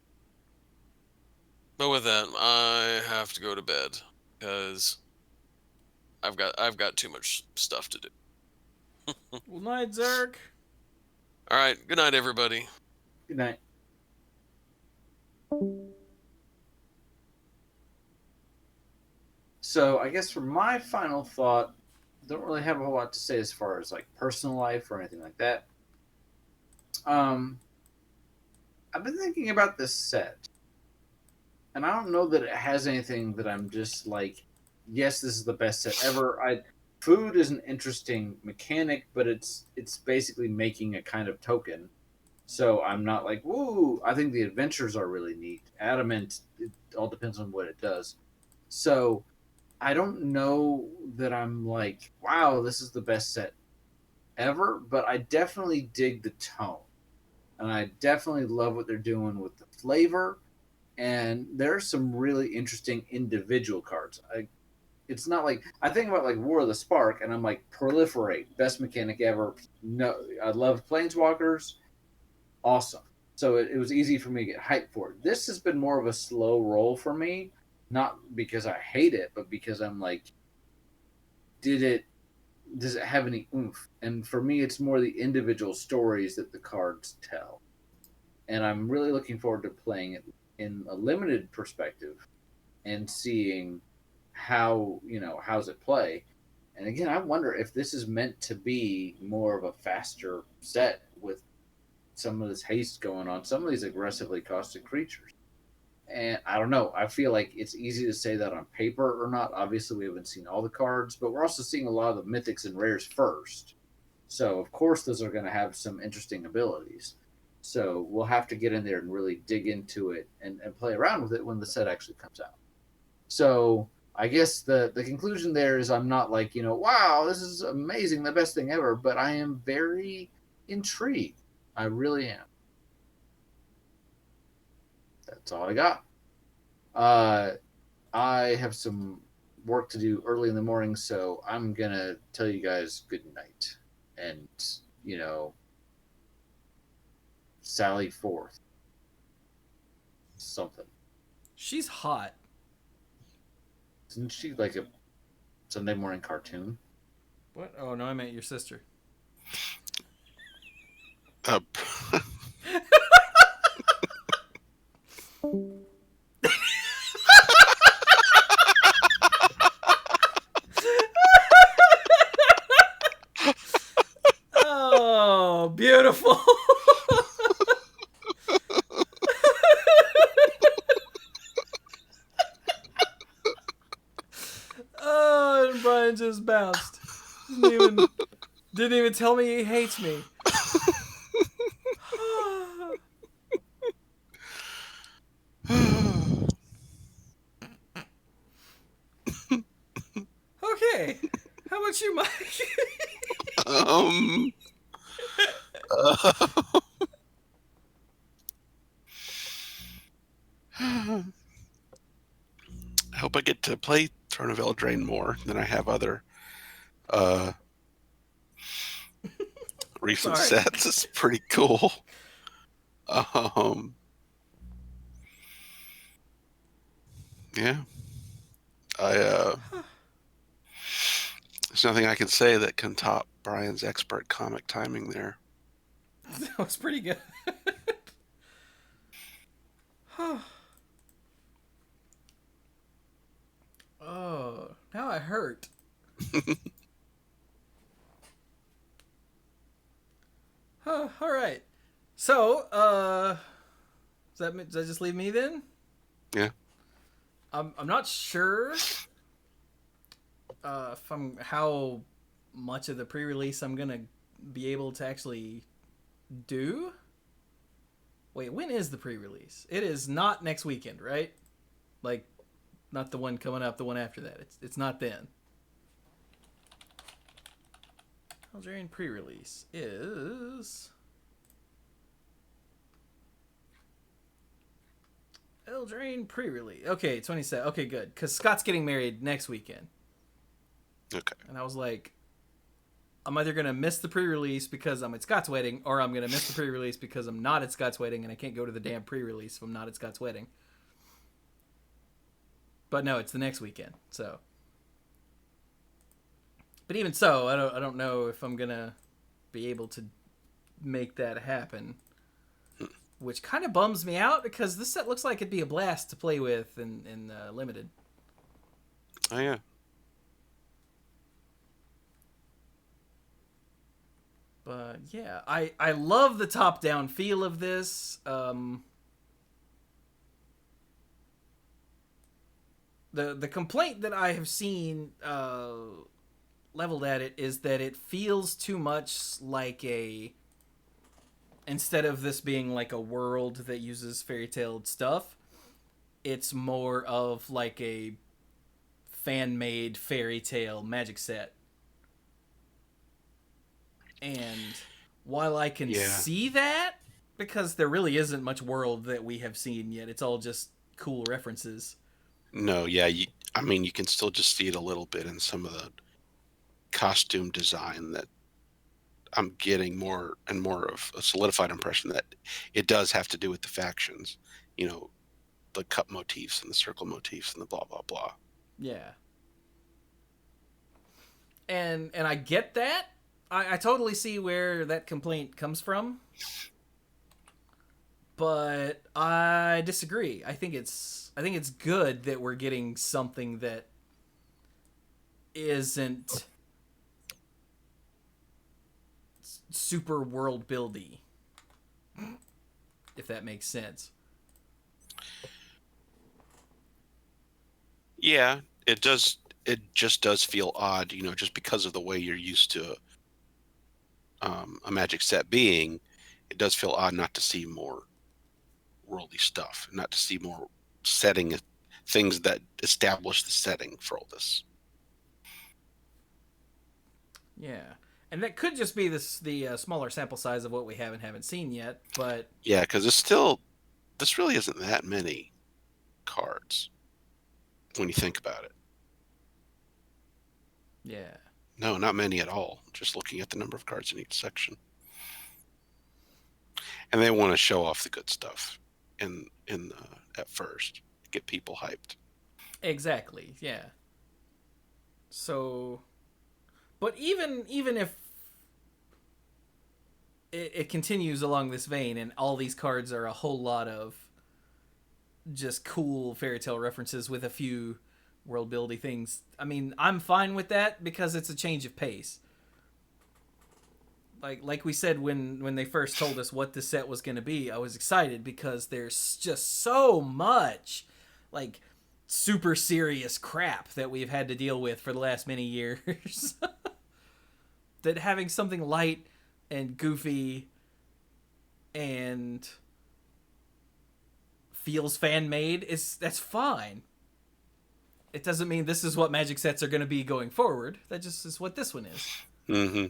but with that, I have to go to bed because I've got too much stuff to do. Well, night, Zerk. All right, good night, everybody. Good night. So I guess for my final thought, I don't really have a whole lot to say as far as like personal life or anything like that. I've been thinking about this set, and I don't know that it has anything that I'm just like, yes, this is the best set ever. Food is an interesting mechanic, but it's basically making a kind of token. So I'm not like, woo, I think the adventures are really neat. Adamant, it all depends on what it does. So I don't know that I'm like, wow, this is the best set ever, but I definitely dig the tone. And I definitely love what they're doing with the flavor. And there are some really interesting individual cards. It's not like I think about like War of the Spark, and I'm like, proliferate, best mechanic ever. No, I love Planeswalkers, awesome. So it was easy for me to get hyped for it. This has been more of a slow roll for me, not because I hate it, but because I'm like, did it does it have any oomph? And for me, it's more the individual stories that the cards tell. And I'm really looking forward to playing it in a limited perspective and seeing how's it play. And again, I wonder if this is meant to be more of a faster set with some of this haste going on, some of these aggressively costed creatures. And I don't know. I feel like it's easy to say that on paper or not. Obviously, we haven't seen all the cards, but we're also seeing a lot of the mythics and rares first. So, of course, those are going to have some interesting abilities. So, we'll have to get in there and really dig into it and play around with it when the set actually comes out. So, I guess the conclusion there is I'm not like, wow, this is amazing, the best thing ever, but I am very intrigued. I really am. That's all I got. I have some work to do early in the morning, so I'm going to tell you guys good night. And, sally forth. Something. She's hot. Isn't she like a Sunday morning cartoon? What? Oh, no, I meant your sister. Uh, Oh, beautiful. Oh, and Brian just bounced. Didn't even tell me he hates me. Okay. How about you, Mike? um, uh, I hope I get to play Throne of Eldraine more than I have other recent Sorry. sets. It's pretty cool. Yeah. There's nothing I can say that can top Brian's expert comic timing there. That was pretty good. Oh, now I hurt. All right. So, does that just leave me then? Yeah. I'm not sure how much of the pre-release I'm gonna be able to actually do. Wait, when is the pre-release? It is not next weekend, right? Like, not the one coming up, the one after that. It's not then. Eldraine pre-release is Eldraine pre-release. Okay, 27. Okay, good. Because Scott's getting married next weekend. Okay. And I was like, I'm either going to miss the pre-release because I'm at Scott's wedding, or I'm going to miss the pre-release because I'm not at Scott's wedding and I can't go to the damn pre-release if I'm not at Scott's wedding. But no, it's the next weekend, so. But even so, I don't know if I'm going to be able to make that happen. Which kind of bums me out because this set looks like it'd be a blast to play with in Limited. Oh, yeah. But yeah, I love the top-down feel of this. The complaint that I have seen leveled at it is that it feels too much like instead of this being like a world that uses fairy tale stuff, it's more of like a fan-made fairy tale magic set. And while I can see that, because there really isn't much world that we have seen yet, it's all just cool references. No, yeah, you can still just see it a little bit in some of the costume design that I'm getting more and more of a solidified impression that it does have to do with the factions, the cup motifs and the circle motifs and the blah, blah, blah. Yeah. And I get that. I totally see where that complaint comes from. But I disagree. I think it's good that we're getting something that isn't super world buildy, if that makes sense. Yeah, it does. It just does feel odd, just because of the way you're used to a Magic set being. It does feel odd not to see more worldy stuff, not to see more setting things that establish the setting for all this. Yeah, and that could just be the smaller sample size of what we haven't seen yet. But Yeah, because this really isn't that many cards when you think about it. yeah, No, not many at all. Just looking at the number of cards in each section, and they want to show off the good stuff at first, get people hyped. exactly. Yeah. So, but even if it continues along this vein, and all these cards are a whole lot of just cool fairy tale references with a few world building things, I mean, I'm fine with that because it's a change of pace. Like we said when they first told us what the set was going to be, I was excited because there's just so much like super serious crap that we've had to deal with for the last many years. That having something light and goofy and feels fan made that's fine. It doesn't mean this is what Magic sets are going to be going forward. That just is what this one is. Mm-hmm.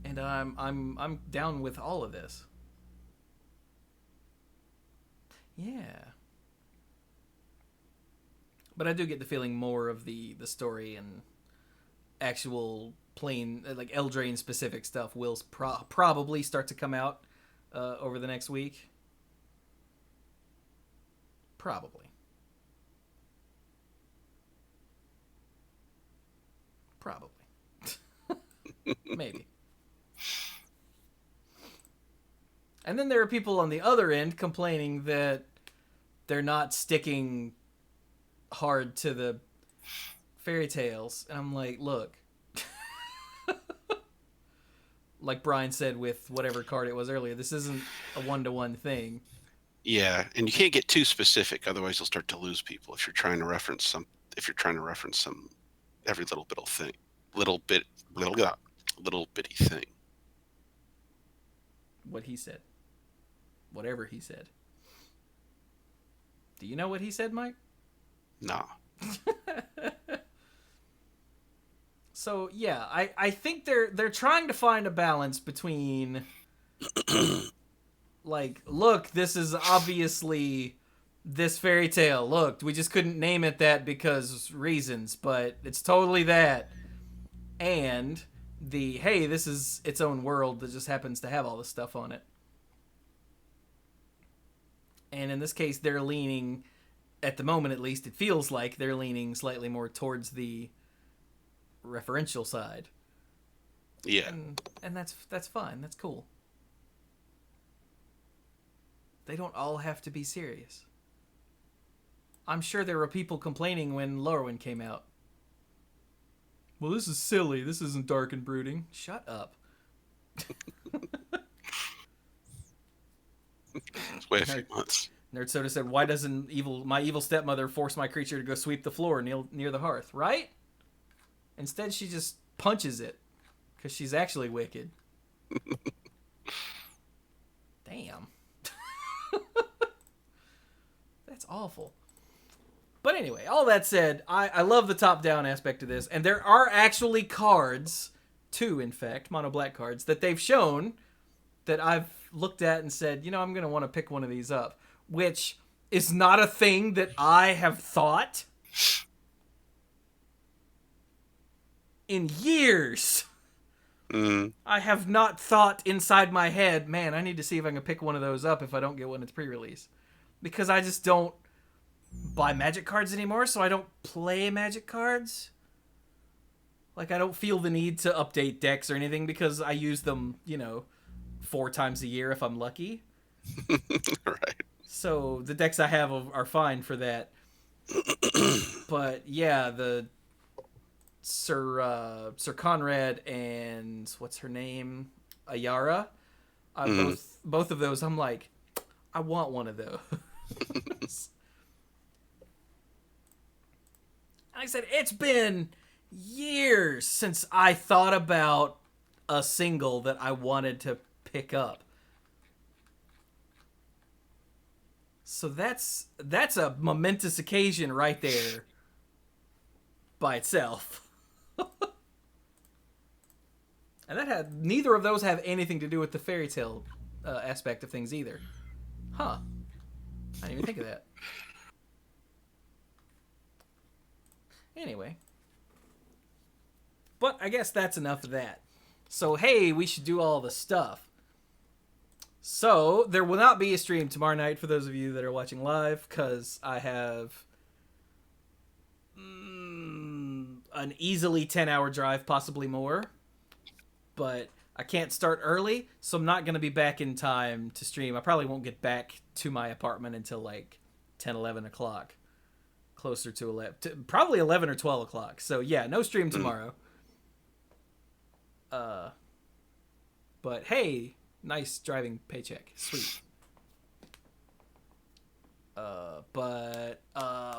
And I'm down with all of this. Yeah. But I do get the feeling more of the story and actual plain, like Eldraine specific stuff will probably start to come out over the next week. Probably. Maybe. And then there are people on the other end complaining that they're not sticking hard to the fairy tales. And I'm like, look. Like Brian said with whatever card it was earlier, this isn't a one-to-one thing. Yeah, and you can't get too specific, otherwise you'll start to lose people if you're trying to reference some every little bitty thing. What he said. Whatever he said. Do you know what he said, Mike? Nah. So yeah, I think they're trying to find a balance between like, look, this is obviously this fairy tale. Look, we just couldn't name it that because reasons, but it's totally that. And hey, this is its own world that just happens to have all this stuff on it. And in this case, they're leaning, at the moment at least, it feels like they're leaning slightly more towards the referential side. Yeah. And that's fine. That's cool. They don't all have to be serious. I'm sure there were people complaining when Lorwyn came out. Well, this is silly. This isn't dark and brooding. Shut up. Wait a few months. Nerd Soda said, why doesn't my evil stepmother force my creature to go sweep the floor near the hearth, right? Instead, she just punches it. Because she's actually wicked. Damn. That's awful. But anyway, all that said, I love the top-down aspect of this. And there are actually cards, 2 in fact, mono black cards, that they've shown that I've looked at and said, I'm going to want to pick one of these up. Which is not a thing that I have thought in years. I have not thought inside my head, man, I need to see if I can pick one of those up if I don't get one that's pre-release. Because I just don't buy Magic cards anymore, so I don't play Magic cards. Like, I don't feel the need to update decks or anything because I use them, 4 times a year if I'm lucky. Right. So the decks I have are fine for that. But yeah, the Sir Conrad and what's her name, Ayara, both of those. I'm like, I want one of those. I said it's been years since I thought about a single that I wanted to pick up. So that's a momentous occasion right there by itself. And neither of those have anything to do with the fairy tale aspect of things either. Huh. I didn't even think of that. Anyway. But I guess that's enough of that. So, hey, we should do all the stuff. So, there will not be a stream tomorrow night for those of you that are watching live, because I have an easily 10-hour drive, possibly more. But I can't start early, so I'm not going to be back in time to stream. I probably won't get back to my apartment until like 10, 11 o'clock. Closer to 11. Probably 11 or 12 o'clock. So, yeah, no stream tomorrow. But, hey, nice driving paycheck. Sweet. But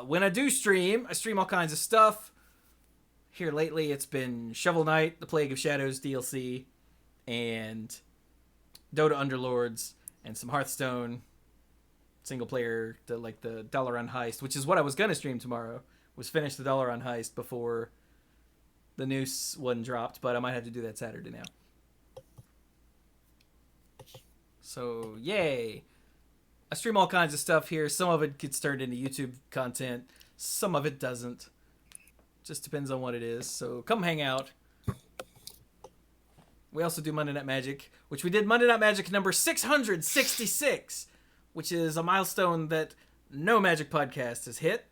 when I do stream, I stream all kinds of stuff. Here lately, it's been Shovel Knight, The Plague of Shadows DLC, and Dota Underlords, and some Hearthstone single player, the Dalaran Heist, which is what I was gonna stream tomorrow. Was finish the Dalaran Heist before the Noose one dropped, but I might have to do that Saturday now. So, yay. I stream all kinds of stuff here. Some of it gets turned into YouTube content. Some of it doesn't. Just depends on what it is. So, come hang out. We also do Monday Night Magic, which we did Monday Night Magic number 666, which is a milestone that no Magic podcast has hit.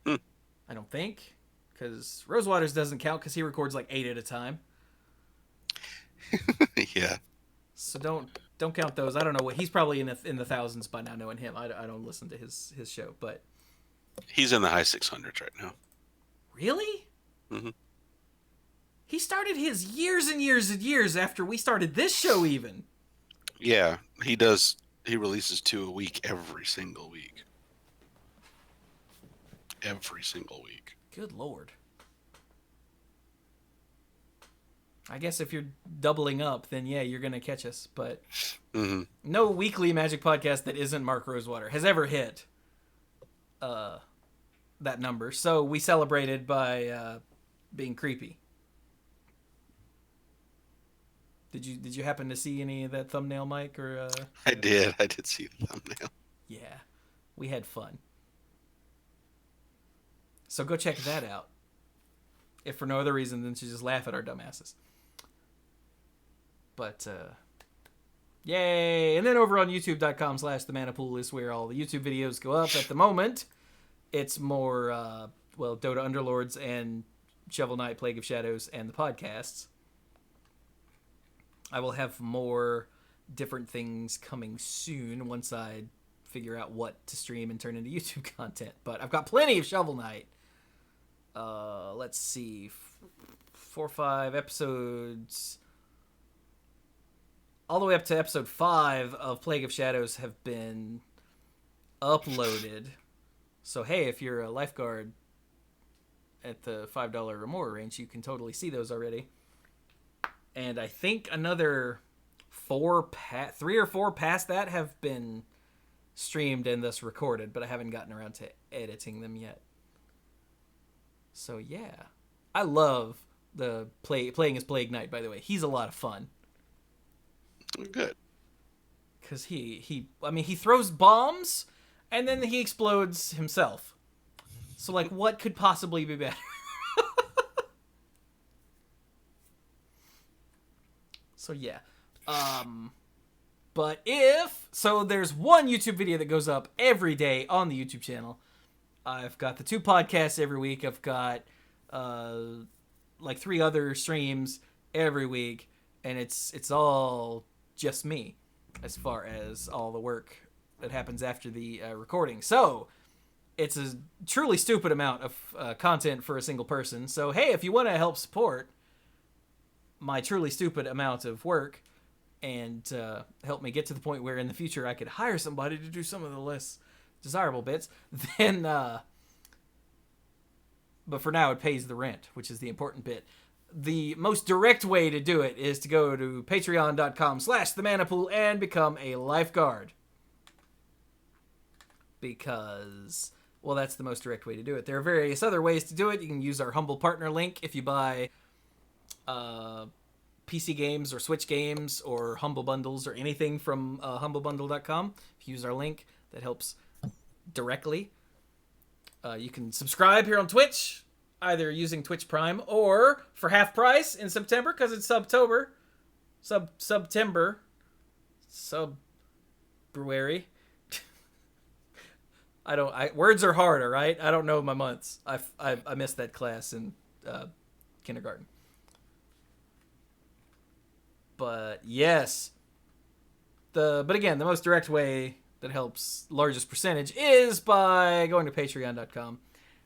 I don't think. Because Rosewaters doesn't count because he records like 8 at a time. Yeah. So don't count those. I don't know what he's probably in the thousands by now. Knowing him, I don't listen to his show, but He's in the high 600s right now. really, Mm-hmm. he started his years and years and years after we started this show. Even Yeah, he does. He releases 2 a week every single week. Every single week. good lord. I guess if you're doubling up, then yeah, you're gonna catch us. But no weekly Magic podcast that isn't Mark Rosewater has ever hit that number. So we celebrated by being creepy. Did you happen to see any of that thumbnail, Mike? Or I did see the thumbnail. yeah, we had fun. So go check that out. If for no other reason than to just laugh at our dumbasses. But, yay! And then over on youtube.com/themanapool is where all the YouTube videos go up at the moment. It's more, Dota Underlords and Shovel Knight, Plague of Shadows, and the podcasts. I will have more different things coming soon once I figure out what to stream and turn into YouTube content. But I've got plenty of Shovel Knight. Let's see. 4 or 5 episodes. All the way up to episode 5 of Plague of Shadows have been uploaded. So, hey, if you're a lifeguard at the $5 or more range, you can totally see those already. And I think another 3 or 4 past that have been streamed and thus recorded, but I haven't gotten around to editing them yet. So, yeah. I love the playing as Plague Knight, by the way. He's a lot of fun. Good. Because he throws bombs, and then he explodes himself. So, like, what could possibly be better? So, yeah. But there's one YouTube video that goes up every day on the YouTube channel. I've got the 2 podcasts every week. I've got like 3 other streams every week, and it's all just me as far as all the work that happens after the recording. So it's a truly stupid amount of content for a single person. So hey, if you want to help support my truly stupid amount of work and help me get to the point where in the future I could hire somebody to do some of the less desirable bits, then but for now it pays the rent, which is the important bit. The most direct way to do it is to go to patreon.com/themanapool and become a lifeguard. Because, well, that's the most direct way to do it. There are various other ways to do it. You can use our Humble Partner link if you buy PC games or Switch games or Humble Bundles or anything from humblebundle.com. If you use our link, that helps directly. You can subscribe here on Twitch, either using Twitch Prime or for half price in September, because it's Subtober. Subruary. Words are hard, all right? I don't know my months. I missed that class in kindergarten. But yes. But again, the most direct way that helps largest percentage is by going to patreon.com,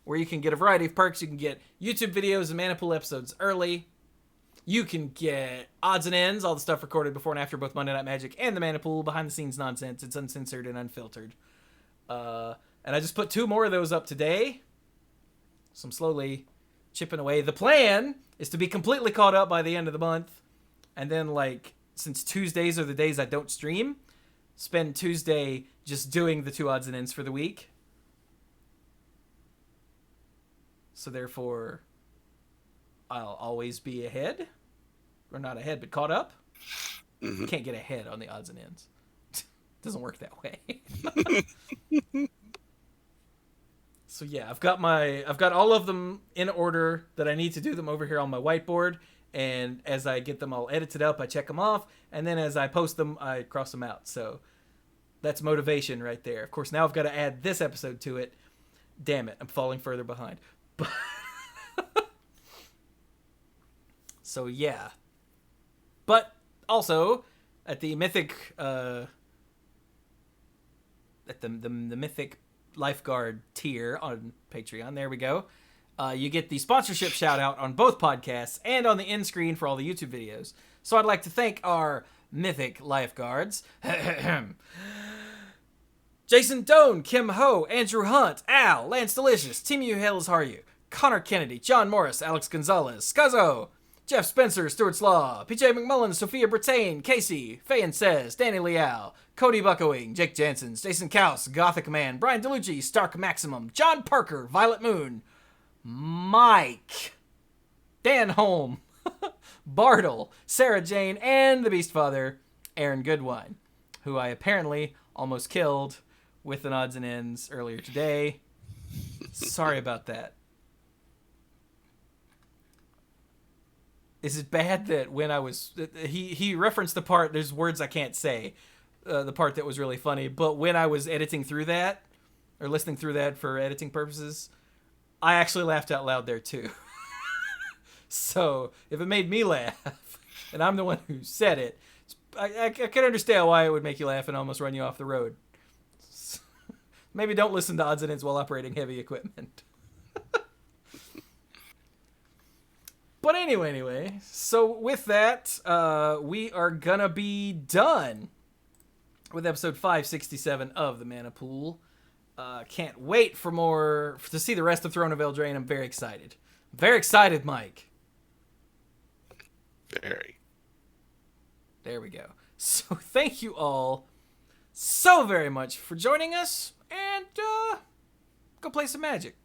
where you can get a variety of perks. You can get YouTube videos and Manapool episodes early. You can get odds and ends, all the stuff recorded before and after both Monday Night Magic and the Manapool, behind the scenes nonsense. It's uncensored and unfiltered. And I just put 2 more of those up today. So I'm slowly chipping away. The plan is to be completely caught up by the end of the month. And then, like, since Tuesdays are the days I don't stream, spend Tuesday just doing the 2 odds and ends for the week. So therefore, I'll always be ahead. Or not ahead, but caught up. Mm-hmm. You can't get ahead on the odds and ends. Doesn't work that way. So yeah, I've got all of them in order that I need to do them over here on my whiteboard, and as I get them all edited up, I check them off, and then as I post them, I cross them out. So that's motivation right there. Of course, now I've got to add this episode to it. Damn it, I'm falling further behind. But so yeah. But also at the Mythic at the Mythic Lifeguard tier on Patreon, there we go. You get the sponsorship shout out on both podcasts and on the end screen for all the YouTube videos. So I'd like to thank our Mythic Lifeguards. Jason Doan, Kim Ho, Andrew Hunt, Al, Lance Delicious, Timu Hales Haryu, Connor Kennedy, John Morris, Alex Gonzalez, Scuzzo, Jeff Spencer, Stuart Slaw, PJ McMullen, Sophia Brittain, Casey, Fayen Says, Danny Liao, Cody Buckowing, Jake Jansons, Jason Kaus, Gothic Man, Brian DeLucci, Stark Maximum, John Parker, Violet Moon, Mike, Dan Holm, Bartle, Sarah Jane, and the Beast Father, Aaron Goodwine, who I apparently almost killed with an odds and ends earlier today. Sorry about that. Is it bad that when I was... He referenced the part, there's words I can't say, the part that was really funny, but when I was editing through that, or listening through that for editing purposes, I actually laughed out loud there too. So, if it made me laugh, and I'm the one who said it, I can understand why it would make you laugh and almost run you off the road. Maybe don't listen to odds and ends while operating heavy equipment. But anyway, so with that, we are gonna be done with episode 567 of the Manapool. Can't wait to see the rest of Throne of Eldraine. I'm very excited. Very excited, Mike. Very. There we go. So thank you all so very much for joining us, and go play some Magic.